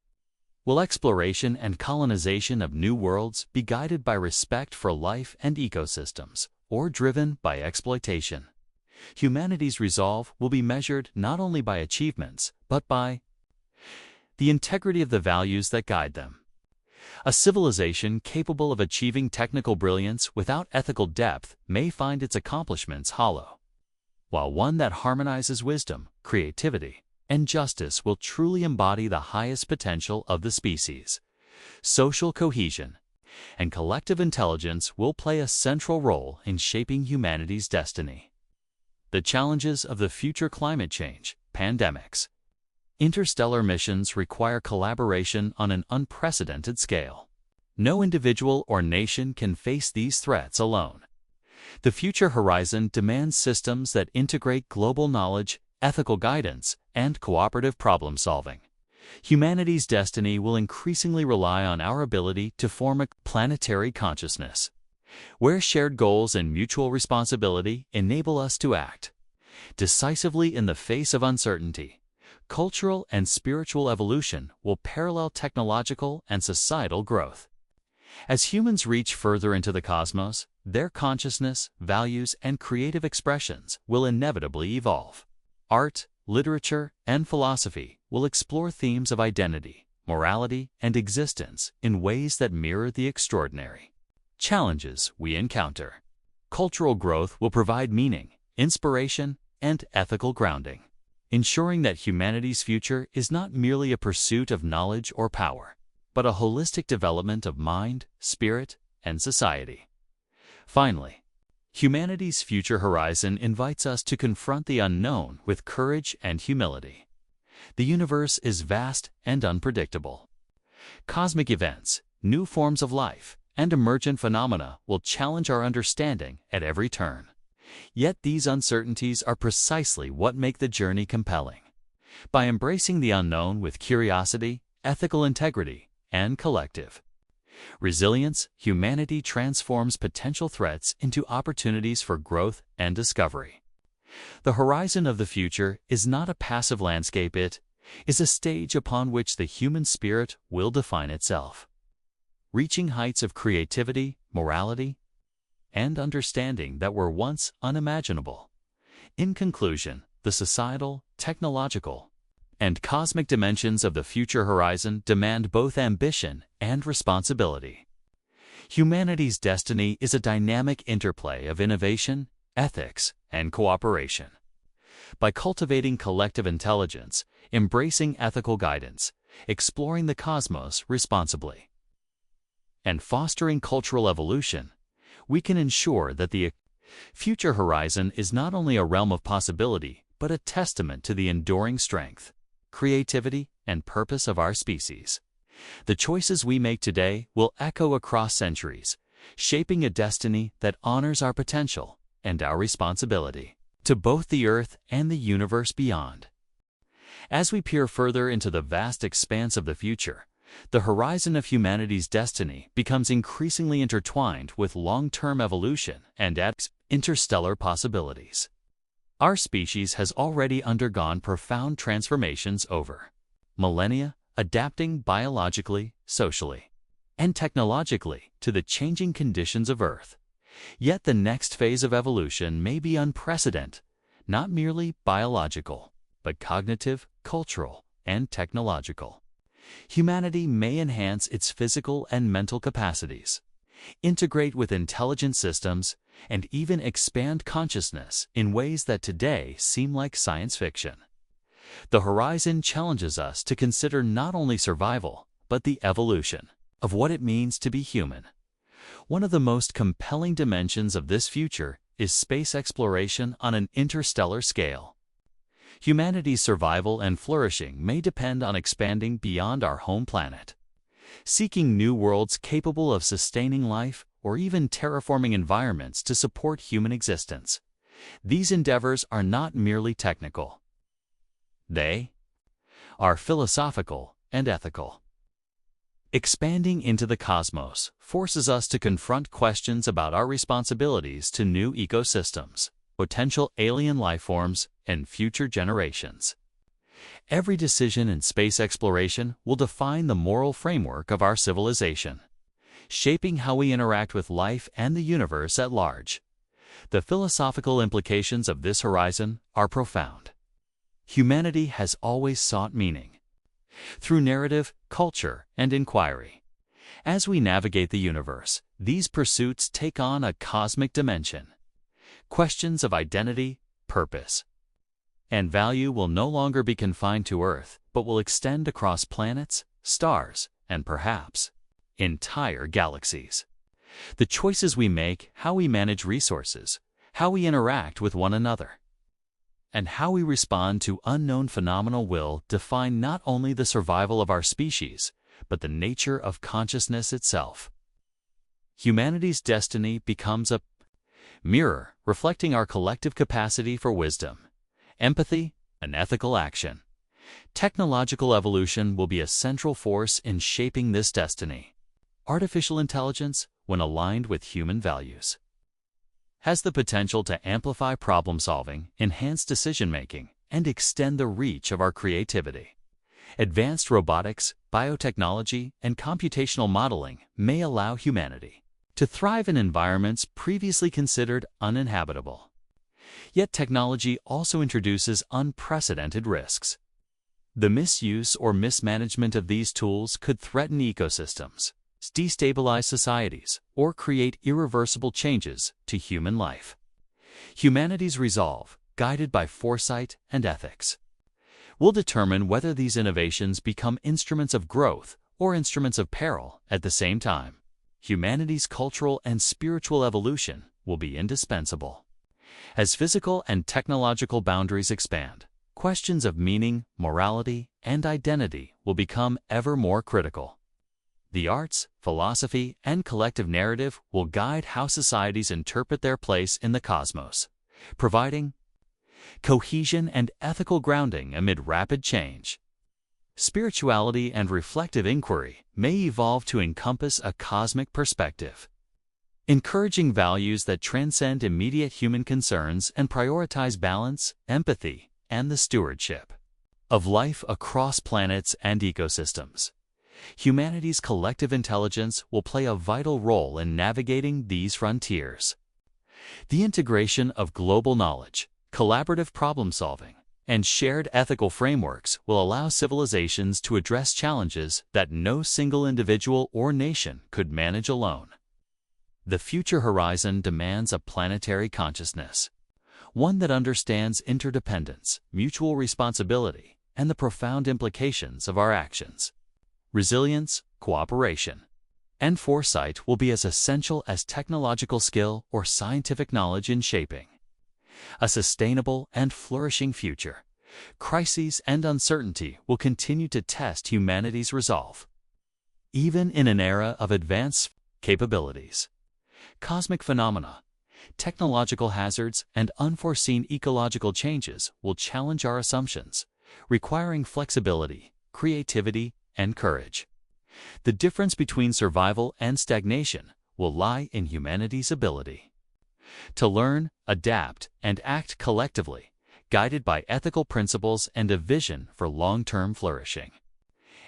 Will exploration and colonization of new worlds be guided by respect for life and ecosystems, or driven by exploitation? Humanity's resolve will be measured not only by achievements, but by the integrity of the values that guide them. A civilization capable of achieving technical brilliance without ethical depth may find its accomplishments hollow, while one that harmonizes wisdom, creativity, and justice will truly embody the highest potential of the species. Social cohesion and collective intelligence will play a central role in shaping humanity's destiny. The challenges of the future: climate change, pandemics. Interstellar missions require collaboration on an unprecedented scale. No individual or nation can face these threats alone. The future horizon demands systems that integrate global knowledge, ethical guidance, and cooperative problem-solving. Humanity's destiny will increasingly rely on our ability to form a planetary consciousness, where shared goals and mutual responsibility enable us to act decisively in the face of uncertainty. Cultural and spiritual evolution will parallel technological and societal growth. As humans reach further into the cosmos, their consciousness, values, and creative expressions will inevitably evolve. Art, literature, and philosophy will explore themes of identity, morality, and existence in ways that mirror the extraordinary challenges we encounter. Cultural growth will provide meaning, inspiration, and ethical grounding, ensuring that humanity's future is not merely a pursuit of knowledge or power, but a holistic development of mind, spirit, and society. Finally, humanity's future horizon invites us to confront the unknown with courage and humility. The universe is vast and unpredictable. Cosmic events, new forms of life, and emergent phenomena will challenge our understanding at every turn. Yet these uncertainties are precisely what make the journey compelling. By embracing the unknown with curiosity, ethical integrity, and collective Resilience, humanity transforms potential threats into opportunities for growth and discovery. The horizon of the future is not a passive landscape, it is a stage upon which the human spirit will define itself, reaching heights of creativity, morality, and understanding that were once unimaginable. In conclusion, the societal, technological, and cosmic dimensions of the future horizon demand both ambition and responsibility. Humanity's destiny is a dynamic interplay of innovation, ethics, and cooperation. By cultivating collective intelligence, embracing ethical guidance, exploring the cosmos responsibly, and fostering cultural evolution, we can ensure that the future horizon is not only a realm of possibility, but a testament to the enduring strength, creativity, and purpose of our species. The choices we make today will echo across centuries, shaping a destiny that honors our potential and our responsibility to both the Earth and the universe beyond. As we peer further into the vast expanse of the future, the horizon of humanity's destiny becomes increasingly intertwined with long-term evolution and interstellar possibilities. Our species has already undergone profound transformations over millennia, adapting biologically, socially, and technologically to the changing conditions of Earth. Yet the next phase of evolution may be unprecedented, not merely biological, but cognitive, cultural, and technological. Humanity may enhance its physical and mental capacities, integrate with intelligent systems, and even expand consciousness in ways that today seem like science fiction. The horizon challenges us to consider not only survival, but the evolution of what it means to be human. One of the most compelling dimensions of this future is space exploration on an interstellar scale. Humanity's survival and flourishing may depend on expanding beyond our home planet, seeking new worlds capable of sustaining life or even terraforming environments to support human existence. These endeavors are not merely technical. They are philosophical and ethical. Expanding into the cosmos forces us to confront questions about our responsibilities to new ecosystems, potential alien life forms, and future generations. Every decision in space exploration will define the moral framework of our civilization, shaping how we interact with life and the universe at large. The philosophical implications of this horizon are profound. Humanity has always sought meaning through narrative, culture, and inquiry. As we navigate the universe, these pursuits take on a cosmic dimension. Questions of identity, purpose, and value will no longer be confined to Earth, but will extend across planets, stars, and perhaps entire galaxies. The choices we make, how we manage resources, how we interact with one another, and how we respond to unknown phenomena will define not only the survival of our species, but the nature of consciousness itself. Humanity's destiny becomes a mirror reflecting our collective capacity for wisdom, empathy, and ethical action. Technological evolution will be a central force in shaping this destiny. Artificial intelligence, when aligned with human values, has the potential to amplify problem-solving, enhance decision-making, and extend the reach of our creativity. Advanced robotics, biotechnology, and computational modeling may allow humanity to thrive in environments previously considered uninhabitable. Yet technology also introduces unprecedented risks. The misuse or mismanagement of these tools could threaten ecosystems, destabilize societies, or create irreversible changes to human life. Humanity's resolve, guided by foresight and ethics, will determine whether these innovations become instruments of growth or instruments of peril at the same time. Humanity's cultural and spiritual evolution will be indispensable. As physical and technological boundaries expand, questions of meaning, morality, and identity will become ever more critical. The arts, philosophy, and collective narrative will guide how societies interpret their place in the cosmos, providing cohesion and ethical grounding amid rapid change. Spirituality and reflective inquiry may evolve to encompass a cosmic perspective, encouraging values that transcend immediate human concerns and prioritize balance, empathy, and the stewardship of life across planets and ecosystems. Humanity's collective intelligence will play a vital role in navigating these frontiers. The integration of global knowledge, collaborative problem-solving, and shared ethical frameworks will allow civilizations to address challenges that no single individual or nation could manage alone. The future horizon demands a planetary consciousness, one that understands interdependence, mutual responsibility, and the profound implications of our actions. Resilience, cooperation, and foresight will be as essential as technological skill or scientific knowledge in shaping a sustainable and flourishing future. Crises and uncertainty will continue to test humanity's resolve, even in an era of advanced capabilities. Cosmic phenomena, technological hazards, and unforeseen ecological changes will challenge our assumptions, requiring flexibility, creativity, and courage. The difference between survival and stagnation will lie in humanity's ability to learn, adapt, and act collectively, guided by ethical principles and a vision for long-term flourishing.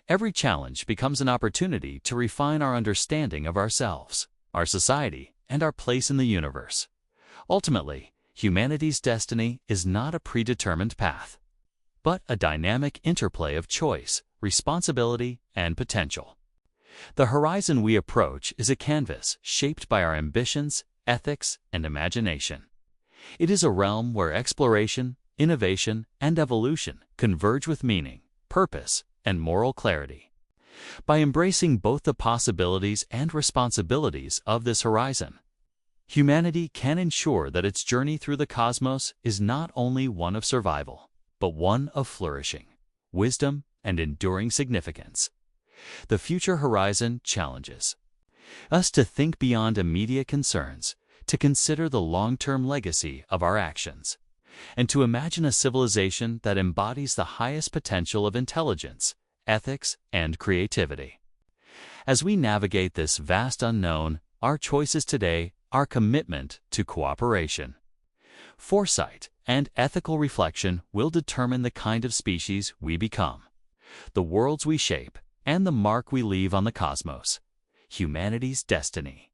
Every challenge becomes an opportunity to refine our understanding of ourselves, our society, and our place in the universe. Ultimately, humanity's destiny is not a predetermined path, but a dynamic interplay of choice, responsibility, and potential. The horizon we approach is a canvas shaped by our ambitions, ethics, and imagination. It is a realm where exploration, innovation, and evolution converge with meaning, purpose, and moral clarity. By embracing both the possibilities and responsibilities of this horizon, humanity can ensure that its journey through the cosmos is not only one of survival, but one of flourishing, wisdom, and enduring significance. The future horizon challenges us to think beyond immediate concerns, to consider the long-term legacy of our actions, and to imagine a civilization that embodies the highest potential of intelligence, ethics, and creativity. As we navigate this vast unknown, our choices today are commitment to cooperation, foresight, and ethical reflection will determine the kind of species we become, the worlds we shape, and the mark we leave on the cosmos. Humanity's destiny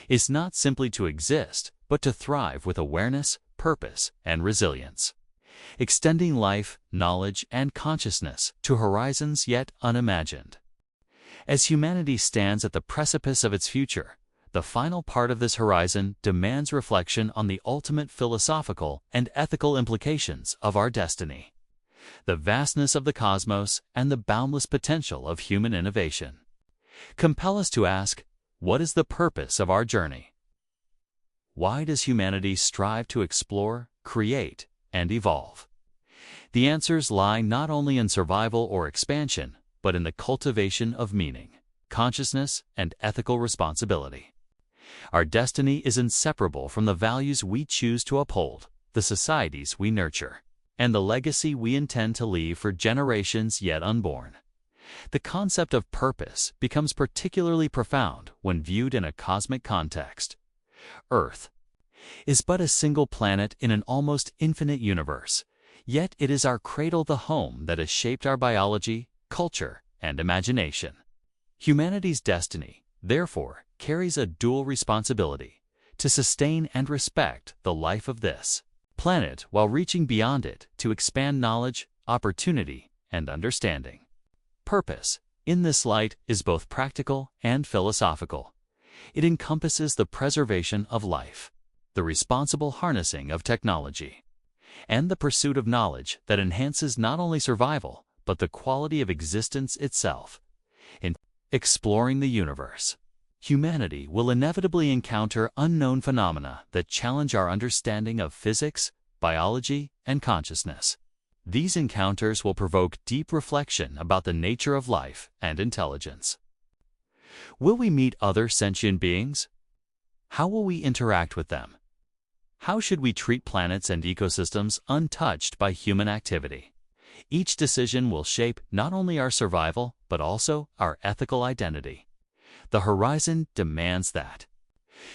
is not simply to exist, but to thrive with awareness, purpose, and resilience, extending life, knowledge, and consciousness to horizons yet unimagined. As humanity stands at the precipice of its future, the final part of this horizon demands reflection on the ultimate philosophical and ethical implications of our destiny, the vastness of the cosmos, and the boundless potential of human innovation compel us to ask, what is the purpose of our journey? Why does humanity strive to explore, create, and evolve? The answers lie not only in survival or expansion, but in the cultivation of meaning, consciousness, and ethical responsibility. Our destiny is inseparable from the values we choose to uphold, the societies we nurture, and the legacy we intend to leave for generations yet unborn. The concept of purpose becomes particularly profound when viewed in a cosmic context. Earth is but a single planet in an almost infinite universe, yet it is our cradle, the home that has shaped our biology, culture, and imagination. Humanity's destiny, therefore, carries a dual responsibility to sustain and respect the life of this planet while reaching beyond it to expand knowledge, opportunity, and understanding. Purpose, in this light, is both practical and philosophical. It encompasses the preservation of life, the responsible harnessing of technology, and the pursuit of knowledge that enhances not only survival, but the quality of existence itself. In exploring the universe, humanity will inevitably encounter unknown phenomena that challenge our understanding of physics, biology, and consciousness. These encounters will provoke deep reflection about the nature of life and intelligence. Will we meet other sentient beings? How will we interact with them? How should we treat planets and ecosystems untouched by human activity? Each decision will shape not only our survival, but also our ethical identity. The horizon demands that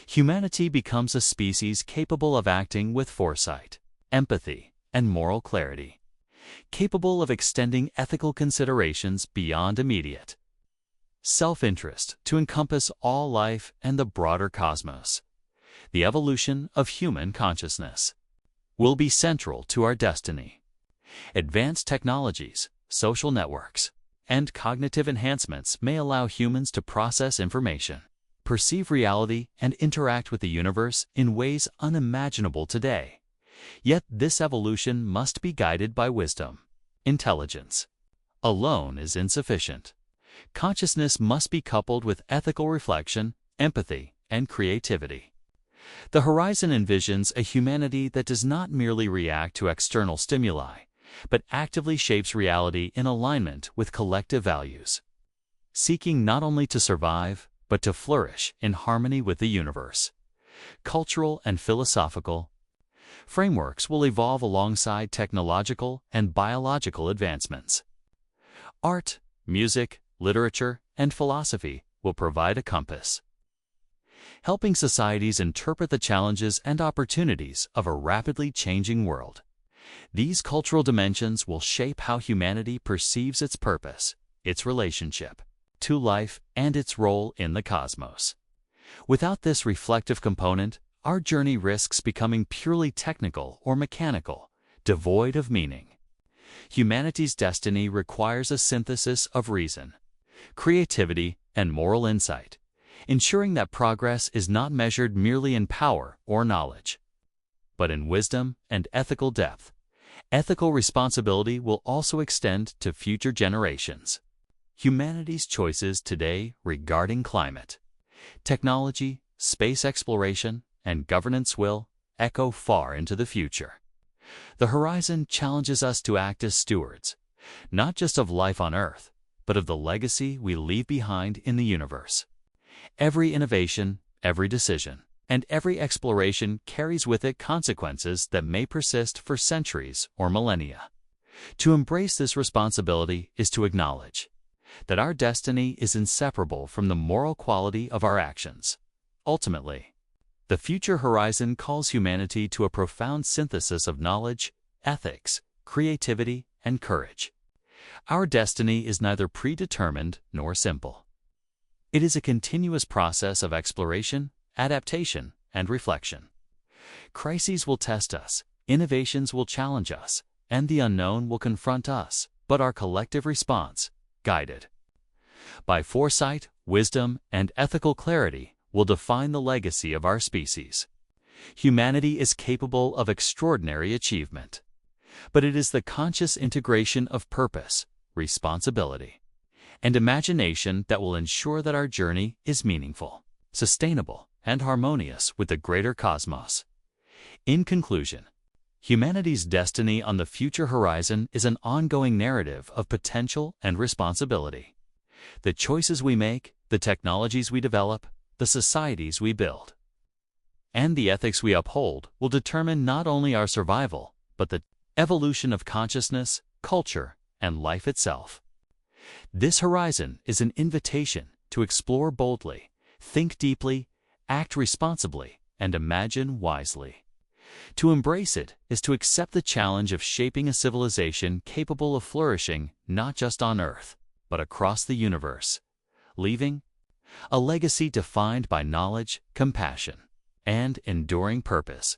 humanity becomes a species capable of acting with foresight, empathy, and moral clarity, capable of extending ethical considerations beyond immediate self-interest to encompass all life and the broader cosmos. The evolution of human consciousness will be central to our destiny. Advanced technologies, social networks, and cognitive enhancements may allow humans to process information, perceive reality, and interact with the universe in ways unimaginable today. Yet this evolution must be guided by wisdom. Intelligence alone is insufficient. Consciousness must be coupled with ethical reflection, empathy, and creativity. The horizon envisions a humanity that does not merely react to external stimuli, but actively shapes reality in alignment with collective values, seeking not only to survive, but to flourish in harmony with the universe. Cultural and philosophical frameworks will evolve alongside technological and biological advancements. Art, music, literature, and philosophy will provide a compass, helping societies interpret the challenges and opportunities of a rapidly changing world. These cultural dimensions will shape how humanity perceives its purpose, its relationship to life, and its role in the cosmos. Without this reflective component, our journey risks becoming purely technical or mechanical, devoid of meaning. Humanity's destiny requires a synthesis of reason, creativity, and moral insight, ensuring that progress is not measured merely in power or knowledge, but in wisdom and ethical depth. Ethical responsibility will also extend to future generations. Humanity's choices today regarding climate, technology, space exploration, and governance will echo far into the future. The horizon challenges us to act as stewards, not just of life on Earth, but of the legacy we leave behind in the universe. Every innovation, every decision, and every exploration carries with it consequences that may persist for centuries or millennia. To embrace this responsibility is to acknowledge that our destiny is inseparable from the moral quality of our actions. Ultimately, the future horizon calls humanity to a profound synthesis of knowledge, ethics, creativity, and courage. Our destiny is neither predetermined nor simple. It is a continuous process of exploration, adaptation, and reflection. Crises will test us, innovations will challenge us, and the unknown will confront us, but our collective response, guided by foresight, wisdom, and ethical clarity, will define the legacy of our species. Humanity is capable of extraordinary achievement, but it is the conscious integration of purpose, responsibility, and imagination that will ensure that our journey is meaningful, sustainable, and harmonious with the greater cosmos. In conclusion, humanity's destiny on the future horizon is an ongoing narrative of potential and responsibility. The choices we make, the technologies we develop, the societies we build, and the ethics we uphold will determine not only our survival, but the evolution of consciousness, culture, and life itself. This horizon is an invitation to explore boldly, think deeply, act responsibly, and imagine wisely. To embrace it is to accept the challenge of shaping a civilization capable of flourishing not just on Earth, but across the universe, leaving a legacy defined by knowledge, compassion, and enduring purpose.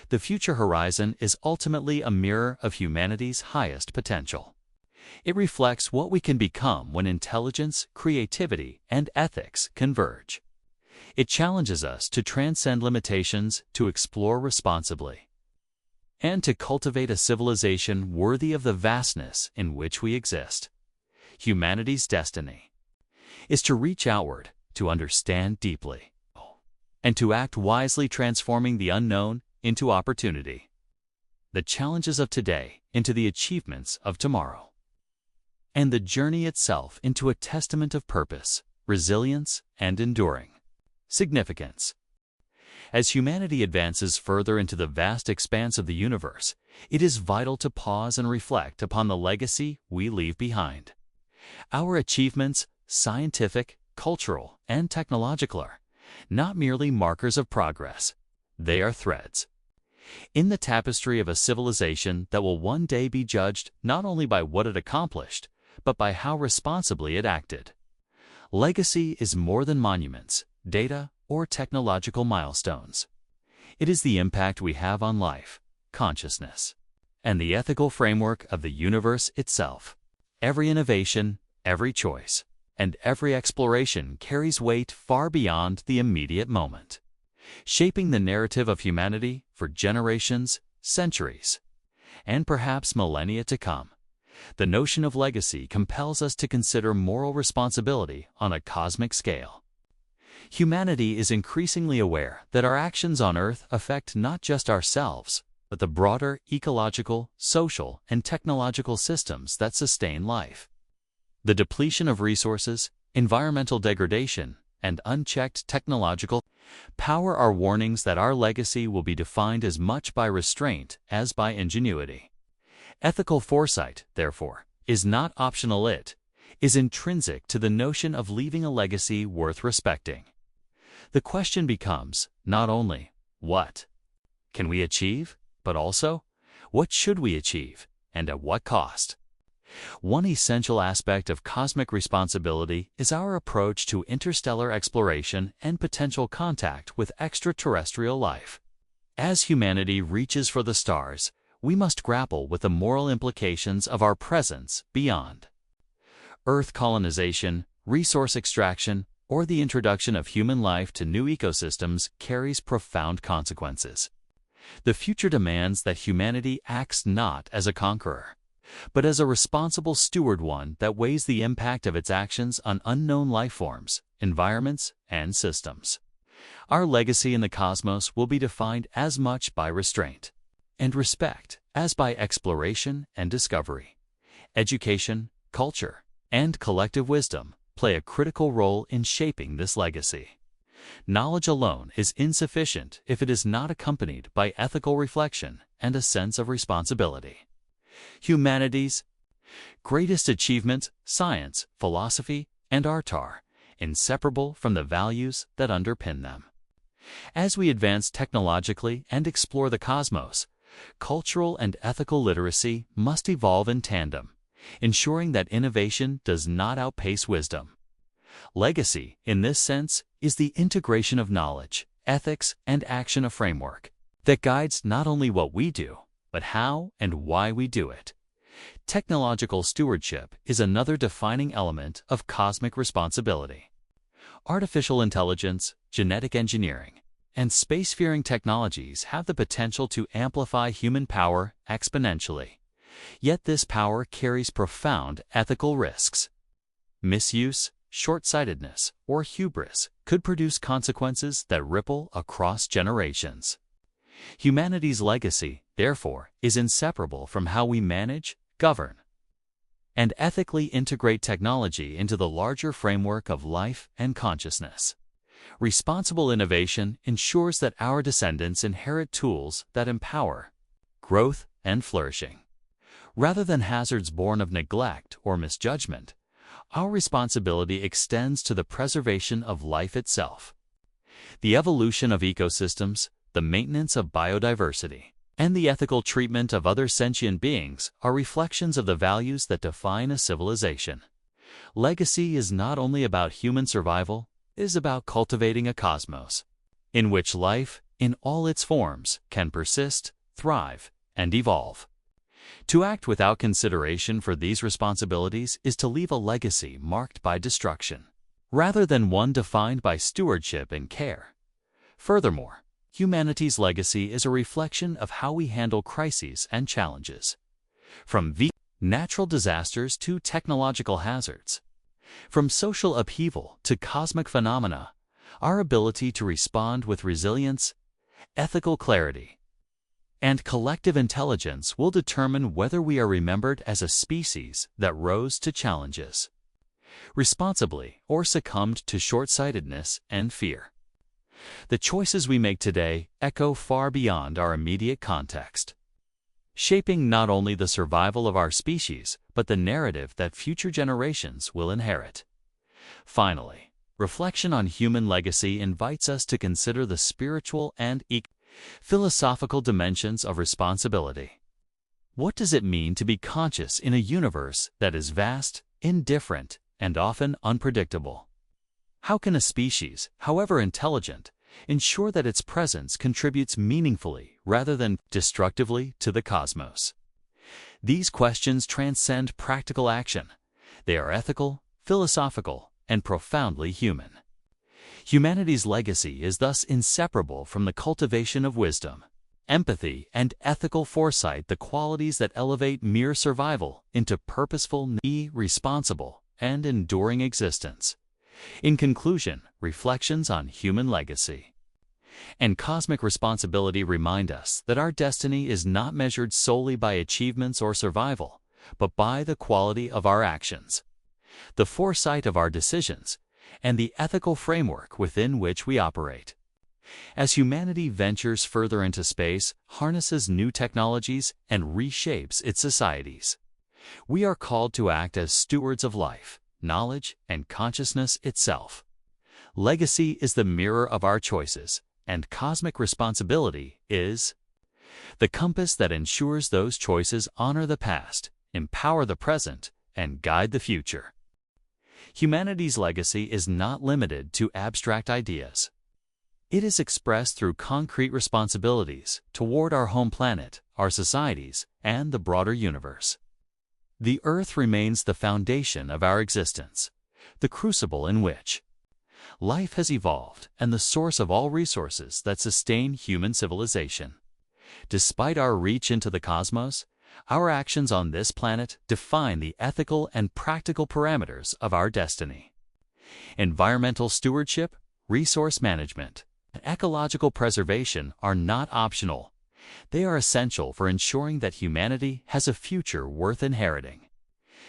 The future horizon is ultimately a mirror of humanity's highest potential. It reflects what we can become when intelligence, creativity, and ethics converge. It challenges us to transcend limitations, to explore responsibly, and to cultivate a civilization worthy of the vastness in which we exist. Humanity's destiny is to reach outward, to understand deeply, and to act wisely, transforming the unknown into opportunity, the challenges of today into the achievements of tomorrow, and the journey itself into a testament of purpose, resilience, and enduring significance. As humanity advances further into the vast expanse of the universe, it is vital to pause and reflect upon the legacy we leave behind. Our achievements, scientific, cultural, and technological, are not merely markers of progress. They are threads in the tapestry of a civilization that will one day be judged not only by what it accomplished, but by how responsibly it acted. Legacy is more than monuments, data, or technological milestones. It is the impact we have on life, consciousness, and the ethical framework of the universe itself. Every innovation, every choice, and every exploration carries weight far beyond the immediate moment, shaping the narrative of humanity for generations, centuries, and perhaps millennia to come. The notion of legacy compels us to consider moral responsibility on a cosmic scale. Humanity is increasingly aware that our actions on Earth affect not just ourselves, but the broader ecological, social, and technological systems that sustain life. The depletion of resources, environmental degradation, and unchecked technological power are warnings that our legacy will be defined as much by restraint as by ingenuity. Ethical foresight, therefore, is not optional. It is intrinsic to the notion of leaving a legacy worth respecting. The question becomes not only what can we achieve, but also what should we achieve and at what cost. One essential aspect of cosmic responsibility is our approach to interstellar exploration and potential contact with extraterrestrial life. As humanity reaches for the stars, we must grapple with the moral implications of our presence beyond. Earth colonization, resource extraction, or the introduction of human life to new ecosystems carries profound consequences. The future demands that humanity acts not as a conqueror, but as a responsible steward, one that weighs the impact of its actions on unknown life forms, environments, and systems. Our legacy in the cosmos will be defined as much by restraint and respect as by exploration and discovery. Education, culture, and collective wisdom play a critical role in shaping this legacy. Knowledge alone is insufficient if it is not accompanied by ethical reflection and a sense of responsibility. Humanity's greatest achievements, science, philosophy, and art, are inseparable from the values that underpin them. As we advance technologically and explore the cosmos, cultural and ethical literacy must evolve in tandem, ensuring that innovation does not outpace wisdom. Legacy, in this sense, is the integration of knowledge, ethics, and action, a framework that guides not only what we do, but how and why we do it. Technological stewardship is another defining element of cosmic responsibility. Artificial intelligence, genetic engineering, and spacefaring technologies have the potential to amplify human power exponentially. Yet this power carries profound ethical risks. Misuse, short-sightedness, or hubris could produce consequences that ripple across generations. Humanity's legacy, therefore, is inseparable from how we manage, govern, and ethically integrate technology into the larger framework of life and consciousness. Responsible innovation ensures that our descendants inherit tools that empower growth and flourishing. Rather than hazards born of neglect or misjudgment, our responsibility extends to the preservation of life itself. The evolution of ecosystems, the maintenance of biodiversity, and the ethical treatment of other sentient beings are reflections of the values that define a civilization. Legacy is not only about human survival, it is about cultivating a cosmos in which life, in all its forms, can persist, thrive, and evolve. To act without consideration for these responsibilities is to leave a legacy marked by destruction, rather than one defined by stewardship and care. Furthermore, humanity's legacy is a reflection of how we handle crises and challenges. From natural disasters to technological hazards, from social upheaval to cosmic phenomena, our ability to respond with resilience, ethical clarity, and collective intelligence will determine whether we are remembered as a species that rose to challenges responsibly or succumbed to short-sightedness and fear. The choices we make today echo far beyond our immediate context. shaping not only the survival of our species, but the narrative that future generations will inherit. Finally, reflection on human legacy invites us to consider the spiritual and philosophical dimensions of responsibility. What does it mean to be conscious in a universe that is vast, indifferent, and often unpredictable? How can a species, however intelligent, ensure that its presence contributes meaningfully rather than destructively to the cosmos? These questions transcend practical action. They are ethical, philosophical, and profoundly human. Humanity's legacy is thus inseparable from the cultivation of wisdom, empathy, and ethical foresight, the qualities that elevate mere survival into purposeful, responsible, and enduring existence. In conclusion, reflections on human legacy and cosmic responsibility remind us that our destiny is not measured solely by achievements or survival, but by the quality of our actions, the foresight of our decisions, and the ethical framework within which we operate. As humanity ventures further into space, harnesses new technologies, and reshapes its societies, we are called to act as stewards of life, knowledge, and consciousness itself. Legacy is the mirror of our choices, and cosmic responsibility is the compass that ensures those choices honor the past, empower the present, and guide the future. Humanity's legacy is not limited to abstract ideas. It is expressed through concrete responsibilities toward our home planet, our societies, and the broader universe. The Earth remains the foundation of our existence, the crucible in which life has evolved and the source of all resources that sustain human civilization. Despite our reach into the cosmos, our actions on this planet define the ethical and practical parameters of our destiny. Environmental stewardship, resource management, and ecological preservation are not optional. They are essential for ensuring that humanity has a future worth inheriting.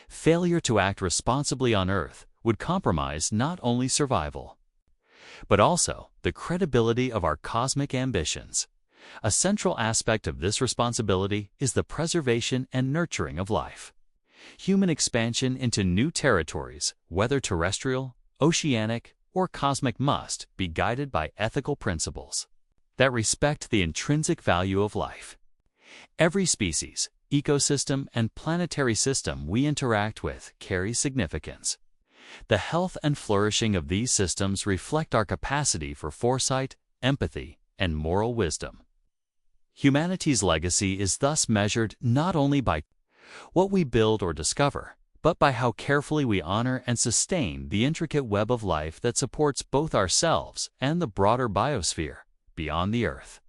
Failure to act responsibly on Earth would compromise not only survival, but also the credibility of our cosmic ambitions. A central aspect of this responsibility is the preservation and nurturing of life. Human expansion into new territories, whether terrestrial, oceanic, or cosmic, must be guided by ethical principles that respect the intrinsic value of life. Every species, ecosystem, and planetary system we interact with carries significance. The health and flourishing of these systems reflect our capacity for foresight, empathy, and moral wisdom. Humanity's legacy is thus measured not only by what we build or discover, but by how carefully we honor and sustain the intricate web of life that supports both ourselves and the broader biosphere beyond the Earth.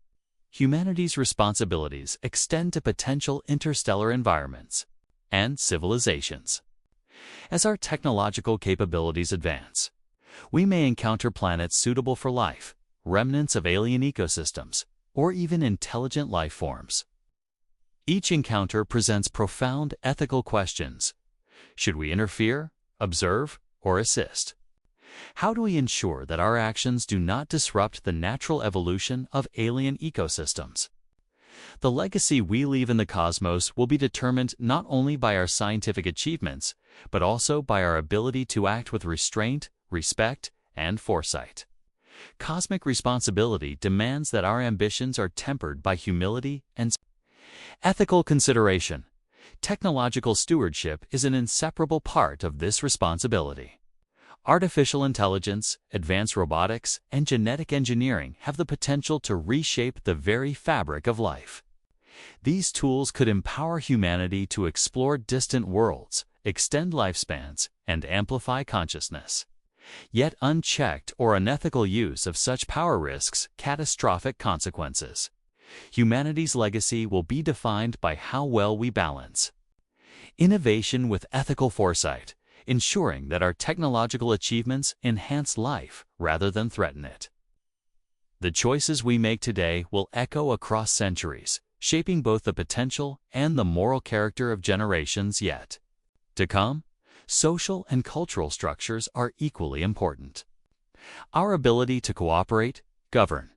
Humanity's responsibilities extend to potential interstellar environments and civilizations. As our technological capabilities advance, we may encounter planets suitable for life, remnants of alien ecosystems, or even intelligent life forms. Each encounter presents profound ethical questions. Should we interfere, observe, or assist? How do we ensure that our actions do not disrupt the natural evolution of alien ecosystems? The legacy we leave in the cosmos will be determined not only by our scientific achievements, but also by our ability to act with restraint, respect, and foresight. Cosmic responsibility demands that our ambitions are tempered by humility and ethical consideration. Technological stewardship is an inseparable part of this responsibility. Artificial intelligence, advanced robotics, and genetic engineering have the potential to reshape the very fabric of life. These tools could empower humanity to explore distant worlds, extend lifespans, and amplify consciousness. Yet unchecked or unethical use of such power risks catastrophic consequences. Humanity's legacy will be defined by how well we balance innovation with ethical foresight, ensuring that our technological achievements enhance life rather than threaten it. The choices we make today will echo across centuries, shaping both the potential and the moral character of generations yet to come. Social and cultural structures are equally important. Our ability to cooperate, govern,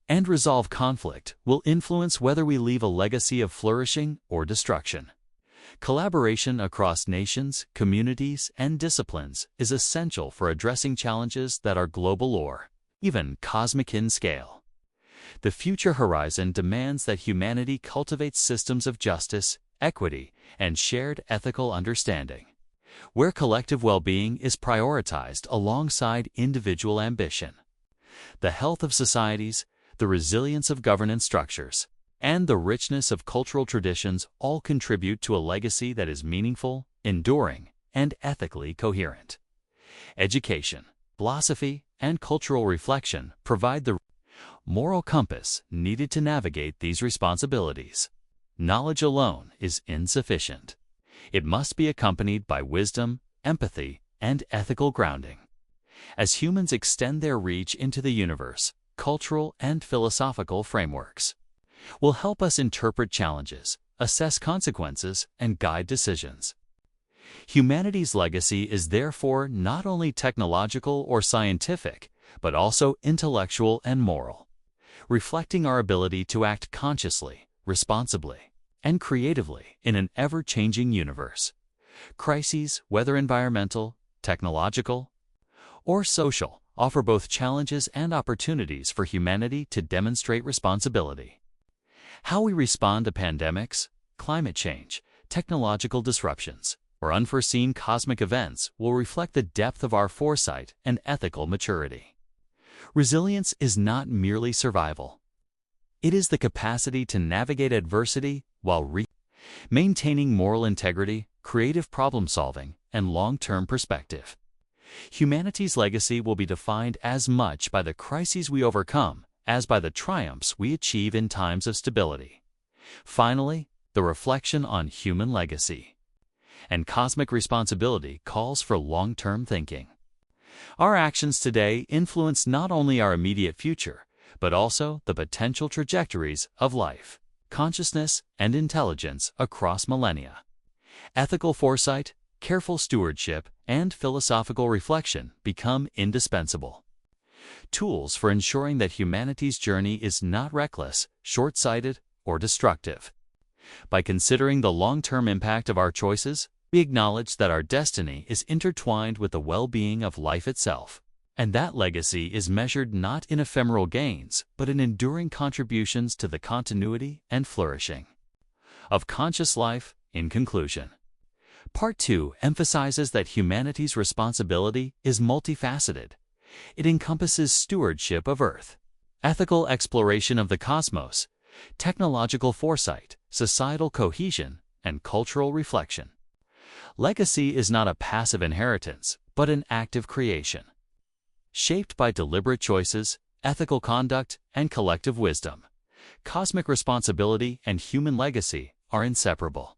and resolve conflict will influence whether we leave a legacy of flourishing or destruction. Collaboration across nations, communities, and disciplines is essential for addressing challenges that are global or even cosmic in scale. The future horizon demands that humanity cultivates systems of justice, equity, and shared ethical understanding, where collective well-being is prioritized alongside individual ambition. The health of societies, the resilience of governance structures, and the richness of cultural traditions all contribute to a legacy that is meaningful, enduring, and ethically coherent. Education, philosophy, and cultural reflection provide the moral compass needed to navigate these responsibilities. Knowledge alone is insufficient. It must be accompanied by wisdom, empathy, and ethical grounding. As humans extend their reach into the universe, cultural and philosophical frameworks will help us interpret challenges, assess consequences, and guide decisions. Humanity's legacy is therefore not only technological or scientific, but also intellectual and moral, reflecting our ability to act consciously, responsibly, and creatively in an ever-changing universe. Crises, whether environmental, technological, or social, offer both challenges and opportunities for humanity to demonstrate responsibility. How we respond to pandemics, climate change, technological disruptions, or unforeseen cosmic events will reflect the depth of our foresight and ethical maturity. Resilience is not merely survival. It is the capacity to navigate adversity while maintaining moral integrity, creative problem-solving, and long-term perspective. Humanity's legacy will be defined as much by the crises we overcome as by the triumphs we achieve in times of stability. Finally, the reflection on human legacy and cosmic responsibility calls for long-term thinking. Our actions today influence not only our immediate future, but also the potential trajectories of life, consciousness, and intelligence across millennia. Ethical foresight, careful stewardship, and philosophical reflection become indispensable. Tools for ensuring that humanity's journey is not reckless, short-sighted, or destructive. By considering the long-term impact of our choices, we acknowledge that our destiny is intertwined with the well-being of life itself, and that legacy is measured not in ephemeral gains, but in enduring contributions to the continuity and flourishing of conscious life. In conclusion, Part 2 emphasizes that humanity's responsibility is multifaceted. It encompasses stewardship of Earth, ethical exploration of the cosmos, technological foresight, societal cohesion, and cultural reflection. Legacy is not a passive inheritance, but an active creation, shaped by deliberate choices, ethical conduct, and collective wisdom. Cosmic responsibility and human legacy are inseparable.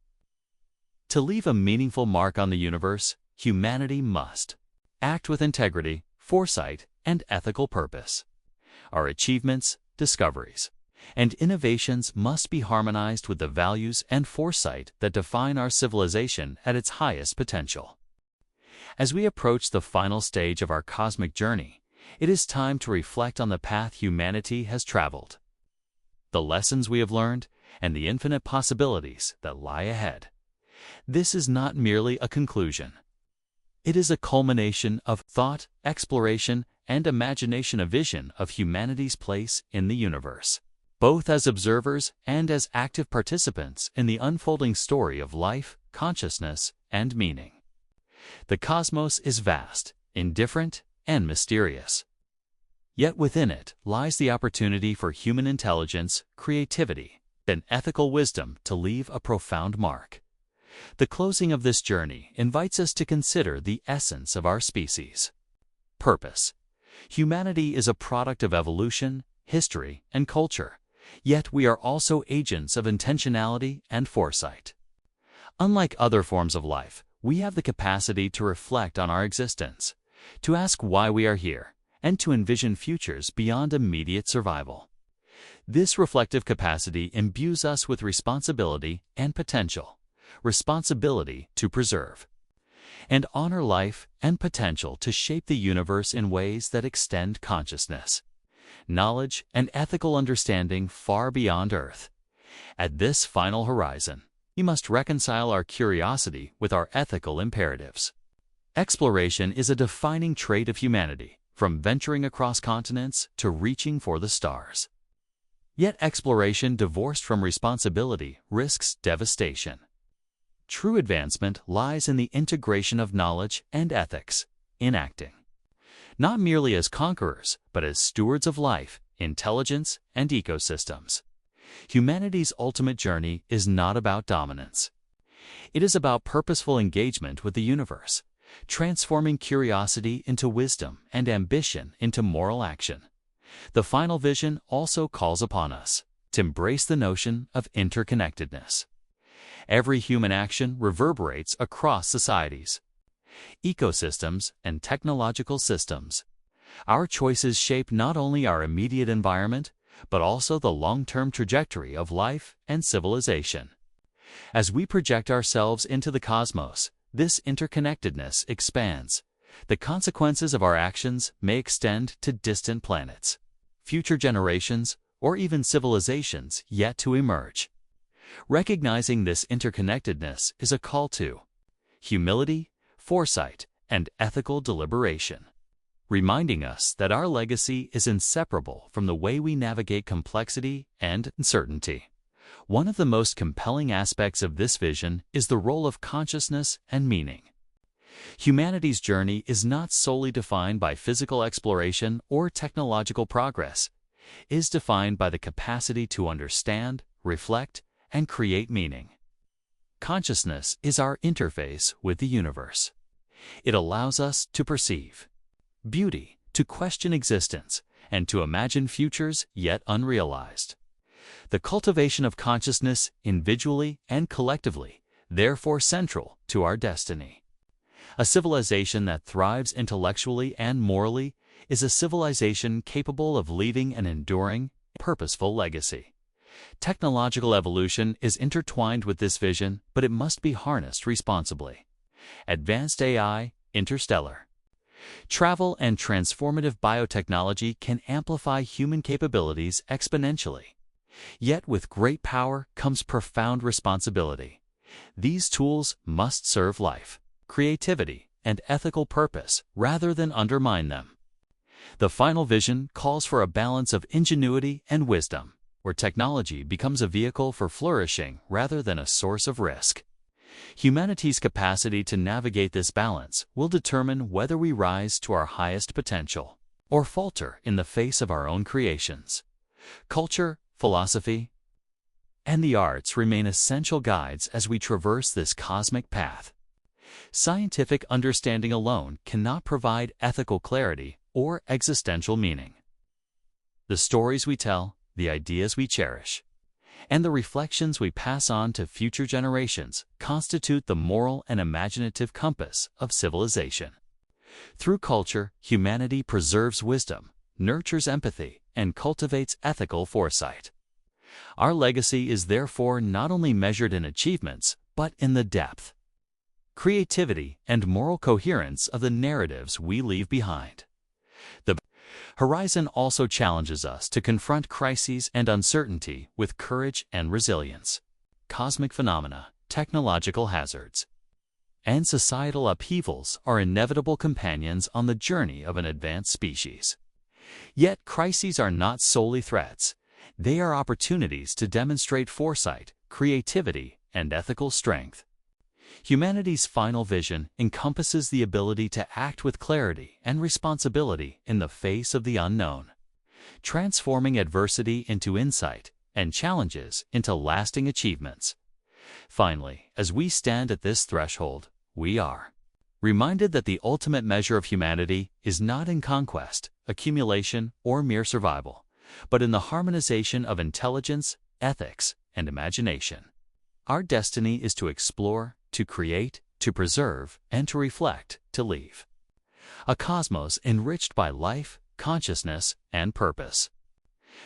To leave a meaningful mark on the universe, humanity must act with integrity, foresight, and ethical purpose. Our achievements, discoveries, and innovations must be harmonized with the values and foresight that define our civilization at its highest potential. As we approach the final stage of our cosmic journey, it is time to reflect on the path humanity has traveled, the lessons we have learned, and the infinite possibilities that lie ahead. This is not merely a conclusion. It is a culmination of thought, exploration, and imagination, a vision of humanity's place in the universe, both as observers and as active participants in the unfolding story of life, consciousness, and meaning. The cosmos is vast, indifferent, and mysterious. Yet within it lies the opportunity for human intelligence, creativity, and ethical wisdom to leave a profound mark. The closing of this journey invites us to consider the essence of our species. Purpose. Humanity is a product of evolution, history, and culture, yet we are also agents of intentionality and foresight. Unlike other forms of life, we have the capacity to reflect on our existence, to ask why we are here, and to envision futures beyond immediate survival. This reflective capacity imbues us with responsibility and potential. Responsibility to preserve and honor life, and potential to shape the universe in ways that extend consciousness. knowledge, and ethical understanding far beyond Earth. At this final horizon, we must reconcile our curiosity with our ethical imperatives. Exploration is a defining trait of humanity, from venturing across continents to reaching for the stars. Yet exploration divorced from responsibility risks devastation. True advancement lies in the integration of knowledge and ethics, in acting, not merely as conquerors, but as stewards of life, intelligence, and ecosystems. Humanity's ultimate journey is not about dominance. It is about purposeful engagement with the universe, transforming curiosity into wisdom and ambition into moral action. The final vision also calls upon us to embrace the notion of interconnectedness. Every human action reverberates across societies, ecosystems, and technological systems. Our choices shape not only our immediate environment, but also the long-term trajectory of life and civilization. As we project ourselves into the cosmos, this interconnectedness expands. The consequences of our actions may extend to distant planets, future generations, or even civilizations yet to emerge. Recognizing this interconnectedness is a call to humility, foresight, and ethical deliberation, reminding us that our legacy is inseparable from the way we navigate complexity and uncertainty. One of the most compelling aspects of this vision is the role of consciousness and meaning. Humanity's journey is not solely defined by physical exploration or technological progress. It is defined by the capacity to understand, reflect, and create meaning. Consciousness is our interface with the universe. It allows us to perceive beauty, to question existence, and to imagine futures yet unrealized. The cultivation of consciousness, individually and collectively, therefore central to our destiny. A civilization that thrives intellectually and morally is a civilization capable of leaving an enduring, purposeful legacy. Technological evolution is intertwined with this vision, but it must be harnessed responsibly. Advanced AI, interstellar travel, and transformative biotechnology can amplify human capabilities exponentially. Yet with great power comes profound responsibility. These tools must serve life, creativity, and ethical purpose rather than undermine them. The final vision calls for a balance of ingenuity and wisdom, where technology becomes a vehicle for flourishing rather than a source of risk. Humanity's capacity to navigate this balance will determine whether we rise to our highest potential or falter in the face of our own creations. Culture, philosophy, and the arts remain essential guides as we traverse this cosmic path. Scientific understanding alone cannot provide ethical clarity or existential meaning. The stories we tell, the ideas we cherish, and the reflections we pass on to future generations constitute the moral and imaginative compass of civilization. Through culture, humanity preserves wisdom, nurtures empathy, and cultivates ethical foresight. Our legacy is therefore not only measured in achievements, but in the depth, creativity, and moral coherence of the narratives we leave behind. The horizon also challenges us to confront crises and uncertainty with courage and resilience. Cosmic phenomena, technological hazards, and societal upheavals are inevitable companions on the journey of an advanced species. Yet crises are not solely threats. They are opportunities to demonstrate foresight, creativity, and ethical strength. Humanity's final vision encompasses the ability to act with clarity and responsibility in the face of the unknown, transforming adversity into insight and challenges into lasting achievements. Finally, as we stand at this threshold, we are reminded that the ultimate measure of humanity is not in conquest, accumulation, or mere survival, but in the harmonization of intelligence, ethics, and imagination. Our destiny is to explore, to create, to preserve, and to reflect, to leave a cosmos enriched by life, consciousness, and purpose.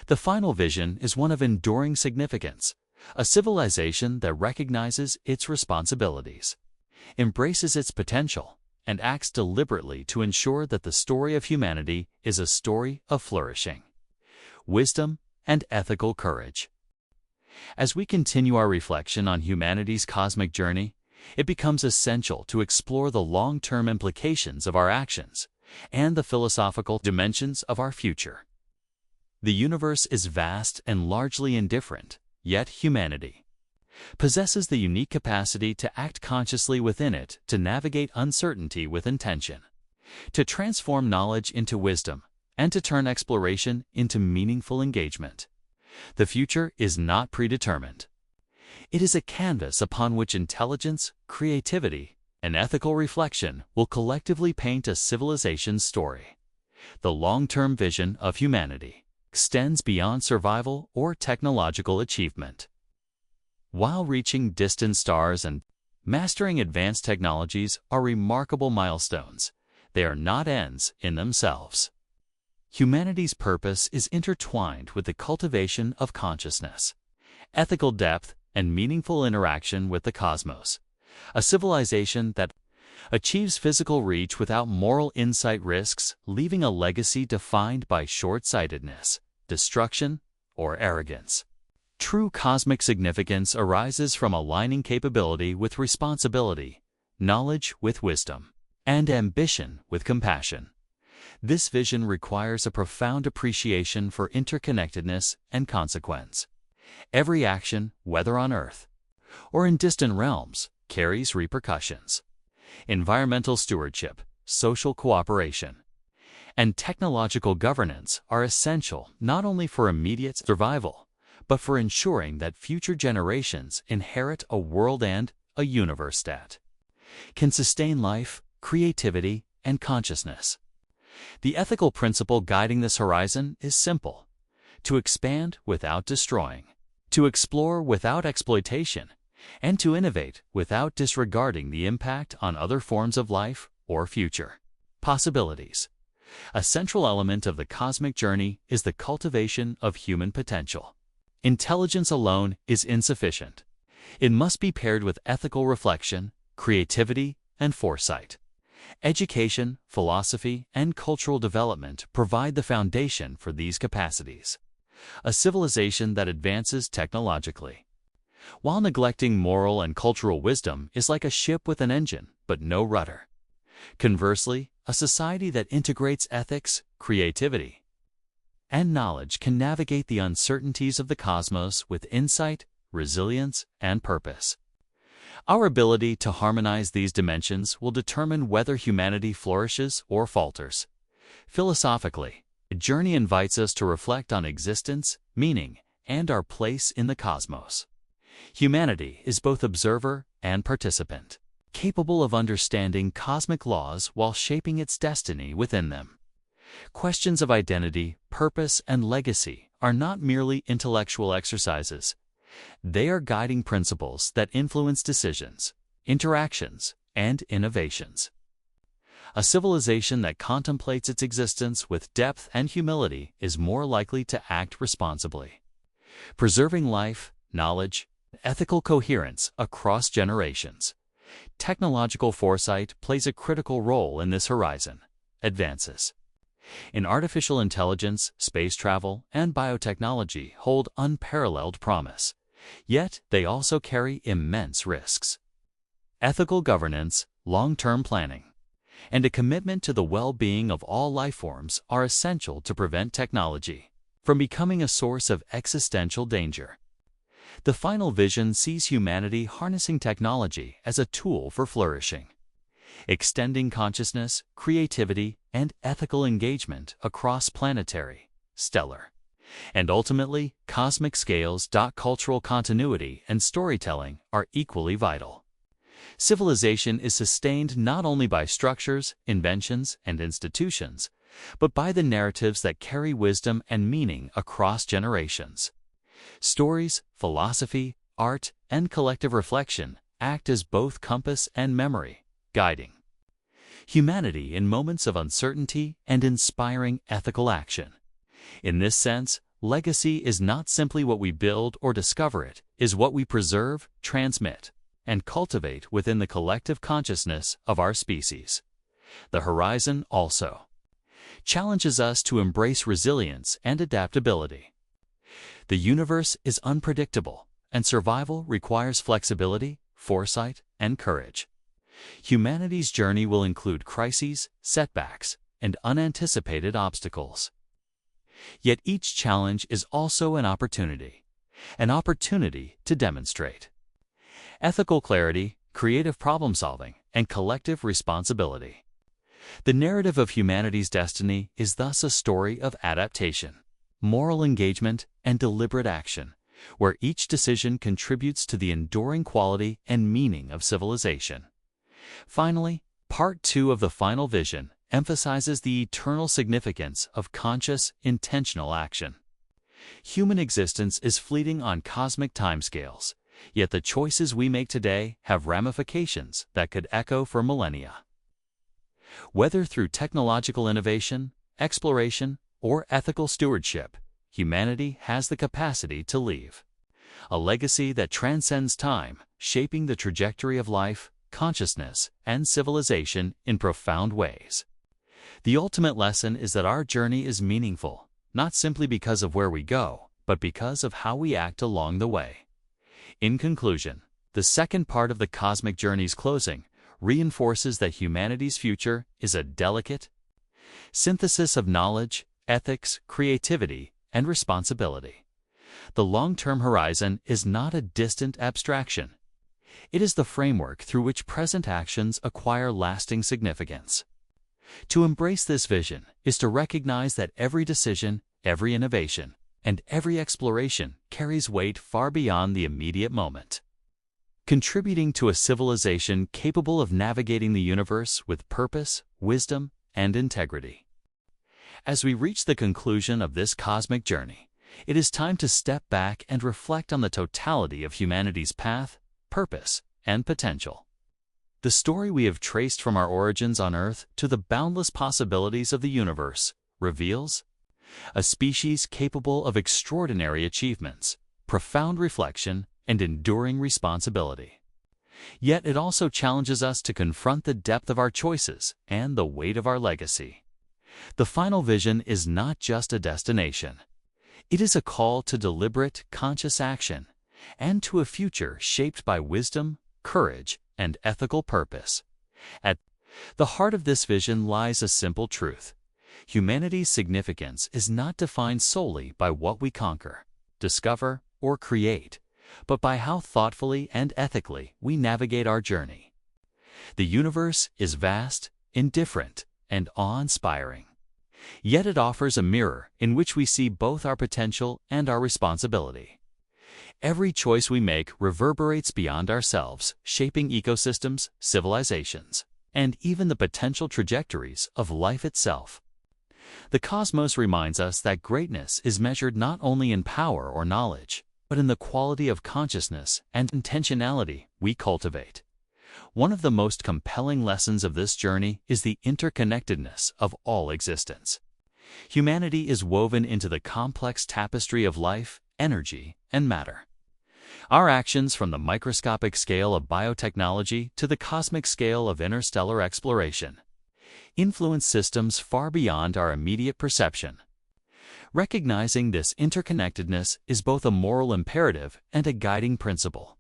The final vision is one of enduring significance, a civilization that recognizes its responsibilities, embraces its potential, and acts deliberately to ensure that the story of humanity is a story of flourishing. wisdom, and ethical courage. As we continue our reflection on humanity's cosmic journey, it becomes essential to explore the long-term implications of our actions and the philosophical dimensions of our future. The universe is vast and largely indifferent, yet humanity possesses the unique capacity to act consciously within it, to navigate uncertainty with intention, to transform knowledge into wisdom, and to turn exploration into meaningful engagement. The future is not predetermined. It is a canvas upon which intelligence, creativity, and ethical reflection will collectively paint a civilization's story. The long-term vision of humanity extends beyond survival or technological achievement. While reaching distant stars and mastering advanced technologies are remarkable milestones, they are not ends in themselves. Humanity's purpose is intertwined with the cultivation of consciousness, ethical depth, and meaningful interaction with the cosmos. A civilization that achieves physical reach without moral insight risks leaving a legacy defined by short-sightedness, destruction, or arrogance. True cosmic significance arises from aligning capability with responsibility, knowledge with wisdom, and ambition with compassion. This vision requires a profound appreciation for interconnectedness and consequence. Every action, whether on Earth or in distant realms, carries repercussions. Environmental stewardship, social cooperation, and technological governance are essential not only for immediate survival, but for ensuring that future generations inherit a world and a universe that can sustain life, creativity, and consciousness. The ethical principle guiding this horizon is simple: to expand without destroying, to explore without exploitation, and to innovate without disregarding the impact on other forms of life or future possibilities. A central element of the cosmic journey is the cultivation of human potential. Intelligence alone is insufficient. It must be paired with ethical reflection, creativity, and foresight. Education, philosophy, and cultural development provide the foundation for these capacities. A civilization that advances technologically while neglecting moral and cultural wisdom is like a ship with an engine but no rudder. Conversely, a society that integrates ethics, creativity, and knowledge can navigate the uncertainties of the cosmos with insight, resilience, and purpose. Our ability to harmonize these dimensions will determine whether humanity flourishes or falters. Philosophically, the journey invites us to reflect on existence, meaning, and our place in the cosmos. Humanity is both observer and participant, capable of understanding cosmic laws while shaping its destiny within them. Questions of identity, purpose, and legacy are not merely intellectual exercises. They are guiding principles that influence decisions, interactions, and innovations. A civilization that contemplates its existence with depth and humility is more likely to act responsibly, preserving life, knowledge, and ethical coherence across generations. Technological foresight plays a critical role in this horizon. Advances in artificial intelligence, space travel, and biotechnology hold unparalleled promise, yet they also carry immense risks. Ethical governance, long-term planning, and a commitment to the well-being of all lifeforms are essential to prevent technology from becoming a source of existential danger. The final vision sees humanity harnessing technology as a tool for flourishing, extending consciousness, creativity, and ethical engagement across planetary, stellar, and ultimately cosmic scales. Cultural continuity and storytelling are equally vital. Civilization is sustained not only by structures, inventions, and institutions, but by the narratives that carry wisdom and meaning across generations. Stories, philosophy, art, and collective reflection act as both compass and memory, guiding humanity in moments of uncertainty and inspiring ethical action. In this sense, legacy is not simply what we build or discover, it is what we preserve, transmit, and cultivate within the collective consciousness of our species. The horizon also challenges us to embrace resilience and adaptability. The universe is unpredictable, and survival requires flexibility, foresight, and courage. Humanity's journey will include crises, setbacks, and unanticipated obstacles. Yet each challenge is also an opportunity to demonstrate ethical clarity, creative problem-solving, and collective responsibility. The narrative of humanity's destiny is thus a story of adaptation, moral engagement, and deliberate action, where each decision contributes to the enduring quality and meaning of civilization. Finally, Part 2 of the final vision emphasizes the eternal significance of conscious, intentional action. Human existence is fleeting on cosmic timescales, yet the choices we make today have ramifications that could echo for millennia. Whether through technological innovation, exploration, or ethical stewardship, humanity has the capacity to leave a legacy that transcends time, shaping the trajectory of life, consciousness, and civilization in profound ways. The ultimate lesson is that our journey is meaningful, not simply because of where we go, but because of how we act along the way. In conclusion, the second part of the cosmic journey's closing reinforces that humanity's future is a delicate synthesis of knowledge, ethics, creativity, and responsibility. The long-term horizon is not a distant abstraction. It is the framework through which present actions acquire lasting significance. To embrace this vision is to recognize that every decision, every innovation, and every exploration carries weight far beyond the immediate moment, contributing to a civilization capable of navigating the universe with purpose, wisdom, and integrity. As we reach the conclusion of this cosmic journey, it is time to step back and reflect on the totality of humanity's path, purpose, and potential. The story we have traced from our origins on Earth to the boundless possibilities of the universe reveals a species capable of extraordinary achievements, profound reflection, and enduring responsibility. Yet it also challenges us to confront the depth of our choices and the weight of our legacy. The final vision is not just a destination. It is a call to deliberate, conscious action and to a future shaped by wisdom, courage, and ethical purpose. At the heart of this vision lies a simple truth. Humanity's significance is not defined solely by what we conquer, discover, or create, but by how thoughtfully and ethically we navigate our journey. The universe is vast, indifferent, and awe-inspiring. Yet it offers a mirror in which we see both our potential and our responsibility. Every choice we make reverberates beyond ourselves, shaping ecosystems, civilizations, and even the potential trajectories of life itself. The cosmos reminds us that greatness is measured not only in power or knowledge, but in the quality of consciousness and intentionality we cultivate. One of the most compelling lessons of this journey is the interconnectedness of all existence. Humanity is woven into the complex tapestry of life, energy, and matter. Our actions, from the microscopic scale of biotechnology to the cosmic scale of interstellar exploration, influence systems far beyond our immediate perception. Recognizing this interconnectedness is both a moral imperative and a guiding principle.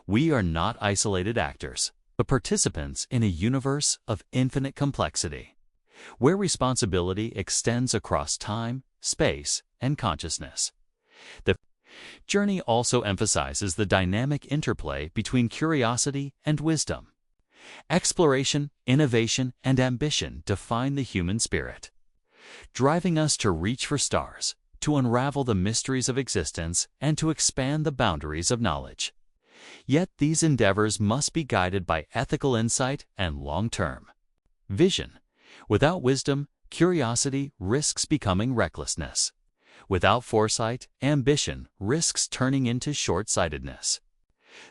We are not isolated actors, but participants in a universe of infinite complexity, where responsibility extends across time, space, and consciousness. The journey also emphasizes the dynamic interplay between curiosity and wisdom. Exploration, innovation, and ambition define the human spirit, driving us to reach for stars, to unravel the mysteries of existence, and to expand the boundaries of knowledge. Yet these endeavors must be guided by ethical insight and long-term vision. Without wisdom, curiosity risks becoming recklessness. Without foresight, ambition risks turning into short-sightedness.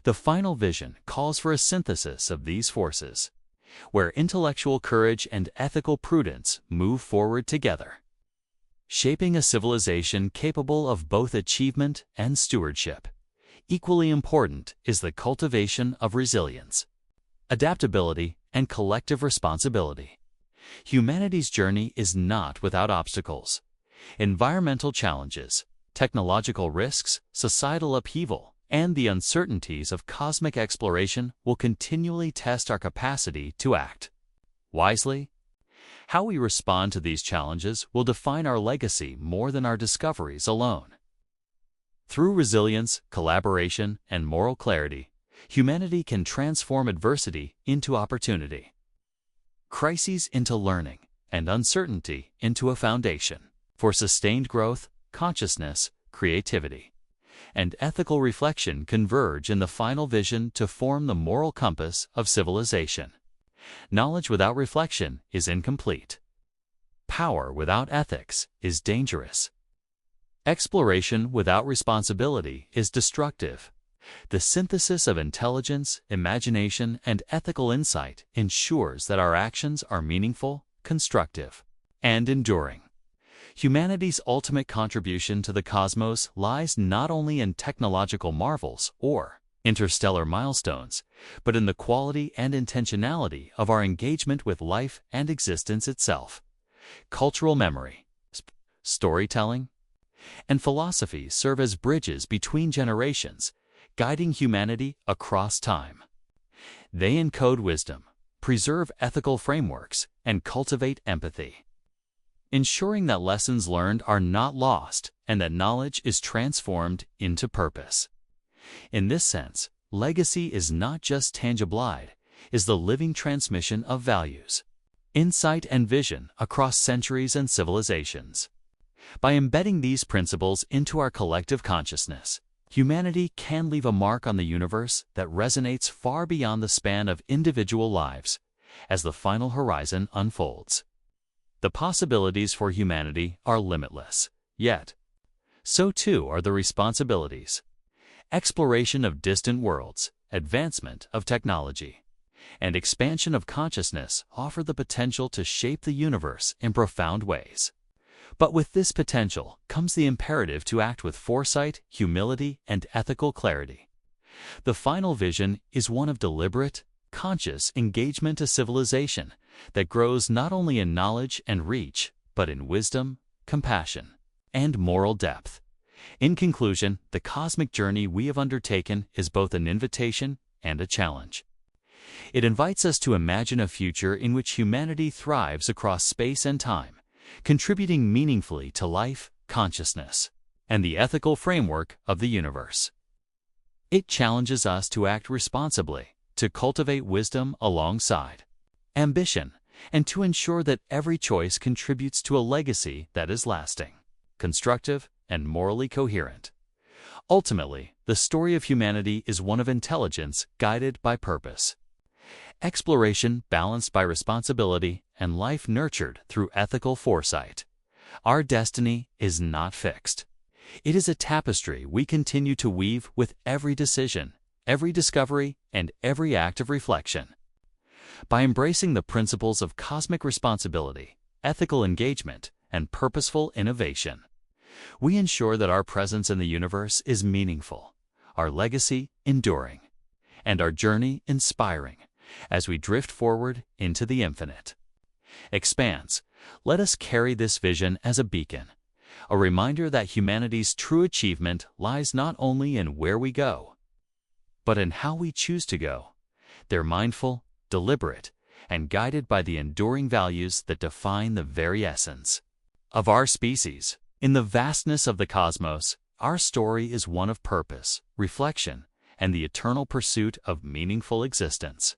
The final vision calls for a synthesis of these forces, where intellectual courage and ethical prudence move forward together, shaping a civilization capable of both achievement and stewardship. Equally important is the cultivation of resilience, adaptability, and collective responsibility. Humanity's journey is not without obstacles. Environmental challenges, technological risks, societal upheaval, and the uncertainties of cosmic exploration will continually test our capacity to act wisely. How we respond to these challenges will define our legacy more than our discoveries alone. Through resilience, collaboration, and moral clarity, humanity can transform adversity into opportunity, crises into learning, and uncertainty into a foundation for sustained growth. Consciousness, creativity, and ethical reflection converge in the final vision to form the moral compass of civilization. Knowledge without reflection is incomplete. Power without ethics is dangerous. Exploration without responsibility is destructive. The synthesis of intelligence, imagination, and ethical insight ensures that our actions are meaningful, constructive, and enduring. Humanity's ultimate contribution to the cosmos lies not only in technological marvels or interstellar milestones, but in the quality and intentionality of our engagement with life and existence itself. Cultural memory, storytelling, and philosophy serve as bridges between generations, guiding humanity across time. They encode wisdom, preserve ethical frameworks, and cultivate empathy, ensuring that lessons learned are not lost and that knowledge is transformed into purpose. In this sense, legacy is not just tangible, it is the living transmission of values, insight, and vision across centuries and civilizations. By embedding these principles into our collective consciousness, humanity can leave a mark on the universe that resonates far beyond the span of individual lives as the final horizon unfolds. The possibilities for humanity are limitless, yet so too are the responsibilities. Exploration of distant worlds, advancement of technology, and expansion of consciousness offer the potential to shape the universe in profound ways. But with this potential comes the imperative to act with foresight, humility, and ethical clarity. The final vision is one of deliberate, conscious engagement to civilization that grows not only in knowledge and reach, but in wisdom, compassion, and moral depth. In conclusion, the cosmic journey we have undertaken is both an invitation and a challenge. It invites us to imagine a future in which humanity thrives across space and time, contributing meaningfully to life, consciousness, and the ethical framework of the universe. It challenges us to act responsibly, to cultivate wisdom alongside ambition, and to ensure that every choice contributes to a legacy that is lasting, constructive, and morally coherent. Ultimately, the story of humanity is one of intelligence guided by purpose, exploration balanced by responsibility, and life nurtured through ethical foresight. Our destiny is not fixed. It is a tapestry we continue to weave with every decision, every discovery, and every act of reflection. By embracing the principles of cosmic responsibility, ethical engagement, and purposeful innovation, we ensure that our presence in the universe is meaningful, our legacy enduring, and our journey inspiring as we drift forward into the infinite expanse. Let us carry this vision as a beacon, a reminder that humanity's true achievement lies not only in where we go, but in how we choose to go. They're mindful, deliberate, and guided by the enduring values that define the very essence of our species. In the vastness of the cosmos, our story is one of purpose, reflection, and the eternal pursuit of meaningful existence.